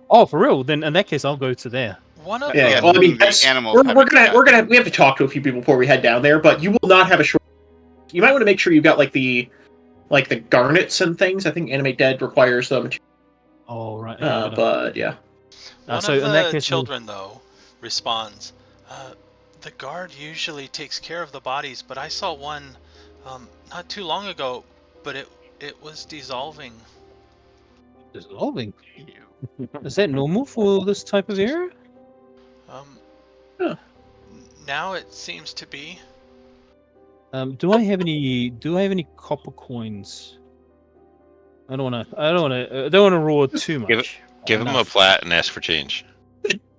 Oh, for real? Then in that case, I'll go to there. One of Yeah, them. well, I mean, the animals we have to talk to a few people before we head down there, but you will not have a short. You might want to make sure you've got like the garnets and things. I think Animate Dead requires them. Oh, right. But yeah. One So of in that the case, children, though, responds, The guard usually takes care of the bodies, but I saw one not too long ago, but it was dissolving. Dissolving. Ew. Is that normal for this type of area? Um, Huh. Now it seems to be. Do I have any copper coins? I don't want to roar too much. Give him a Enough. plat and ask for change.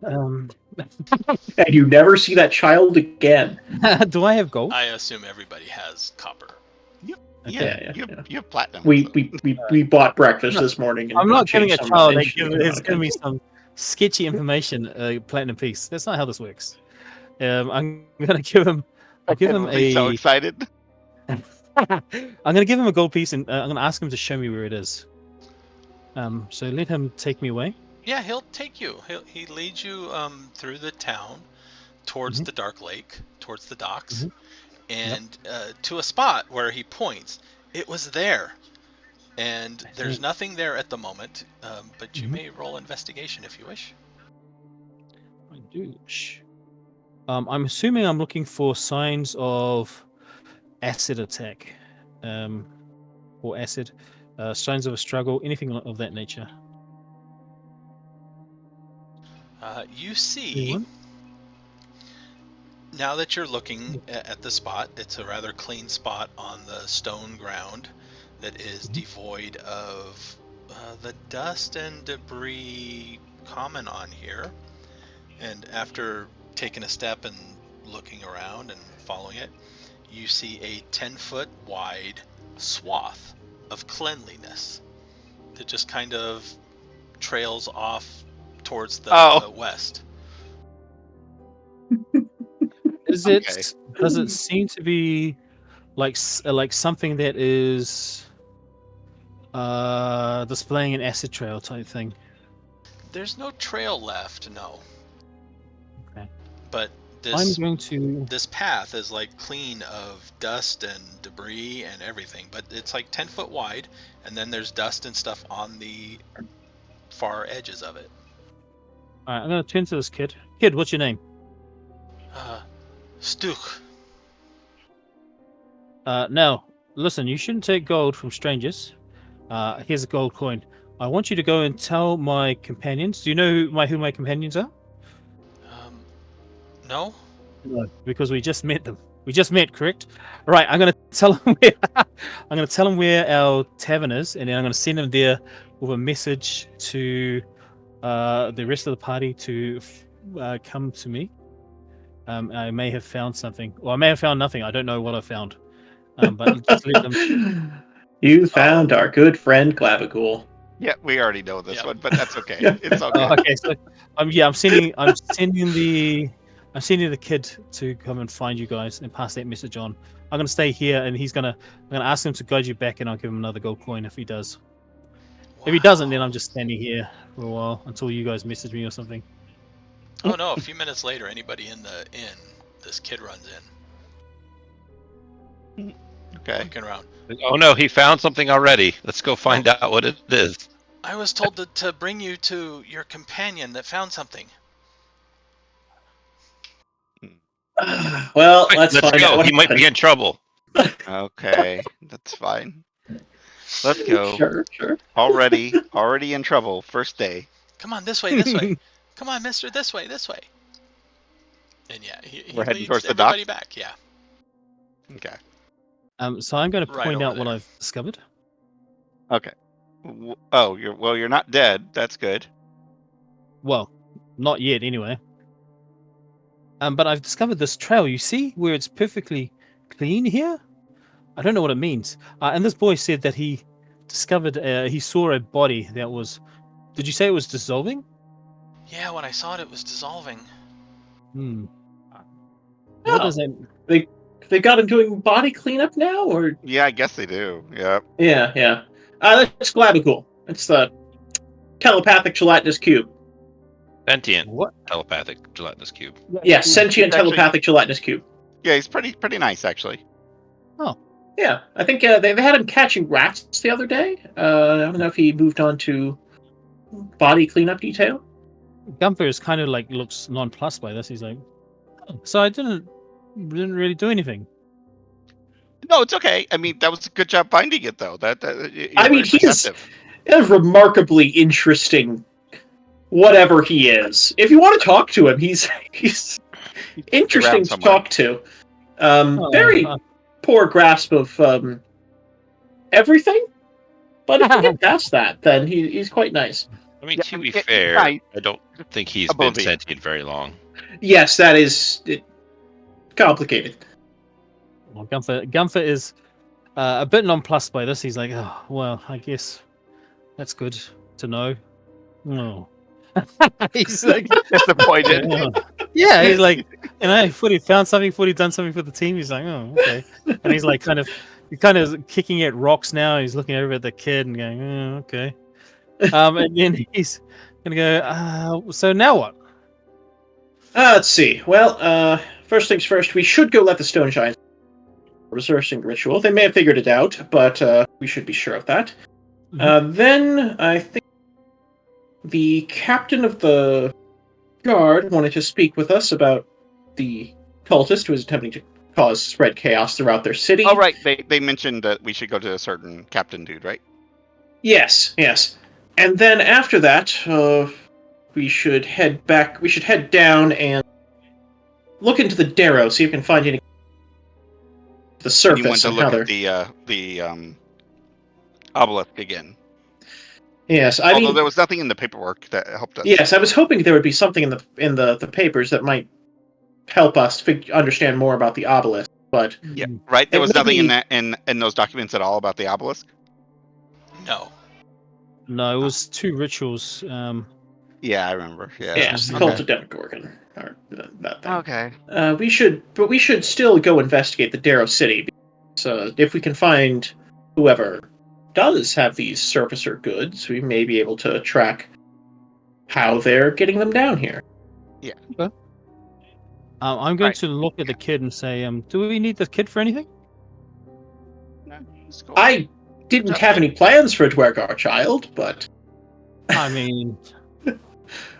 And you never see that child again. Do I have gold? I assume everybody has copper. Yeah, you yeah. have platinum. We bought breakfast this morning. And I'm not giving a changed some child that information is about giving me it. some sketchy information, platinum piece. That's not how this works. I'm gonna give him. I'll give him Everybody's so a. excited. I'm gonna give him a gold piece, and I'm gonna ask him to show me where it is. So let him take me away. Yeah, he'll take you. He leads you through the town towards the Dark Lake, towards the docks, and to a spot where he points. It was there, and there's nothing there at the moment, but you may roll investigation if you wish. I do. I'm assuming I'm looking for signs of acid attack, or acid, signs of a struggle, anything of that nature. You see, Anyone? now that you're looking at the spot, it's a rather clean spot on the stone ground that is devoid of the dust and debris common on here. And after taking a step and looking around and following it, you see a 10-foot wide swath of cleanliness that just kind of trails off towards the west. Is it? Okay. Does it seem to be like something that is displaying an acid trail type thing? There's no trail left, no. Okay. But I'm going to. this path is like clean of dust and debris and everything, but it's like 10 foot wide, and then there's dust and stuff on the far edges of it. All right, I'm going to turn to this kid. Kid, what's your name? Stuk. Now, listen, you shouldn't take gold from strangers. Here's a gold coin. I want you to go and tell my companions. Do you know who my companions are? No? No, because we just met them. We just met, correct? All right, I'm going to tell them where I'm going to tell them where our tavern is, and then I'm going to send them there with a message to the rest of the party to come to me. I may have found something, or I may have found nothing. I don't know what I found. But just let them. You found our good friend Clavicool. Yeah, we already know this Yep. one, but that's okay. It's all good. Okay, so I'm sending the kid to come and find you guys and pass that message on. I'm gonna stay here, and I'm gonna ask him to guide you back, and I'll give him another gold coin if he does. If he doesn't, then I'm just standing here for a while until you guys message me or something. Oh no, a few minutes later, anybody in the inn, this kid runs in. Okay. Looking around. Oh no, he found something already. Let's go find out what it is. I was told to bring you to your companion that found something. Well, let's find go. out what He might be happened. in trouble. Okay, that's fine. Let's go. Sure. Already in trouble. First day. Come on, this way. Come on, mister, this way. And yeah, he We're heading leads towards the everybody dock? back, yeah. Okay. So I'm going to Right point over out what there. I've discovered. Okay. Oh, you're not dead. That's good. Well, not yet, anyway. But I've discovered this trail. You see where it's perfectly clean here? I don't know what it means. And this boy said that he discovered, he saw a body that was. Did you say it was dissolving? Yeah, when I saw it, it was dissolving. What does that? They got him doing body cleanup now, or Yeah, I guess they do. Yep. yeah. That's Clavicool. It's the telepathic gelatinous cube. Sentient What? telepathic gelatinous cube. Yeah, sentient It's actually- telepathic gelatinous cube. Yeah, he's pretty nice actually. Yeah, I think they had him catching rats the other day. I don't know if he moved on to body cleanup detail. Gunther is kind of like looks nonplussed by this. He's like, So I didn't really do anything. No, it's okay. I mean, that was a good job finding it, though. You're I mean, very perceptive. he's a remarkably interesting, whatever he is. If you want to talk to him, he's interesting Around to somewhere. talk to. Oh, Very poor grasp of everything, but if you get past that, then he's quite nice. I mean, Yeah, to I be mean, fair, I- I don't think he's been above you. sentient very long. Yes, that is complicated. well, Gunther is a bit nonplussed by this. He's like, oh, well, I guess that's good to know. No. He's like, Disappointed. yeah, he's like, thought he found something, thought he'd done something for the team. He's like, oh, okay. And he's like, kind of kicking at rocks now. He's looking over at the kid and going, oh, okay. And then he's gonna go, so now what? Let's see. Well, first things first, we should go let the Stone Giants reversing ritual. They may have figured it out, but we should be sure of that. Then I think the captain of the guard wanted to speak with us about the cultist who was attempting to spread chaos throughout their city. Oh, right. They mentioned that we should go to a certain captain dude, right? Yes. And then after that, we should head back. We should head down and look into the Darrow, see if we can find any the surface. You want to and look how at the obelisk again. Yes, Although there was nothing in the paperwork that helped us. Yes, I was hoping there would be something in the papers that might help us understand more about the obelisk. But Yeah, right. There was nothing maybe- in those documents at all about the obelisk. No. No, it was 2 rituals. Yeah, I remember. Yeah. Yes, the cult of Demogorgon. Or that thing. Okay. We should still go investigate the Darrow City. So if we can find whoever does have these surfacer goods, we may be able to track how they're getting them down here. Yeah. Okay. I'm going to look at the kid and say, do we need the kid for anything? No, it's cool. I didn't have any plans for a Dwergar child, but I mean,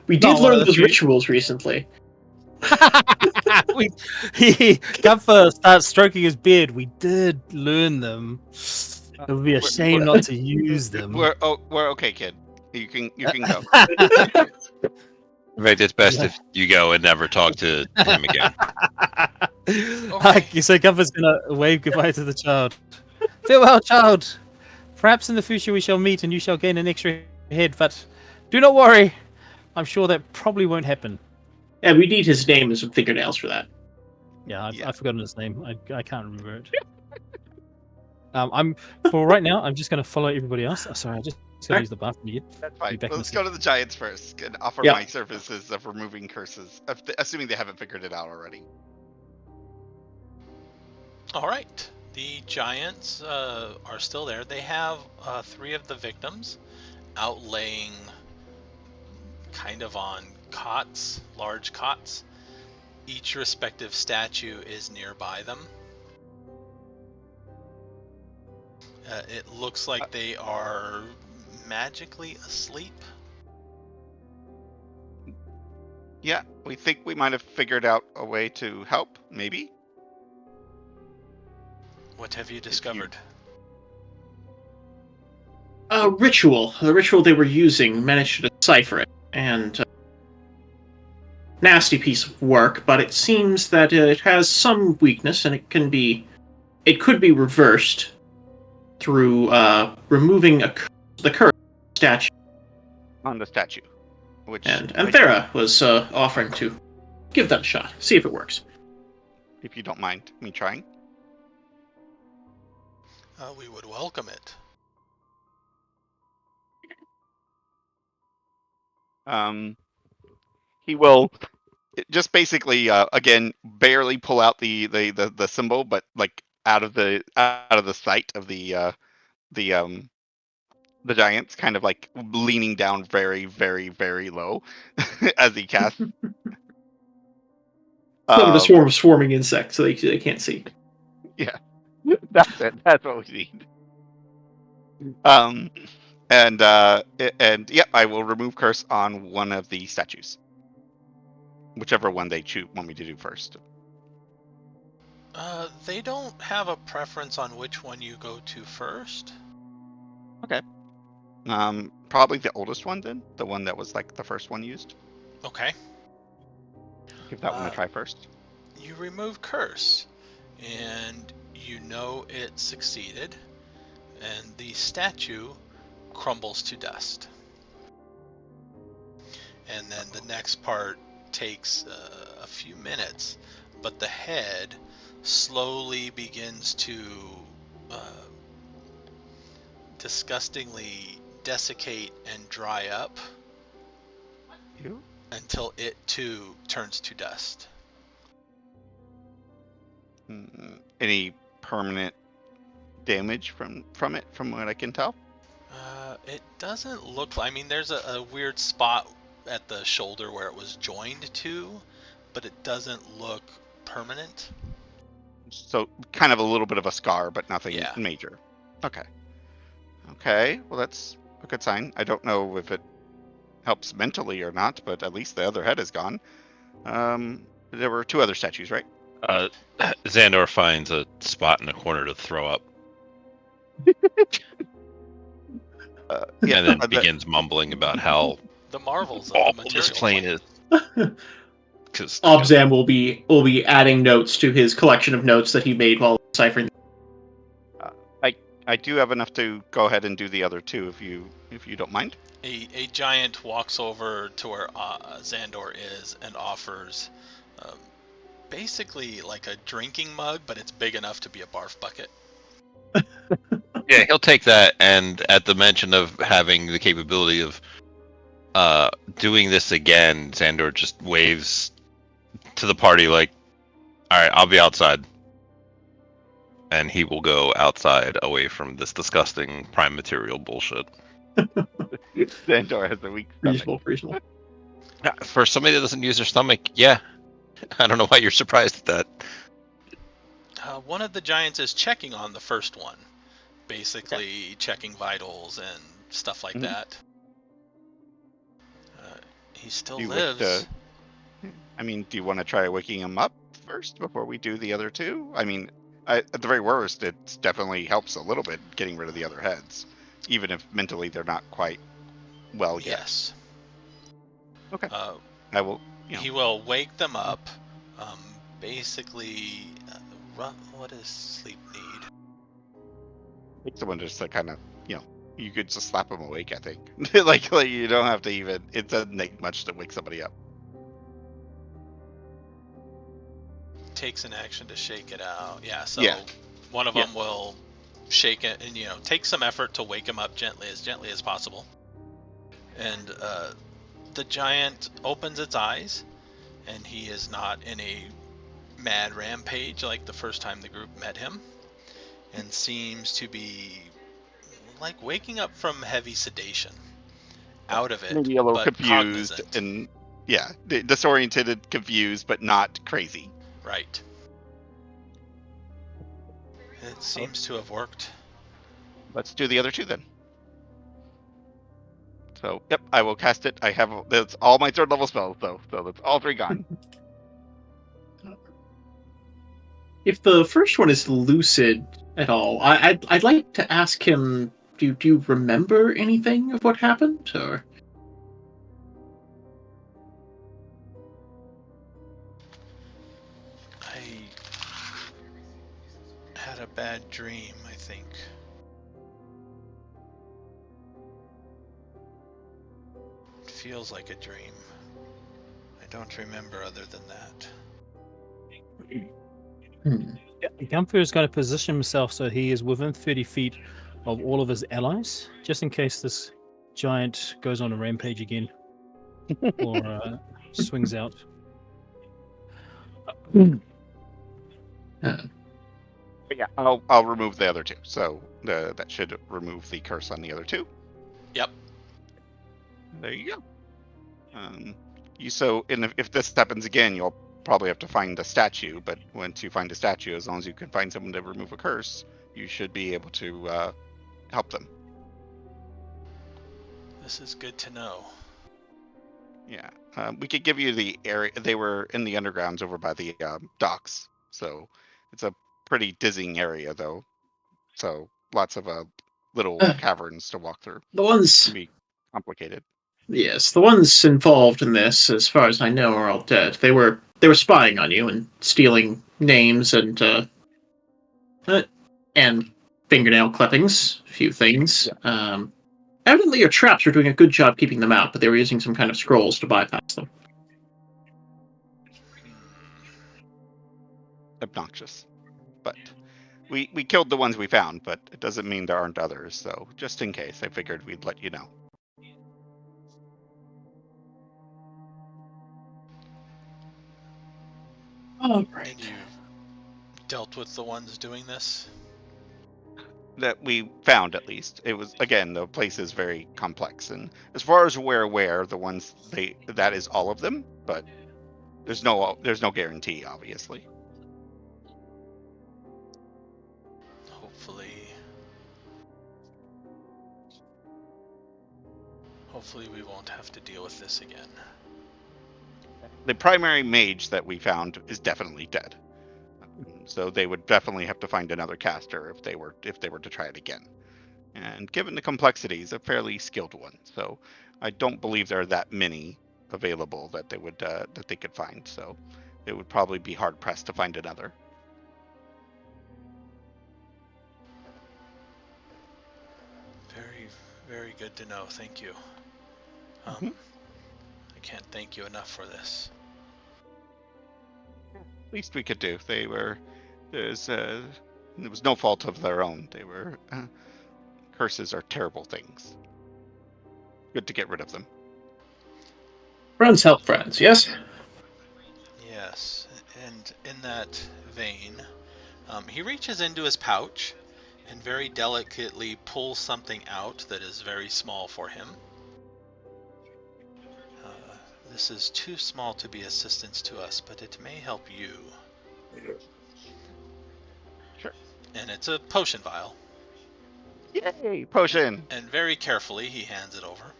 we did learn those we- rituals recently. Gunther starts stroking his beard. We did learn them. It would be a shame not to use them. We're okay, kid. You can go. In fact, it's best if you go and never talk to him again. Okay. So Gunther's gonna wave goodbye to the child. Farewell, child. Perhaps in the future we shall meet and you shall gain an extra head, but do not worry. I'm sure that probably won't happen. And we need his name and some fingernails for that. Yeah, I've forgotten his name. I can't remember it. For right now, I'm just going to follow everybody else. Oh, sorry, I just got to use the bathroom again. That's fine. back in Let's a go to the giants first and offer my services of removing curses, assuming they haven't figured it out already. All right. The giants are still there. They have 3 of the victims out laying kind of on cots, large cots. Each respective statue is nearby them. It looks like they are magically asleep. Yeah, we think we might have figured out a way to help, maybe. What have you discovered? A ritual. The ritual they were using managed to decipher it, and nasty piece of work. But it seems that it has some weakness, and it could be reversed through removing the curse statue. On the statue, And Anfera was offering to give that a shot, see if it works. If you don't mind me trying. We would welcome it. He will just basically again barely pull out the symbol, but like out of the sight of the giants, kind of like leaning down very, very, very low as he casts. Some of a swarm of swarming insects, so they can't see. Yeah, that's it. That's what we need. And yeah, I will remove curse on one of the statues. whichever one they want me to do first. They don't have a preference on which one you go to first. Probably the oldest one then, the one that was like the first one used. Okay. Give that one a try first. You remove curse, and you know it succeeded, and the statue crumbles to dust. And then the next part takes a few minutes, but the head slowly begins to disgustingly desiccate and dry up until it too turns to dust. Any permanent damage from it, from what I can tell? It doesn't look like. I mean, there's a weird spot at the shoulder where it was joined to, but it doesn't look permanent. So kind of a little bit of a scar, but nothing major. Okay, well that's a good sign. I don't know if it helps mentally or not, but at least the other head is gone. There were 2 other statues, right? Zahndohr finds a spot in the corner to throw up. And then begins mumbling about how the marvels of awful the this plane is. Because Obzam will be adding notes to his collection of notes that he made while deciphering. I do have enough to go ahead and do the other 2 if you don't mind. A giant walks over to where Zahndohr is and offers basically like a drinking mug, but it's big enough to be a barf bucket. Yeah, he'll take that, and at the mention of having the capability of doing this again, Zahndohr just waves to the party like, alright, I'll be outside. And he will go outside away from this disgusting prime material bullshit. Zahndohr has a weak stomach. Reasonable. For somebody that doesn't use their stomach, yeah. I don't know why you're surprised at that. One of the giants is checking on the first one. Basically checking vitals and stuff like that. He still lives. Do you want to try waking him up first before we do the other 2? I mean, at the very worst, it definitely helps a little bit getting rid of the other heads, even if mentally they're not quite well yet. Yes. Okay. I will. He will wake them up. Basically, what does sleep need? Someone just to kind of, you could just slap them awake. I think, like you don't have to even. It doesn't take much to wake somebody up. Takes an action to shake it out. Yeah, so one of them will shake it and take some effort to wake him up gently as possible. And the giant opens its eyes, and he is not in a mad rampage like the first time the group met him, and seems to be like waking up from heavy sedation, out of it, maybe a little but confused cognizant. And disoriented, confused, but not crazy. Right. It seems to have worked. Let's do the other 2 then. So, I will cast it. That's all my 3rd level spells, though. So that's all 3 gone. If the first one is lucid at all, I'd like to ask him. Do you remember anything of what happened, or? I had a bad dream, I think. It feels like a dream. I don't remember other than that. Gunther is going to position himself so he is within 30 feet of all of his allies, just in case this giant goes on a rampage again or swings out. But I'll remove the other 2. So that should remove the curse on the other 2. Yep. There you go. If this happens again, you'll probably have to find a statue. But once you find a statue, as long as you can find someone to remove a curse, you should be able to help them. This is good to know. Yeah, we could give you the area. They were in the undergrounds over by the docks, so it's a pretty dizzying area, though. So lots of little caverns to walk through. The ones, Can be complicated. yes, the ones involved in this, as far as I know, are all dead. They were spying on you and stealing names and fingernail clippings, a few things. Evidently, your traps were doing a good job keeping them out, but they were using some kind of scrolls to bypass them. Obnoxious, but we killed the ones we found, but it doesn't mean there aren't others. So just in case, I figured we'd let you know. All right. And you've dealt with the ones doing this? That we found, at least. It was, again, the place is very complex, and as far as we're aware, the ones that is all of them, but there's no guarantee, obviously. Hopefully we won't have to deal with this again. The primary mage that we found is definitely dead, so they would definitely have to find another caster if they were to try it again. And given the complexities, a fairly skilled one. So I don't believe there are that many available that they would that they could find. So it would probably be hard pressed to find another. Very, very good to know. Thank you. Mhm. I can't thank you enough for this. Least we could do. There was no fault of their own. They were curses are terrible things. Good to get rid of them. Friends help friends, yes? Yes, and in that vein, he reaches into his pouch and very delicately pulls something out that is very small for him. This is too small to be assistance to us, but it may help you. Sure. And it's a potion vial. Yay, potion! And very carefully he hands it over.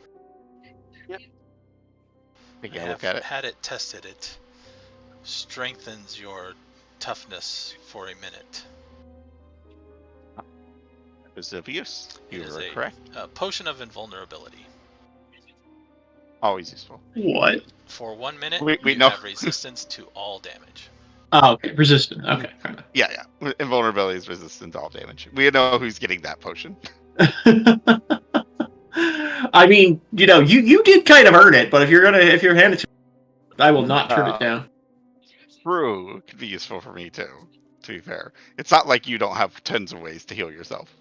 Yep. I have had it tested. It strengthens your toughness for a minute. Is of use. You are correct. A potion of invulnerability. Always useful. What? For 1 minute, we you know. have resistance to all damage. Oh, okay. Resistant. Okay. Yeah. Invulnerability is resistant to all damage. We know who's getting that potion. I mean, you did kind of earn it, but if you're handed it to me, I will not turn it down. True. It could be useful for me too, to be fair. It's not like you don't have tons of ways to heal yourself.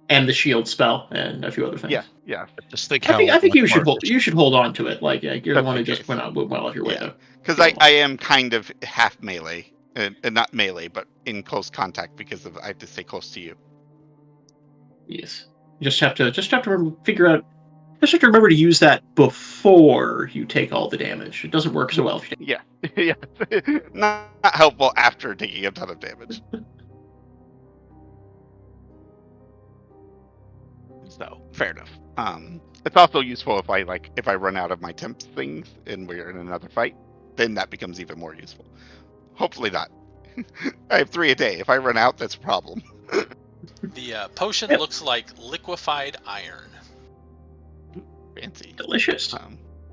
And the shield spell and a few other things. Yeah. Just think I think you should hold on to it. Like you're the one who just went well of your way to. Because I am kind of half melee, and not melee, but in close contact because I have to stay close to you. Yes. You just have to figure out. Just have to remember to use that before you take all the damage. It doesn't work so well if you take. Yeah. Not helpful after taking a ton of damage. So fair enough. It's also useful if I run out of my temp things and we're in another fight, then that becomes even more useful. Hopefully not. I have 3 a day. If I run out, that's a problem. The potion looks like liquefied iron. Fancy. Delicious.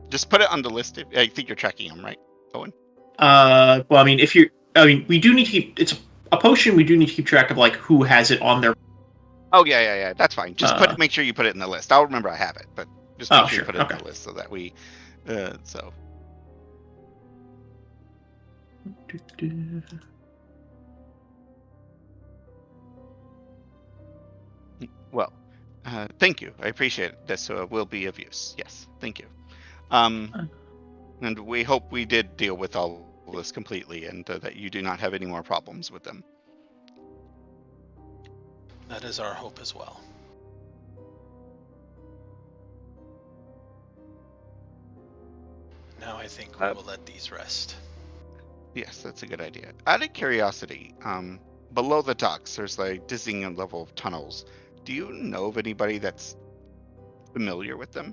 Just put it on the list. I think you're tracking them, right, Owen? Well, I mean, we do need to keep. It's a potion. We do need to keep track of who has it on their. Oh yeah. That's fine. Just make sure you put it in the list. I'll remember I have it, but just make sure you put it in the list so that we. So. Well, thank you. I appreciate it. This will be of use. Yes, thank you. And we hope we did deal with all of this completely, and that you do not have any more problems with them. That is our hope as well. Now I think we will let these rest. Yes, that's a good idea. Out of curiosity, below the docks, there's dizzying level of tunnels. Do you know of anybody that's familiar with them?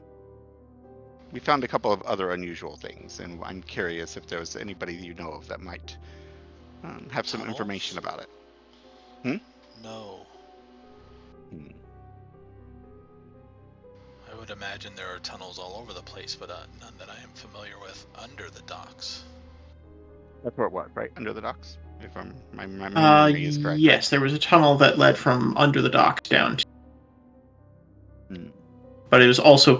we found a couple of other unusual things, and I'm curious if there's anybody you know of that might have some Tunnels? information about it. No. Hmm. I would imagine there are tunnels all over the place, but none that I am familiar with under the docks. That's where it was, right? Under the docks? If my memory is correct. Yes, right? there was a tunnel that led from under the docks down, Hmm. but it was also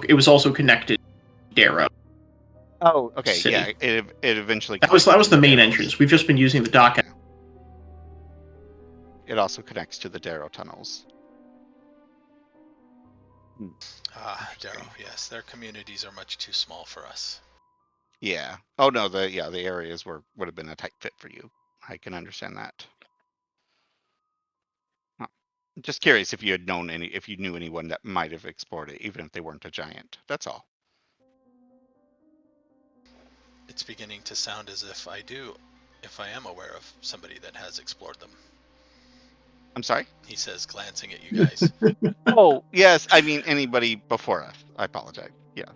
connected to Darrow. Oh, okay. City. Yeah, it eventually. That was connects the to main Darrow's. entrance. We've just been using the dock. Yeah. It also connects to the Darrow tunnels. Ah, Darrow, yes. Their communities are much too small for us. Yeah. Oh no, the areas would have been a tight fit for you. I can understand that. Huh. Just curious if you knew anyone that might have explored it, even if they weren't a giant. That's all. It's beginning to sound as if I am aware of somebody that has explored them. I'm sorry? He says, glancing at you guys. Oh, yes. I mean, anybody before us. I apologize. Yeah.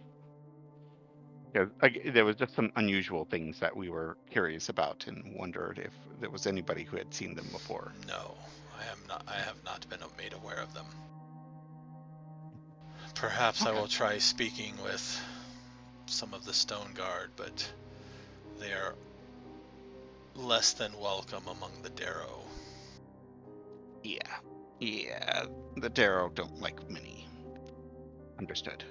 Yeah, there was just some unusual things that we were curious about and wondered if there was anybody who had seen them before. No, I have not been made aware of them. Perhaps I will try speaking with some of the Stone Guard, but they are less than welcome among the Darrow. Yeah. The Darrow don't like many. Understood.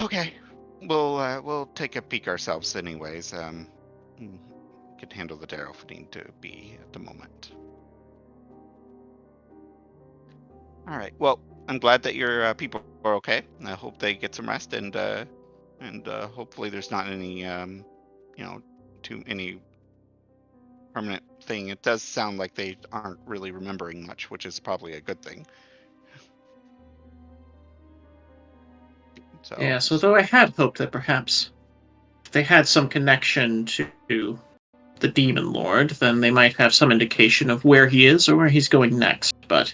Okay. We'll take a peek ourselves anyways. Could handle the Darrow if we need to be at the moment. All right. Well, I'm glad that your people are okay. I hope they get some rest, and hopefully there's not any too any permanent thing. It does sound like they aren't really remembering much, which is probably a good thing. So Yeah, so though I had hoped that perhaps if they had some connection to the Demon Lord, then they might have some indication of where he is or where he's going next. But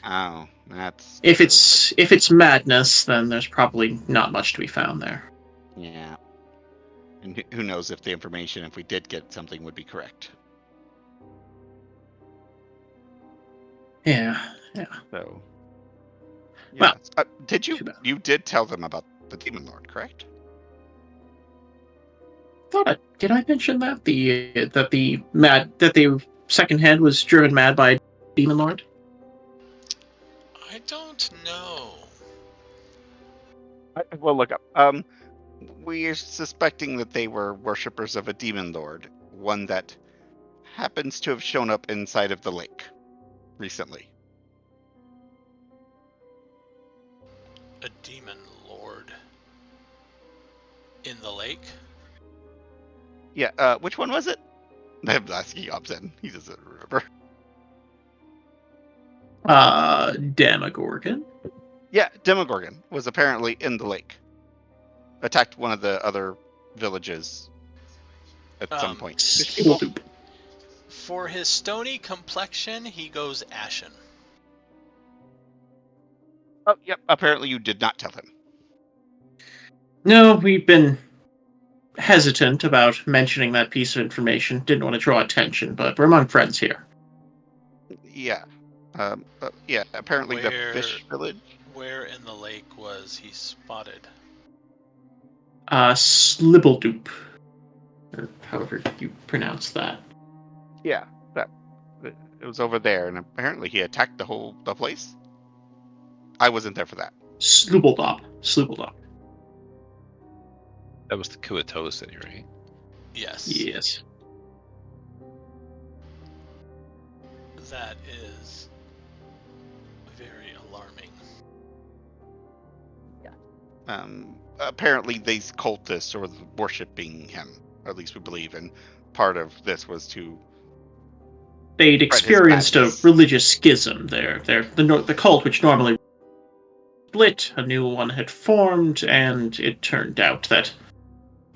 that's if it's madness, then there's probably not much to be found there. Yeah. And who knows if the information, if we did get something, would be correct. Yeah. So, yeah. Well, did you did tell them about the Demon Lord, correct? Did I mention that the second head was driven mad by Demon Lord? I don't know. Well, look up. We are suspecting that they were worshippers of a Demon Lord, one that happens to have shown up inside of the lake recently. A Demon Lord in the lake? Yeah. Which one was it? I'm asking Obzam. He doesn't remember. Demogorgon? Yeah, Demogorgon was apparently in the lake. Attacked one of the other villages at some point. For his stony complexion, he goes ashen. Oh, yep. Apparently you did not tell him. No, we've been hesitant about mentioning that piece of information. Didn't want to draw attention, but we're among friends here. Yeah. Yeah, apparently the fish village. Where in the lake was he spotted? Slibbledoop. Or however you pronounce that. Yeah, it was over there, and apparently he attacked the place. I wasn't there for that. Sloobledop. That was the Kuatoa City, right? Yes. That is very alarming. Apparently these cultists were worshipping him, or at least we believe, and part of this was to. They'd experienced a religious schism there. The cult, which normally split, a new one had formed, and it turned out that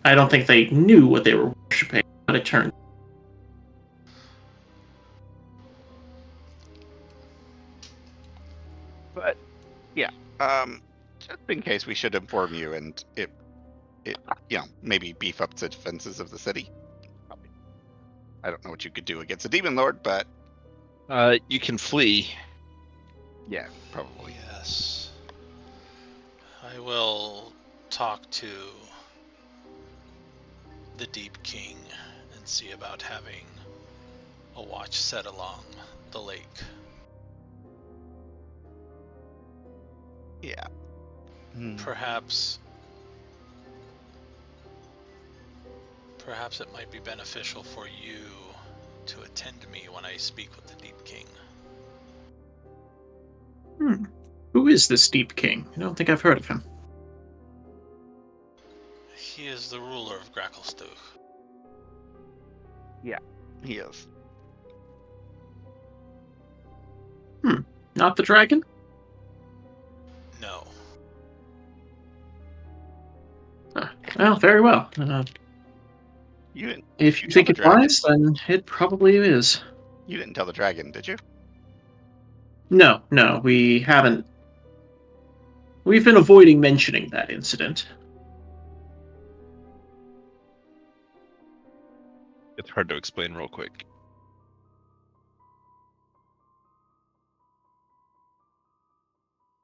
I don't think they knew what they were worshipping, but it turned. But yeah, Just in case, we should inform you, and it maybe beef up the defenses of the city. Probably. I don't know what you could do against a demon lord, but You can flee. yeah, probably. Yes. I will talk to the Deep King and see about having a watch set along the lake. Yeah. Perhaps it might be beneficial for you to attend me when I speak with the Deep King. Who is this Deep King? I don't think I've heard of him. He is the ruler of Gracklestugh. Yeah, he is. Not the dragon? No. Well, very well. You didn't. If you tell think the it's dragon? wise, then it probably is. You didn't tell the dragon, did you? No, we haven't. We've been avoiding mentioning that incident. It's hard to explain real quick.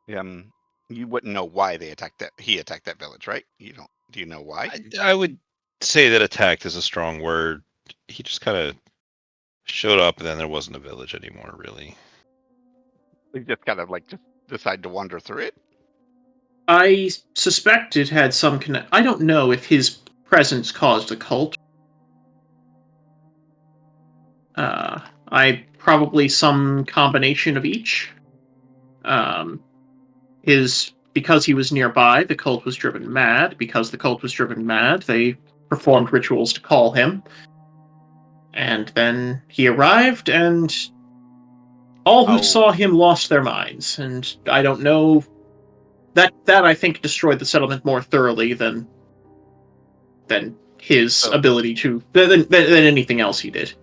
You wouldn't know why they attacked that. He attacked that village, right? You don't. Do you know why? I would say that attacked is a strong word. He just kind of showed up, and then there wasn't a village anymore, really. They just kind of just decide to wander through it. I suspect it had some connect. I don't know if his presence caused a cult. I probably some combination of each. Because he was nearby, the cult was driven mad. Because the cult was driven mad, they performed rituals to call him. And then he arrived, and all who saw him lost their minds. And I don't know. That I think destroyed the settlement more thoroughly than his ability to than anything else he did.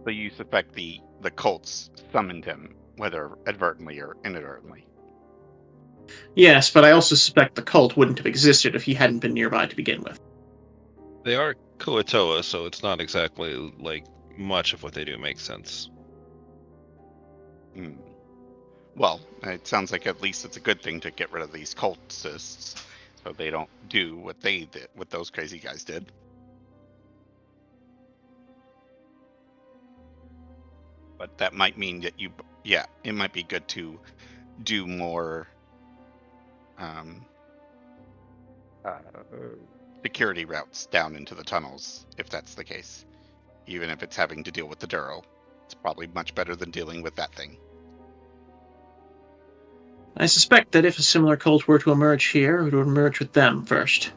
So you suspect the cults summoned him, whether advertently or inadvertently. Yes, but I also suspect the cult wouldn't have existed if he hadn't been nearby to begin with. They are Kuatoa, so it's not exactly like much of what they do makes sense. Well, it sounds like at least it's a good thing to get rid of these cultists, so they don't do what they did, what those crazy guys did. But that might mean that it might be good to do more security routes down into the tunnels, if that's the case. Even if it's having to deal with the Duro, it's probably much better than dealing with that thing. I suspect that if a similar cult were to emerge here, it would emerge with them first.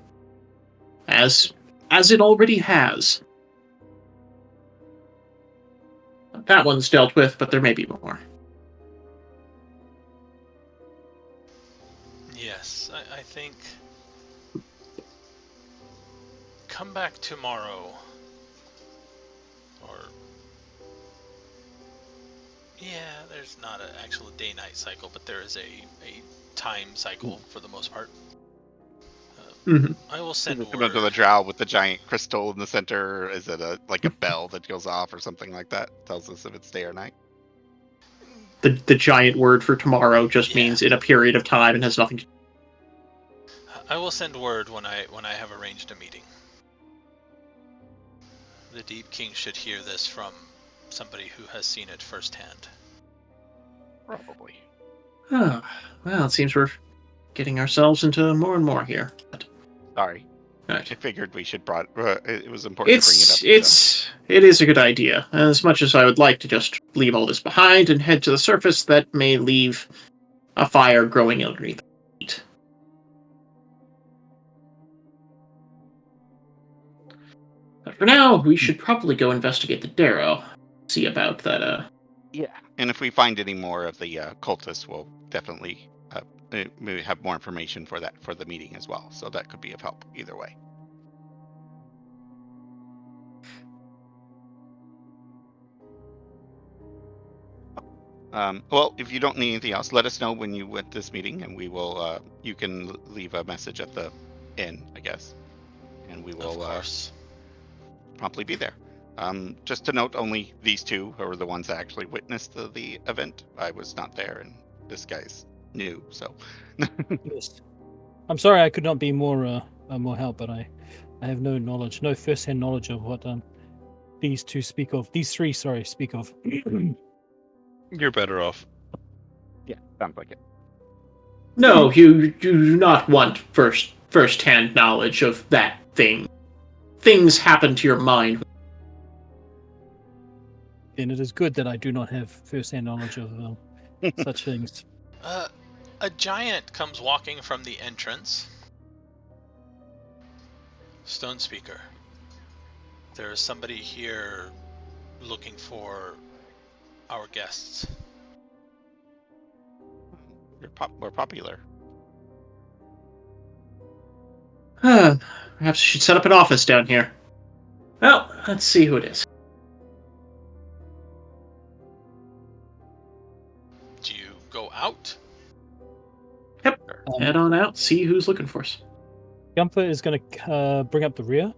As it already has. That one's dealt with, but there may be more. Yes, I think... Come back tomorrow. Or... Yeah, there's not an actual day-night cycle, but there is a time cycle for the most part. I will send word. Similar to the Drow with the giant crystal in the center. Is it a bell that goes off or something like that? Tells us if it's day or night. The giant word for tomorrow just means in a period of time and has nothing to... I will send word when I have arranged a meeting. The Deep King should hear this from somebody who has seen it firsthand. Probably. Well, it seems we're getting ourselves into more and more here. Sorry. Right. I figured we should it was important to bring it up. It is a good idea. As much as I would like to just leave all this behind and head to the surface, that may leave a fire growing underneath the feet. But for now, we should probably go investigate the Darrow. See about that, Yeah. And if we find any more of the cultists, we'll definitely maybe have more information for the meeting as well. So that could be of help either way. Well, if you don't need anything else, let us know when you went to this meeting, and we will. You can leave a message at the inn, I guess, and we will Of course. promptly be there. Just to note, only these two are the ones that actually witnessed the event. I was not there, and this guy's new, so. Yes. I'm sorry I could not be more help, but I have no knowledge, no first-hand knowledge of what these two speak of. These three, sorry, speak of. You're better off. Yeah, sounds like it. No, you do not want first-hand knowledge of that thing. Things happen to your mind. And it is good that I do not have first-hand knowledge of such things. A giant comes walking from the entrance. Stone Speaker. There is somebody here looking for our guests. We're popular. Perhaps you should set up an office down here. Well, let's see who it is. Do you go out? Yep. Head on out, see who's looking for us. Gunther is going to bring up the rear,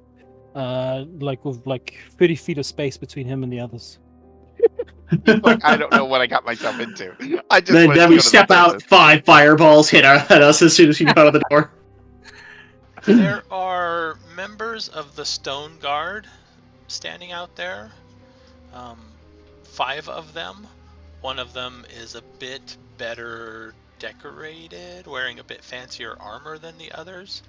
with 30 feet of space between him and the others. Like, I don't know what I got myself into. I just Then we step out, 5 fireballs hit at us as soon as you get out of the door. There are members of the Stone Guard standing out there. 5 of them. One of them is a bit better decorated, wearing a bit fancier armor than the others.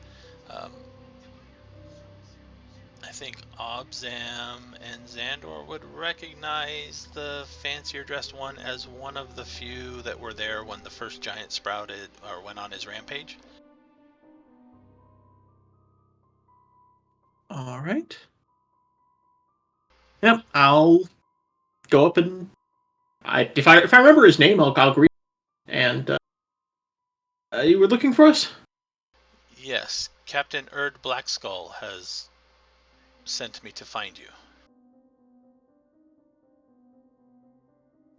I think Obzam and Zahndohr would recognize the fancier dressed one as one of the few that were there when the first giant sprouted or went on his rampage. All right. Yep, I'll go up and if I remember his name, I'll greet him. And you were looking for us? Yes, Captain Erd Blackskull has sent me to find you.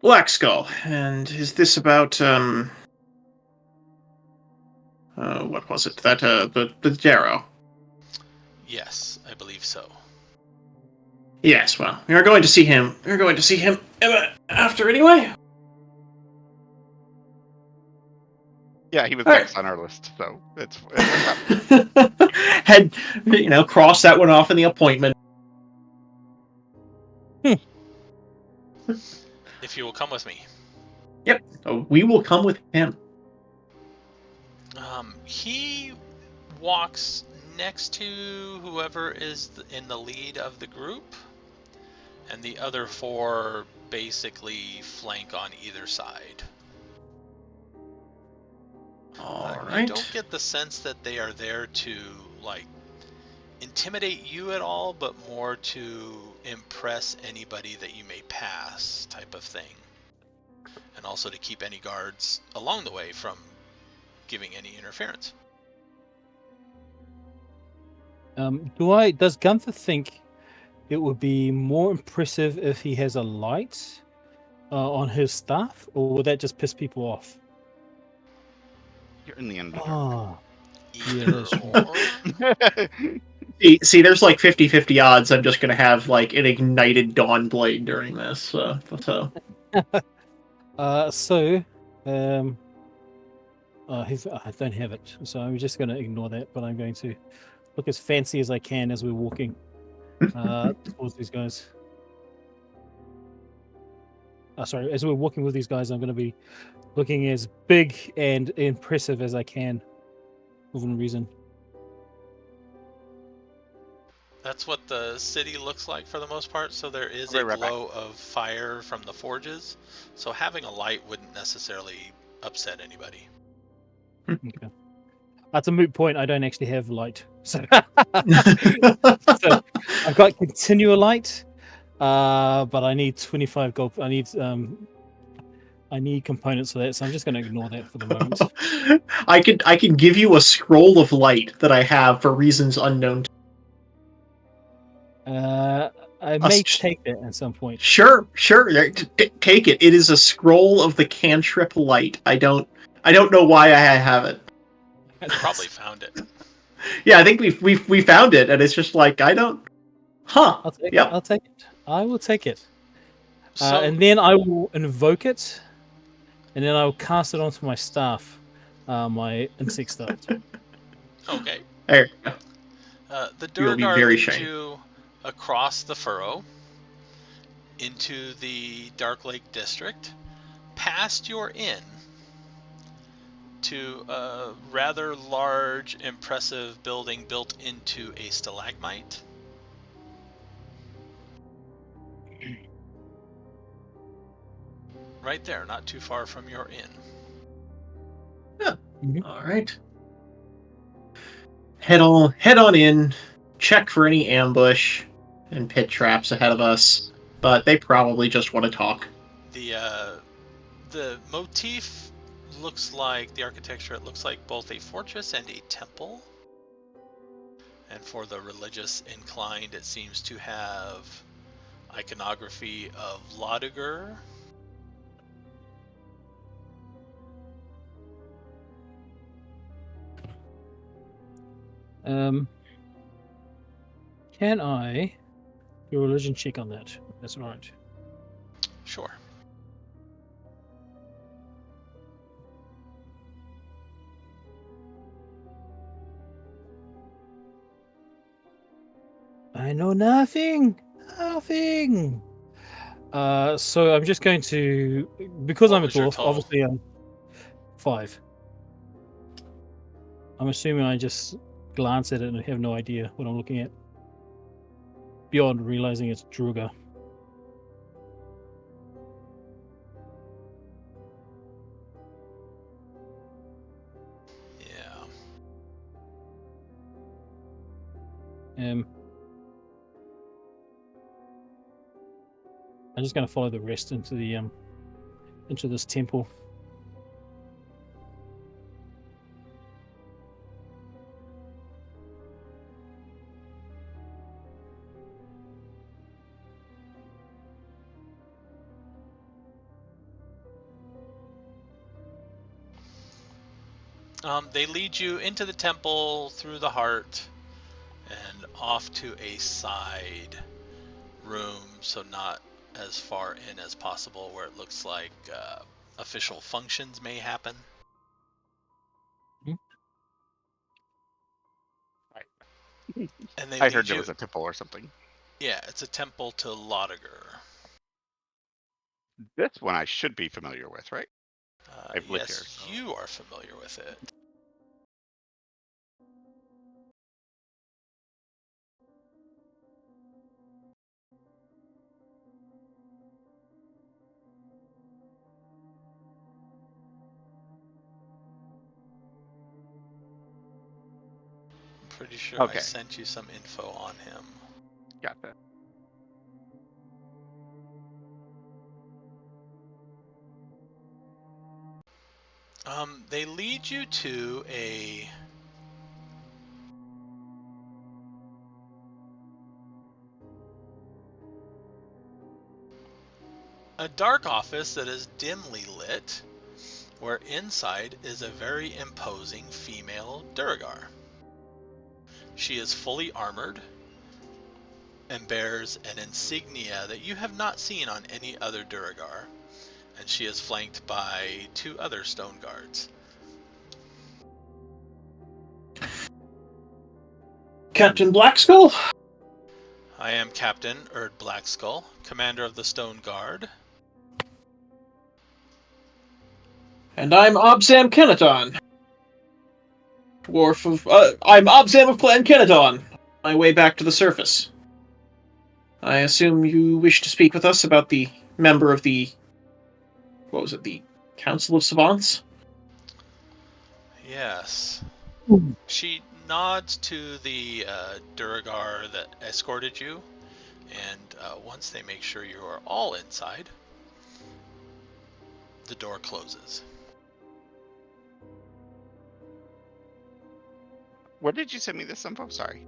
Blackskull, and is this about what was it? That the Darrow. Yes, I believe so. Yes, well, we are going to see him. We're going to see him after anyway. Yeah, he was All next on our list, so it's Had cross that one off in the appointment. If you will come with me. Yep, we will come with him. He walks next to whoever is in the lead of the group, and the other 4 basically flank on either side. All I right. don't get the sense that they are there to intimidate you at all, but more to impress anybody that you may pass, type of thing, and also to keep any guards along the way from giving any interference. Does Gunther think it would be more impressive if he has a light on his staff, or would that just piss people off? You're in the Underdark. Oh, Either yeah, or. See, there's 50-50 odds I'm just going to have an ignited dawn blade during this. I don't have it, so I'm just going to ignore that, but I'm going to look as fancy as I can as we're walking towards these guys. As we're walking with these guys, I'm going to be looking as big and impressive as I can, within reason. That's what the city looks like for the most part, so there is a glow of fire from the forges, so having a light wouldn't necessarily upset anybody. Okay. That's a moot point. I don't actually have light, so I've got continual light, but I need 25 gold. I need components for that, so I'm just going to ignore that for the moment. I can give you a scroll of light that I have for reasons unknown. I may take it at some point. Sure. Take it. It is a scroll of the cantrip light. I don't know why I have it. Probably found it. Yeah, I think we found it, and it's just like I don't. Huh. I'll take Yep. it. I'll take it. I will take it. So, And then I will invoke it, and then I will cast it onto my staff, my insect staff. okay. There you go. The You'll be Durgar very leads shiny. you across the furrow into the Dark Lake District, past your inn, to a rather large, impressive building built into a stalagmite. Right there, not too far from your inn. All right. Head on in. Check for any ambush and pit traps ahead of us. But they probably just want to talk. The motif looks like the architecture. It looks like both a fortress and a temple. And for the religious inclined, it seems to have iconography of Laudiger. Can I do a religion check on that? That's all right. Sure. I know nothing. Nothing. So I'm just going to, because What I'm a was your dwarf, total? obviously I'm 5. I'm assuming I just glance at it and have no idea what I'm looking at, beyond realizing it's Druga. Yeah. I'm just going to follow the rest into the into this temple. They lead you into the temple, through the heart, and off to a side room, so not as far in as possible, where it looks like official functions may happen. And they I lead heard there you. was a temple or something. Yeah, it's a temple to Laudiger. This one I should be familiar with, right? I've lived here, Yes, so. you are familiar with it. I'm pretty sure I Okay. sent you some info on him. Gotcha. They lead you to a dark office that is dimly lit, where inside is a very imposing female Duragar. She is fully armored and bears an insignia that you have not seen on any other Duragar, and she is flanked by 2 other stone guards. Captain Blackskull? I am Captain Erd Blackskull, commander of the Stone Guard. And I'm Obzam Kennedon. I'm Obzam of Clan Kennedon. My way back to the surface. I assume you wish to speak with us about the member of the... What was it? The Council of Savants? Yes. She nods to the Duragar that escorted you, and once they make sure you are all inside, the door closes. Where did you send me this info? Sorry.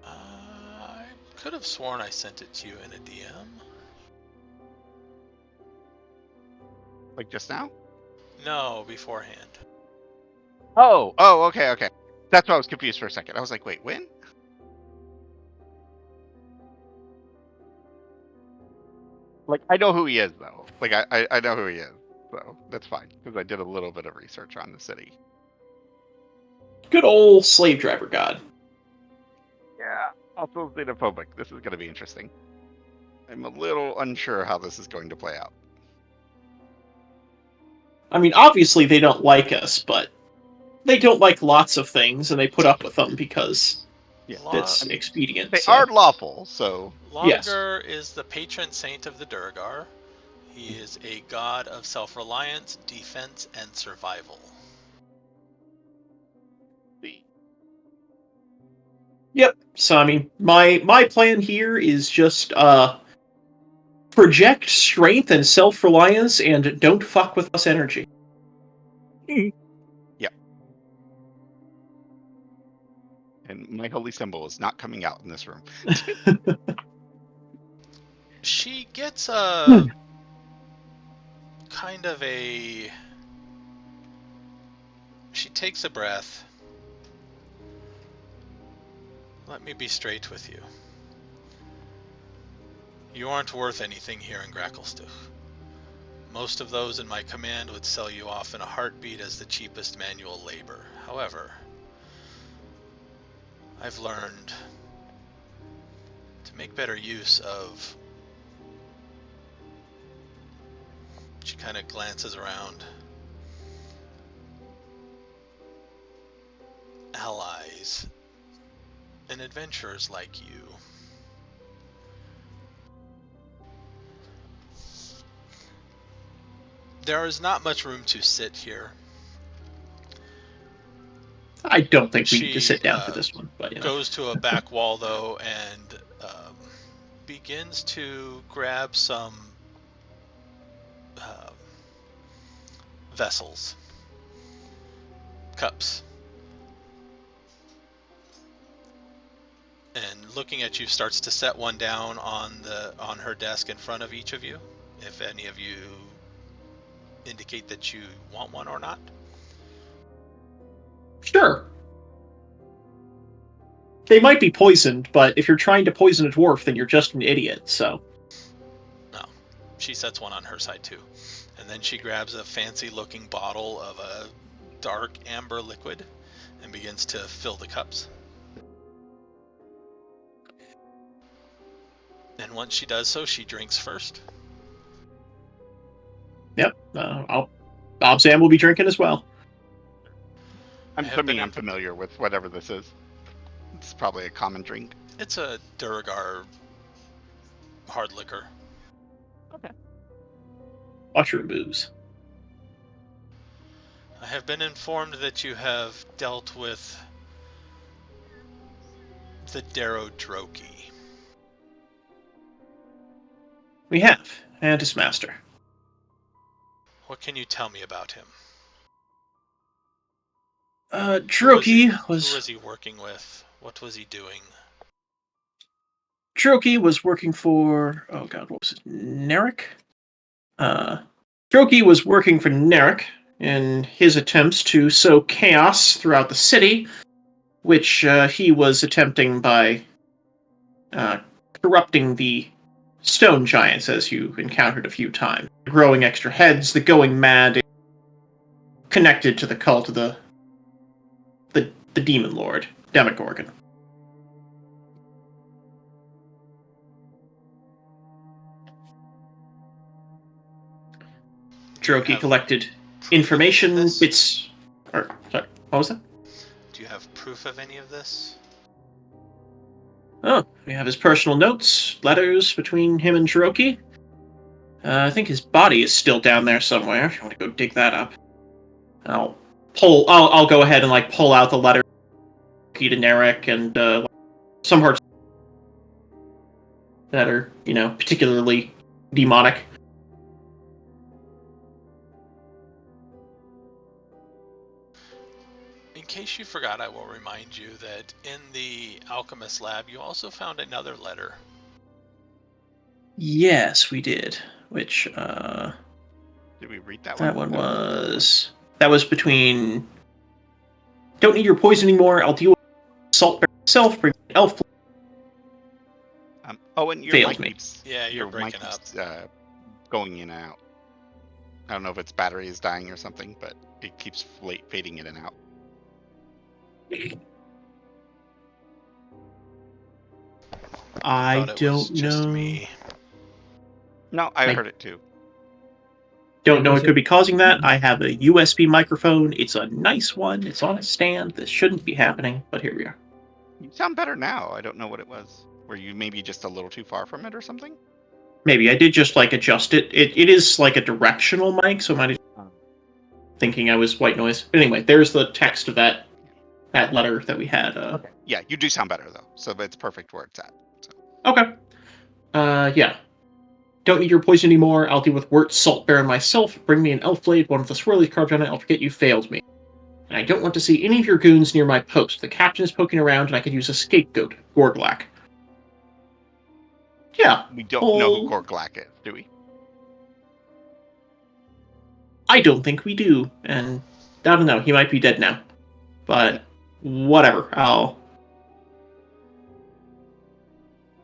I'm could have sworn I sent it to you in a DM. Like just now? No, beforehand. Oh, okay. That's why I was confused for a second. I was like, wait, when? Like, I know who he is, though. Like, I know who he is, so that's fine, because I did a little bit of research on the city. Good old slave driver god. Yeah, also xenophobic. This is going to be interesting. I'm a little unsure how this is going to play out. I mean, obviously they don't like us, but they don't like lots of things, and they put up with them because it's expedient. They are lawful, so... Longar is the patron saint of the Durgar. He is a god of self-reliance, defense, and survival. Yep. So, I mean, my plan here is just project strength and self-reliance, and don't fuck with us energy. Yep. And my holy symbol is not coming out in this room. She gets a kind of a... She takes a breath. Let me be straight with you. You aren't worth anything here in Gracklestugh. Most of those in my command would sell you off in a heartbeat as the cheapest manual labor. However, I've learned to make better use of... She kind of glances around. Allies and adventurers like you. There is not much room to sit here. I don't think we need to sit down for this one. But goes to a back wall, though, and begins to grab some vessels, cups. And looking at you, starts to set one down on her desk in front of each of you. If any of you indicate that you want one or not. Sure. They might be poisoned, but if you're trying to poison a dwarf, then you're just an idiot, so... No. She sets one on her side, too. And then she grabs a fancy-looking bottle of a dark amber liquid and begins to fill the cups. And once she does so, she drinks first. Yep. Obzam will be drinking as well. I'm familiar with whatever this is. It's probably a common drink. It's a Durgar hard liquor. Okay. Mushroom booze. I have been informed that you have dealt with the Darodroki. We have, and his master. What can you tell me about him? Droki was... Who was he working with? What was he doing? Droki was working for... Oh god, what was it? Nerek? Droki was working for Nerek in his attempts to sow chaos throughout the city, which he was attempting by corrupting the stone giants, as you encountered a few times. Growing extra heads, the going mad, connected to the cult of the Demon Lord, Demogorgon. Droki collected information bits... Sorry, what was that? Do you have proof of any of this? Oh, we have his personal notes, letters between him and Droki. I think his body is still down there somewhere, if you want to go dig that up. I'll go ahead and pull out the letter to Nerek and some parts that are, particularly demonic. In case you forgot, I will remind you that in the alchemist lab, you also found another letter. Yes, we did. Which, Did we read that one? That was between... Don't need your poison anymore. I'll deal with salt myself. Bring elf. And your Failed mic me. keeps... Yeah, you're your breaking mic up. keeps, going in and out. I don't know if its battery is dying or something, but it keeps fading in and out. I thought it was don't just know. me. No, I heard it too. Don't know what could be causing that. I have a USB microphone. It's a nice one. It's on a stand. This shouldn't be happening, but here we are. You sound better now. I don't know what it was. Were you maybe just a little too far from it or something? Maybe I did just like adjust it. It is like a directional mic, so I might have thinking I was white noise. But anyway, there's the text of that letter that we had. Okay. Yeah, you do sound better though, so it's perfect where it's at. So. Okay. Yeah. Don't need your poison anymore. I'll deal with Wort Saltbearer myself. Bring me an elf blade. One of the swirlies carved on it. I'll forget you failed me. And I don't want to see any of your goons near my post. The captain is poking around, and I could use a scapegoat. Gorglak. Yeah. We don't know who Gorglak is, do we? I don't think we do. And I don't know. He might be dead now. But whatever. You're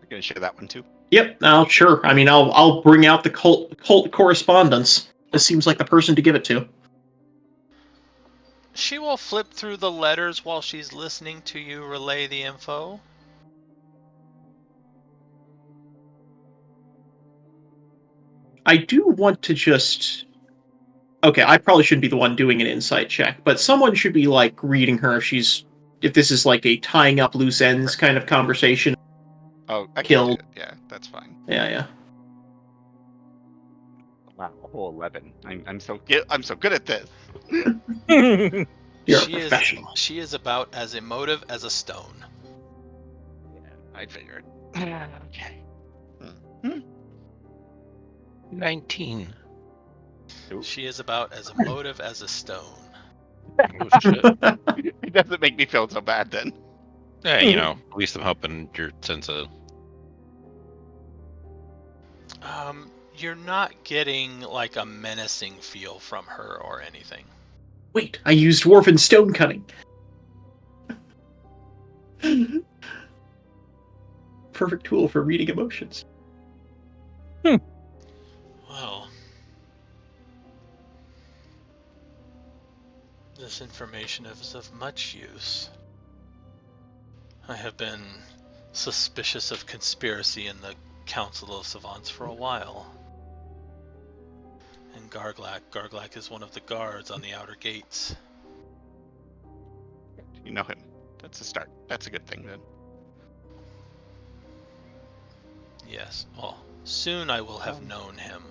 gonna share that one too? Yep, sure. I mean, I'll bring out the cult correspondence. This seems like the person to give it to. She will flip through the letters while she's listening to you relay the info. I do want to just... Okay, I probably shouldn't be the one doing an insight check, but someone should be, like, reading her if this is, like, a tying up loose ends kind of conversation. Oh, I Killed. can do it. Yeah, that's fine. Yeah. Wow, a whole 11. I'm so good at this. You're a professional. She is about as emotive as a stone. Yeah, I figured. Okay. 19. She is about as emotive as a stone. Oh, shit. It doesn't make me feel so bad then. Yeah, at least I'm helping your sense of... You're not getting like a menacing feel from her or anything. Wait, I used dwarven stone cutting. Perfect tool for reading emotions. Well, this information is of much use. I have been suspicious of conspiracy in the Council of Savants for a while. And Garglak is one of the guards on the outer gates. You know him. That's a start. That's a good thing then. Yes, well, soon I will have known him.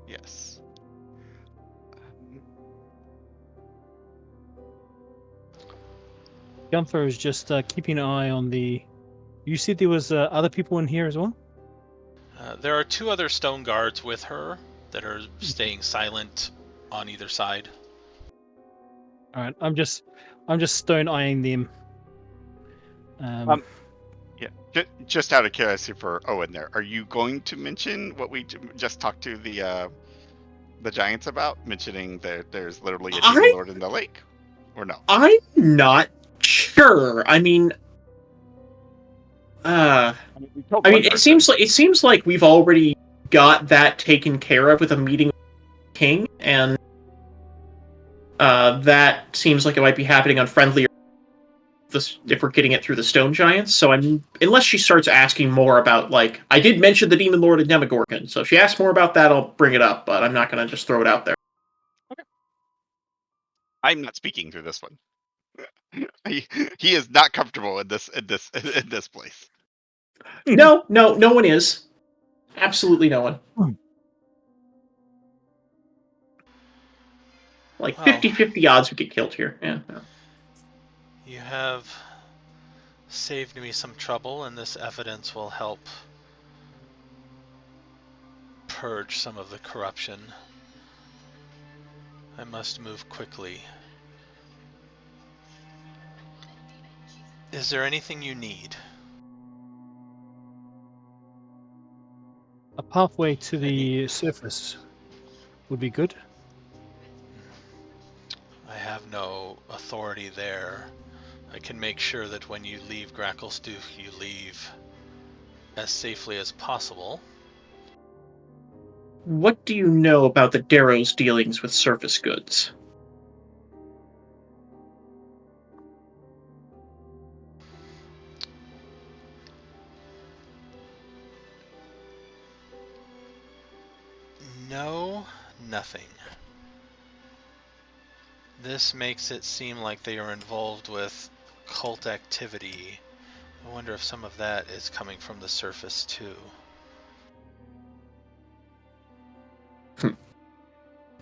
Yes. Gunther is just keeping an eye on the... You said there was other people in here as well? There are two other stone guards with her that are staying silent on either side. All right, I'm just stone eyeing them. Yeah. Just out of curiosity for Owen, there, are you going to mention what we just talked to the giants about? Mentioning that there's literally a demon lord in the lake, or no? I'm not sure. I mean, it seems like we've already got that taken care of with a meeting with the king, and that seems like it might be happening on friendlier if we're getting it through the stone giants. So unless she starts asking more about, like, I did mention the demon lord of Demogorgon, so if she asks more about that, I'll bring it up, but I'm not going to just throw it out there. Okay. I'm not speaking through this one. He is not comfortable in this place. No one is. Absolutely no one. Like 50-50 odds we get killed here. Yeah. You have saved me some trouble, and this evidence will help purge some of the corruption. I must move quickly. Is there anything you need? A pathway to the surface would be good. I have no authority there. I can make sure that when you leave Gracklestooth, you leave as safely as possible. What do you know about the Darrow's dealings with surface goods? No, nothing. This makes it seem like they are involved with cult activity. I wonder if some of that is coming from the surface too.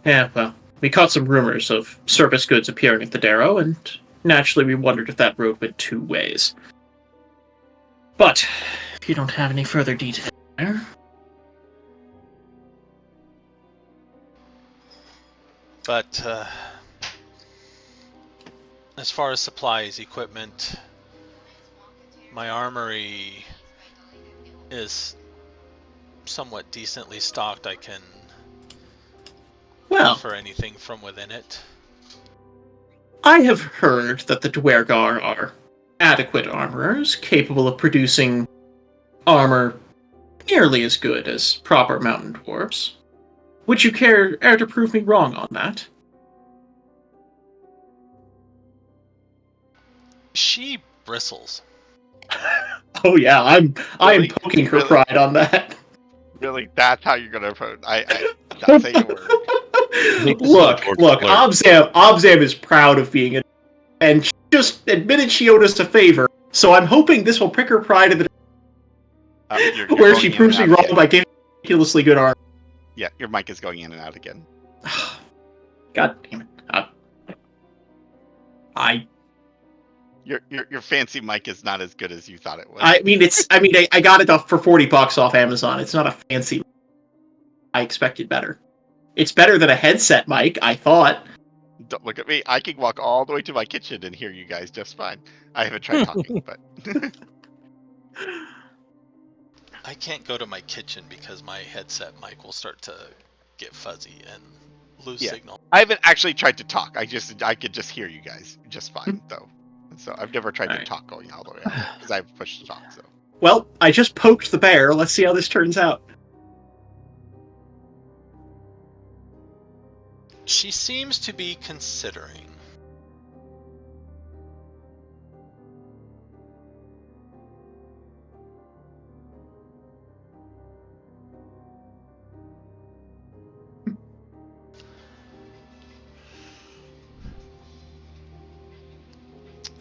Yeah, well, we caught some rumors of surface goods appearing at the Darrow, and naturally we wondered if that road went two ways. But, if you don't have any further detail there... But as far as supplies, equipment, my armory is somewhat decently stocked. I can offer anything from within it. I have heard that the Dwergar are adequate armorers, capable of producing armor nearly as good as proper mountain dwarves. Would you care to prove me wrong on that? She bristles. Oh yeah, I'm Really? poking her Really? pride on that. Really, that's how you're gonna approach. I not say a word. Look, Obzam is proud of being a, and she just admitted she owed us a favor. So I'm hoping this will prick her pride in the You're where going she in proves me and out wrong again. by giving ridiculously good armor. Yeah, your mic is going in and out again. God damn it! Your fancy mic is not as good as you thought it was. I got it for $40 off Amazon. It's not a fancy. I expected better. It's better than a headset mic, I thought. Don't look at me. I can walk all the way to my kitchen and hear you guys just fine. I haven't tried talking, but I can't go to my kitchen because my headset mic will start to get fuzzy and lose signal. I haven't actually tried to talk. I could just hear you guys just fine though. So I've never tried to talk going all the way out because I've pushed to talk. So Well, I just poked the bear. Let's see how this turns out. She seems to be considering.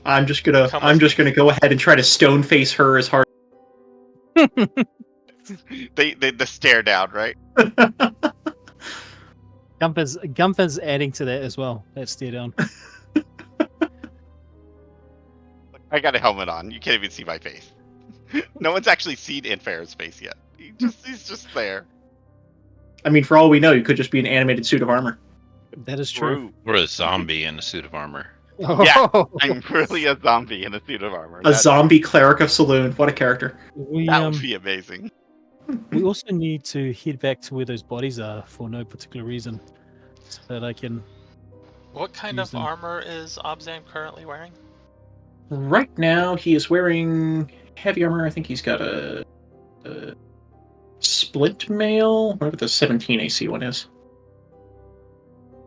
I'm just gonna go ahead and try to stone face her as hard. the stare down, right? Gunther's adding to that as well. That stare down. I got a helmet on. You can't even see my face. No one's actually seen Anfera's face yet. He's just there. I mean, for all we know, you could just be an animated suit of armor. That is true. Or a zombie in a suit of armor. Yeah, I'm really a zombie in a suit of armor. A zombie cleric of Saloon. What a character. That would be amazing. We also need to head back to where those bodies are for no particular reason, so that I can. What kind of armor is Obzam currently wearing? Right now, he is wearing heavy armor. I think he's got a splint mail, whatever the 17 AC one is,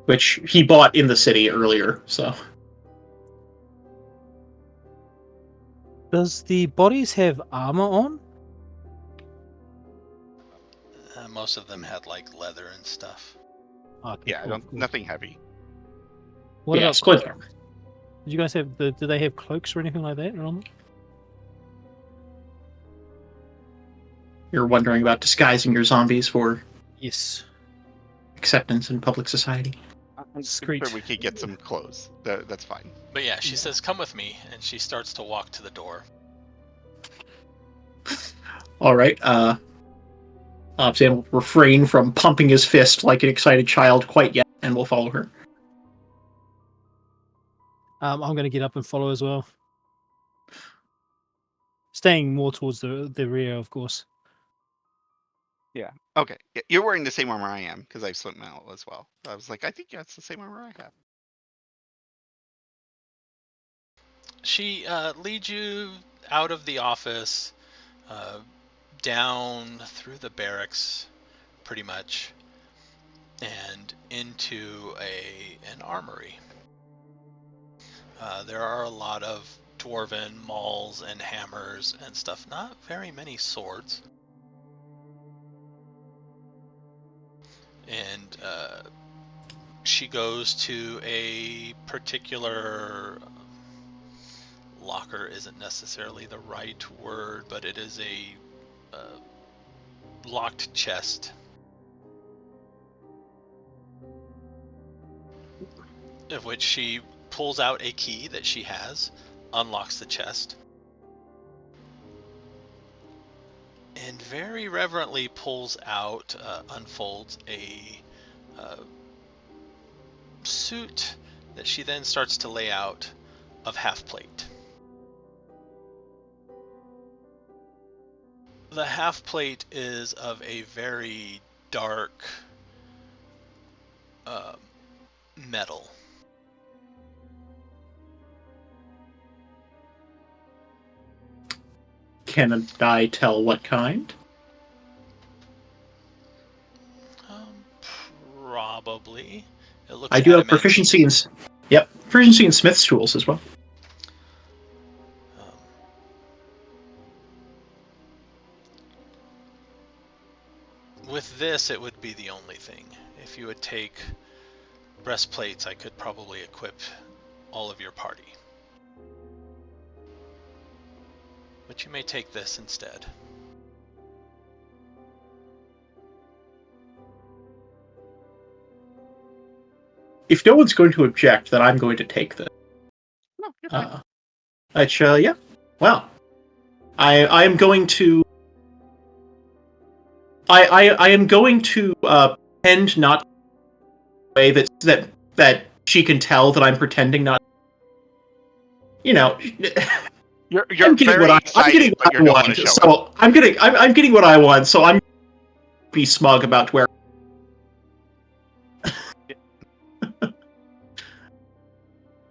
which he bought in the city earlier. So, Does the bodies have armor on? Most of them had like leather and stuff. Okay, Yeah, cool. nothing heavy. What yeah, about splint armor. Did you guys have do they have cloaks or anything like that on them? You're wondering about disguising your zombies for Yes. acceptance in public society. I'm Screech. sure we could get some clothes. That's fine. But yeah, she says, "Come with me," and she starts to walk to the door. All right. Obzam will refrain from pumping his fist like an excited child quite yet, and will follow her. I'm going to get up and follow as well. staying more towards the rear, of course. Yeah. Okay. You're wearing the same armor I am because I've slipped out as well. I was like, I think that's the same armor I have. She leads you out of the office, down through the barracks, pretty much, and into an armory. There are a lot of dwarven mauls and hammers and stuff. Not very many swords. And she goes to a particular locker. Isn't necessarily the right word, but it is a locked chest, of which she pulls out a key that she has, unlocks the chest, and very reverently pulls out, unfolds a suit that she then starts to lay out of half plate. The half plate is of a very dark metal. Can I tell what kind? Probably. It looks I do have adamantine. proficiency in proficiency in Smith's tools as well. With this, it would be the only thing. If you would take breastplates, I could probably equip all of your party. But you may take this instead. If no one's going to object, then I'm going to take this. No, you're fine. Yeah. Well, I am going to. I am going to pretend not. Way that she can tell that I'm pretending not. You know. You're I'm getting very what excited, I'm getting but what you I don't want want. to show it. So I'm getting what I want. So I'm be smug about where.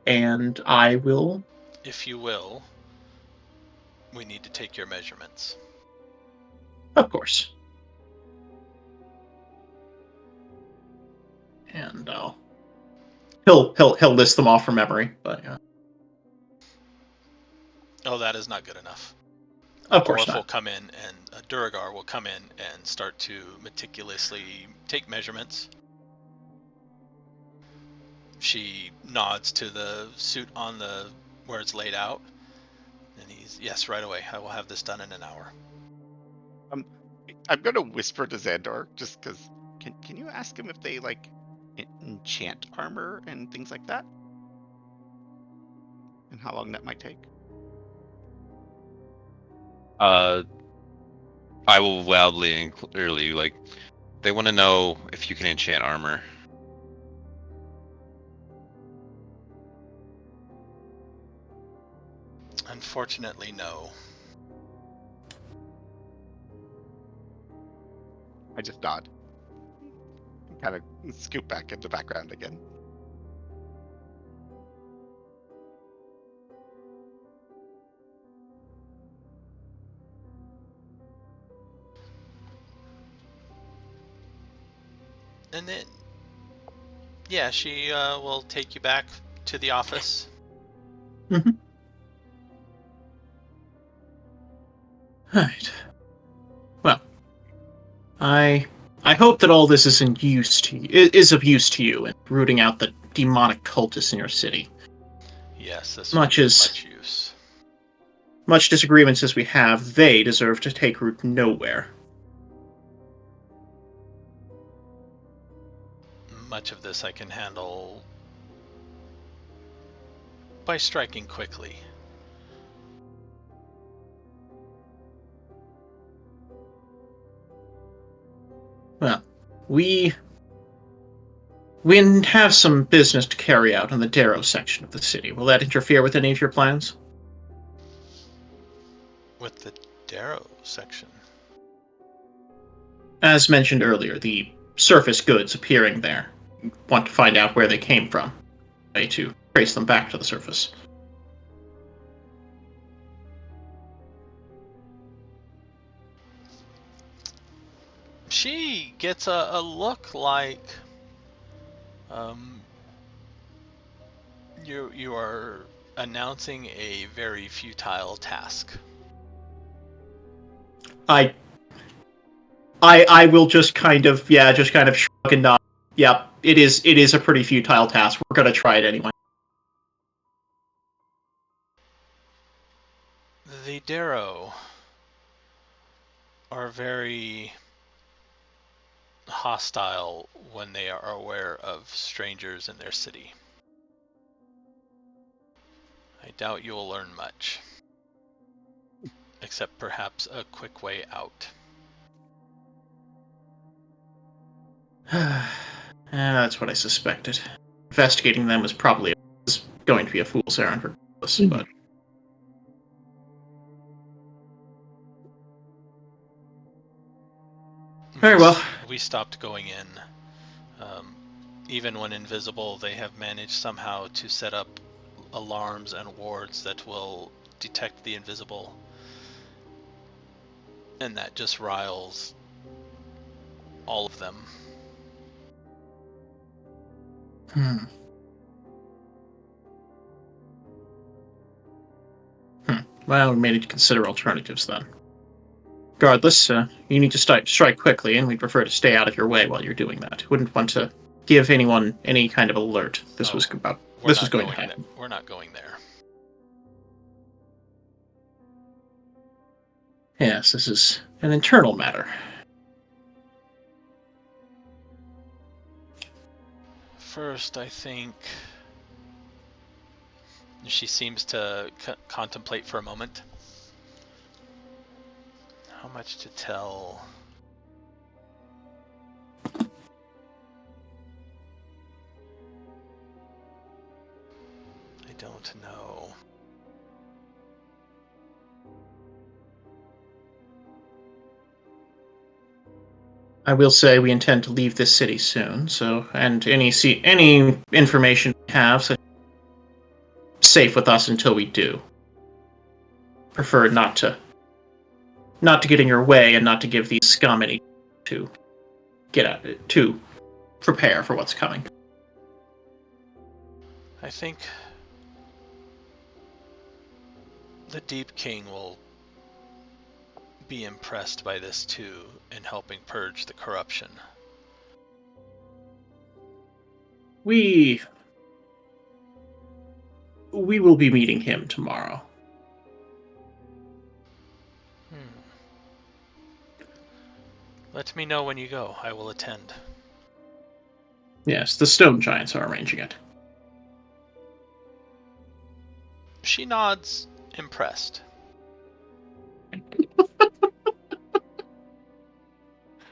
And I will. If you will, we need to take your measurements. Of course. And he'll list them off from memory, but Oh, that is not good enough. Of course Dwarf not. will come in, and a Duragar will come in and start to meticulously take measurements. She nods to the suit on the where it's laid out, and yes, right away. I will have this done in an hour. I'm gonna whisper to Zahndohr just because. Can you ask him if they like enchant armor and things like that, and how long that might take? I will loudly and clearly, like, they want to know if you can enchant armor. Unfortunately, no. I just nod. Kind of scoop back into the background again. And then, yeah, she will take you back to the office. Mm-hmm. Right. Well, I hope that all this is of use to you in rooting out the demonic cultists in your city. Yes, this Much will be as- much use. Much disagreements as we have, they deserve to take root nowhere. Much of this I can handle by striking quickly. Well, we have some business to carry out in the Darrow section of the city. Will that interfere with any of your plans? With the Darrow section. As mentioned earlier, the surface goods appearing there. You want to find out where they came from. Way to trace them back to the surface. She gets a look like you are announcing a very futile task. I will just kind of shrug and nod. Yep, it is a pretty futile task. We're gonna try it anyway. The Darrow are very hostile when they are aware of strangers in their city. I doubt you will learn much, except perhaps a quick way out. That's what I suspected. Investigating them was probably going to be a fool's errand regardless, but... Very well. We stopped going in. Even when invisible, they have managed somehow to set up alarms and wards that will detect the invisible. And that just riles all of them. Well, we may need to consider alternatives then. Regardless, you need to strike quickly, and we'd prefer to stay out of your way while you're doing that. Wouldn't want to give anyone any kind of alert. This was going to happen. We're not going there. Yes, this is an internal matter. First, I think she seems to contemplate for a moment. How much to tell? I don't know. I will say we intend to leave this city soon, and any information we have is safe with us until we do. Prefer not to get in your way and not to give these scum any to get at it, to prepare for what's coming. I think the Deep King will be impressed by this too, in helping purge the corruption. We will be meeting him tomorrow. Let me know when you go. I will attend. Yes, the stone giants are arranging it. She nods, impressed.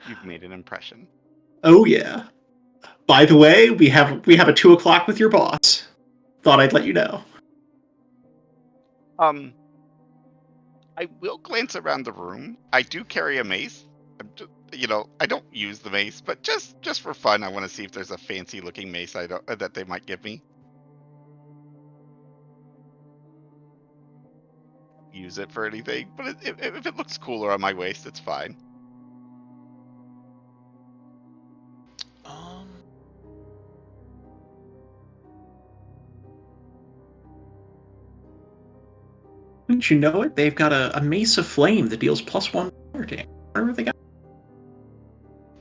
You've made an impression. Oh yeah. By the way, we have a 2:00 with your boss. Thought I'd let you know. I will glance around the room. I do carry a mace. I don't use the mace, but just for fun, I want to see if there's a fancy looking mace that they might give me. Use it for anything, but if it looks cooler on my waist, it's fine. Didn't you know it? They've got a mace of flame that deals +1 fire damage. I wonder where they got.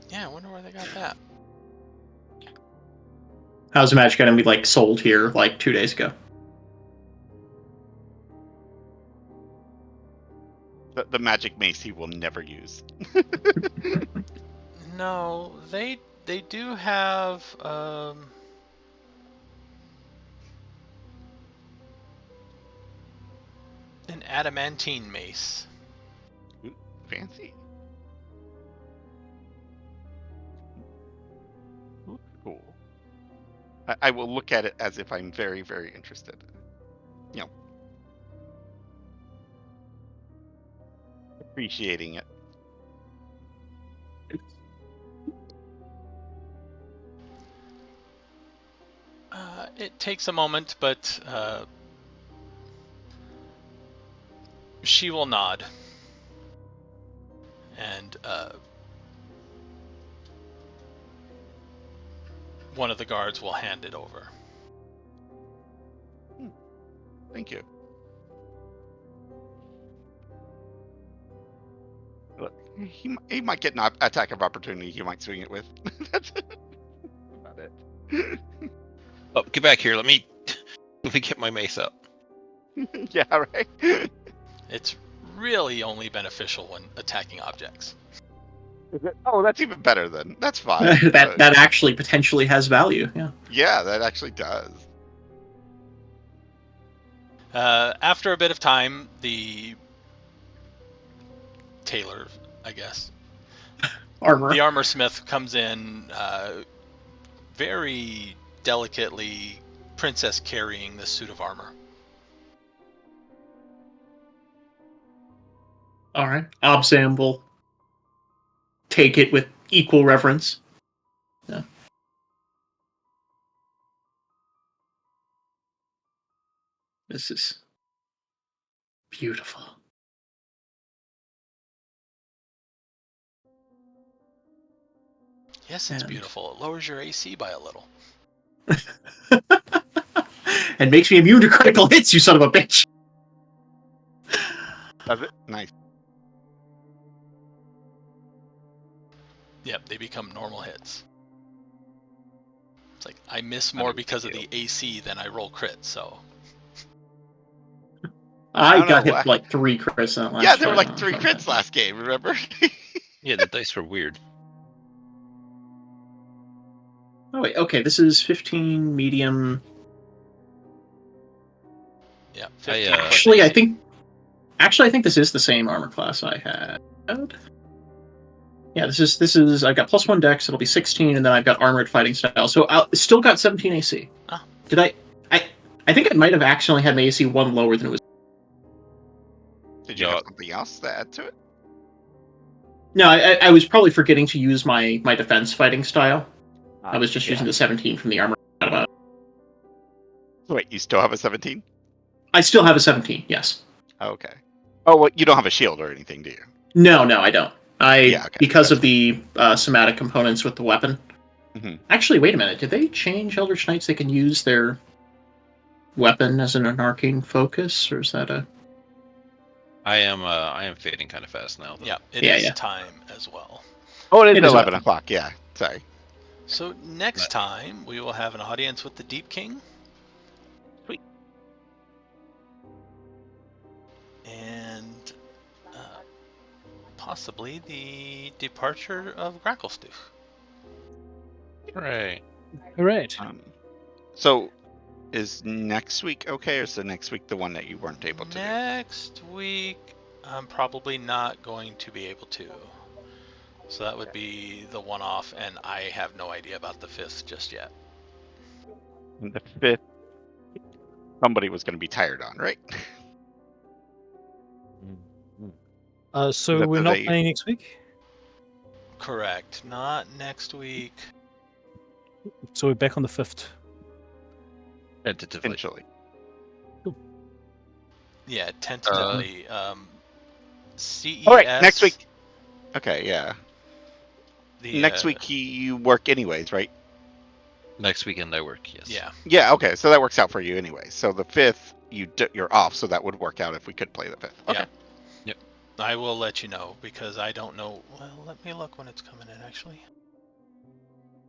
Yeah, I wonder where they got that. How's the magic item we sold here 2 days ago? The magic mace he will never use. No, they do have an adamantine mace. Ooh, fancy. Ooh, cool. I will look at it as if I'm very, very interested. appreciating it. It takes a moment, but she will nod, and one of the guards will hand it over. Thank you. Look, he might get an attack of opportunity. He might swing it with. That's about it. Oh, get back here. Let me get my mace out. Yeah, right. It's really only beneficial when attacking objects. Oh, that's even better then. That's fine. that actually potentially has value. Yeah. Yeah, that actually does. After a bit of time, the tailor, I guess, Armor. the armor smith comes in, very delicately, princess carrying this suit of armor. All right. Obzam will take it with equal reverence. Yeah. This is beautiful. Yes, it's And- beautiful. It lowers your AC by a little. And makes me immune to critical hits, you son of a bitch. Does it? Nice. Yep, they become normal hits. It's like, I miss more because of the AC than I roll crits, so... I don't got know, hit like 3 crits in that last Yeah, there were fight. like 3 crits last game. Remember? Yeah, the dice were weird. Oh wait, okay, this is 15 medium. Yeah, I, 15 plus Actually, I AC. think this is the same armor class I had. Yeah, this is. I've got +1 dex. It'll be 16, and then I've got armored fighting style. So I still got 17 AC. Ah. Did I think I might have accidentally had my AC 1 lower than it was. Did you Yeah. have something else to add to it? No, I was probably forgetting to use my defense fighting style. I was just Yeah. using the 17 from the armor. Wait, you still have a 17? I still have a 17. Yes. Okay. Oh, well, you don't have a shield or anything, do you? No, I don't. Yeah, okay, Because that's of the somatic components with the weapon. Mhm. Actually, wait a minute. Did they change Eldritch Knights? They can use their weapon as an arcane focus, or is that a? I am fading kind of fast now. Though. Yeah, it Yeah, is yeah. time as well. Oh, it It is is 11 11. o'clock. Yeah, sorry. So next time, we will have an audience with the Deep King. Sweet. And possibly the departure of Gracklestooth. Right. All right. So, is next week okay, or is the next week the one that you weren't able to do? Next week, I'm probably not going to be able to. So that would be the one-off, and I have no idea about the 5th just yet. And the 5th, somebody was going to be tired on, right? So That we're the not day- playing next week. Correct. Not next week. So we're back on the 5th. Tentatively. Potentially. Yeah, tentatively. CES. All right, next week. Okay, yeah. The, Next week you work anyways, right? Next weekend I work. Yes. Yeah. Yeah, okay, so that works out for you anyway. So the 5th, you're off, so that would work out if we could play the 5th. Okay. Yeah. I will let you know because I don't know. Well, let me look when it's coming in, actually.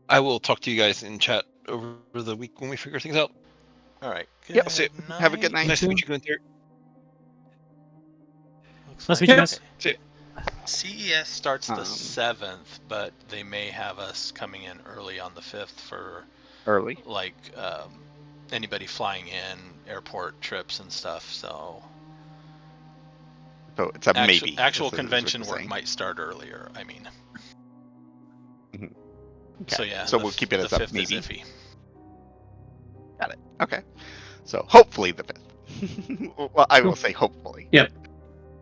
I will talk to you guys in chat over the week when we figure things out. All right. Yep, see you. Have a good night. Nice to meet you, Gunther. Nice to meet you guys. See ya. CES starts the Um, 7th, but they may have us coming in early on the 5th for Early. like anybody flying in, airport trips and stuff. So So it's a maybe. actual is what convention you're work saying. might start earlier. I mean. Mhm. So Okay. yeah. So the we'll keep it the as a 5th is maybe. iffy. Got it. Okay. So hopefully the 5th. Well, I will say hopefully. Yep.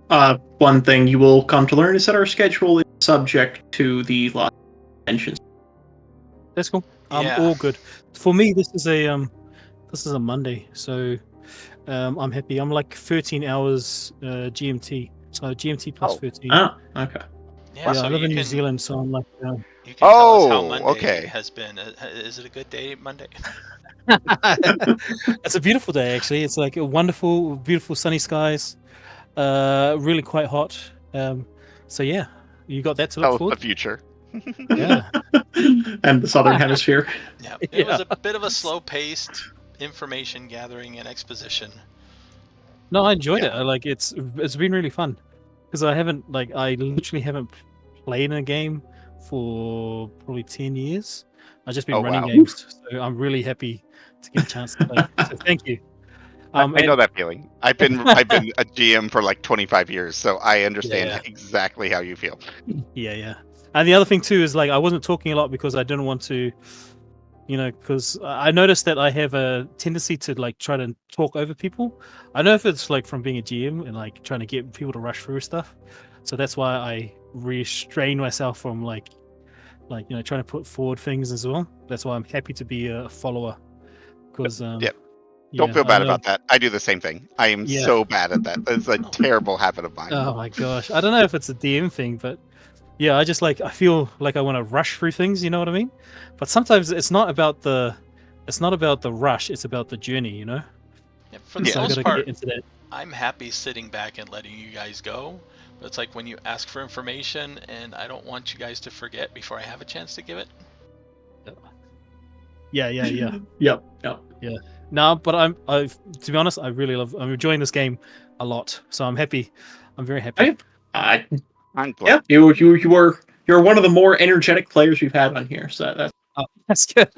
One thing you will come to learn is that our schedule is subject to the law mentions. That's cool. Yeah. All good. For me, this is a Monday, so I'm happy. I'm like 13 hours GMT, so GMT plus 13. Oh, okay. Yeah, Yeah, so I live you in New can, Zealand, so I'm like. you can tell us how Oh, Monday okay. has been. Is it a good day, Monday? It's a beautiful day, actually. It's like a wonderful, beautiful sunny skies. Really quite hot. So yeah, you got that to look Tell us the forward. future. Yeah, And the Southern Hemisphere. Yeah, it was Yeah. a bit of a slow-paced information gathering and exposition. No, I enjoyed Yeah. it. I like it's been really fun because I literally haven't played in a game for probably 10 years. I've just been Oh, running wow. games, so I'm really happy to get a chance to play. So thank you. I know And- that feeling. I've been a GM for like 25 years, so I understand Yeah. exactly how you feel. Yeah. And the other thing too is like I wasn't talking a lot because I didn't want to, because I noticed that I have a tendency to like try to talk over people. I know if it's like from being a GM and like trying to get people to rush through stuff. So that's why I restrain myself from like trying to put forward things as well. That's why I'm happy to be a follower because Yep. Don't feel bad about that. I do the same thing. I am Yeah. so bad at that. It's a terrible habit of mine. Oh my gosh, I don't know if it's a DM thing, but yeah, I feel like I want to rush through things. You know what I mean? But sometimes it's not about the rush. It's about the journey. Yeah, for the Yeah. So I most gotta part, get into that. I'm happy sitting back and letting you guys go. But it's like when you ask for information, and I don't want you guys to forget before I have a chance to give it. Yeah. Yep. No, but to be honest, I'm enjoying this game a lot. So I'm happy. I'm very happy. I'm glad. Yeah, you're one of the more energetic players we've had on here. So that's That's good.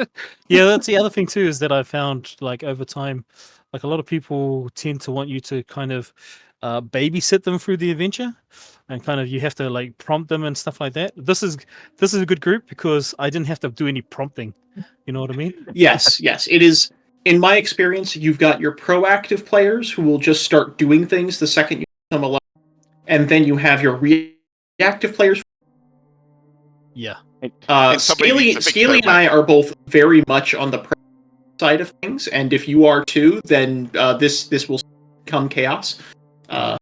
Yeah, that's the other thing too, is that I found like over time, like a lot of people tend to want you to kind of babysit them through the adventure, and kind of you have to like prompt them and stuff like that. This is a good group because I didn't have to do any prompting. You know what I mean? yes. It is. In my experience, you've got your proactive players who will just start doing things the second you become alive, and then you have your reactive players. Yeah. Scaly and I are both very much on the side of things, and if you are too, then this will become chaos.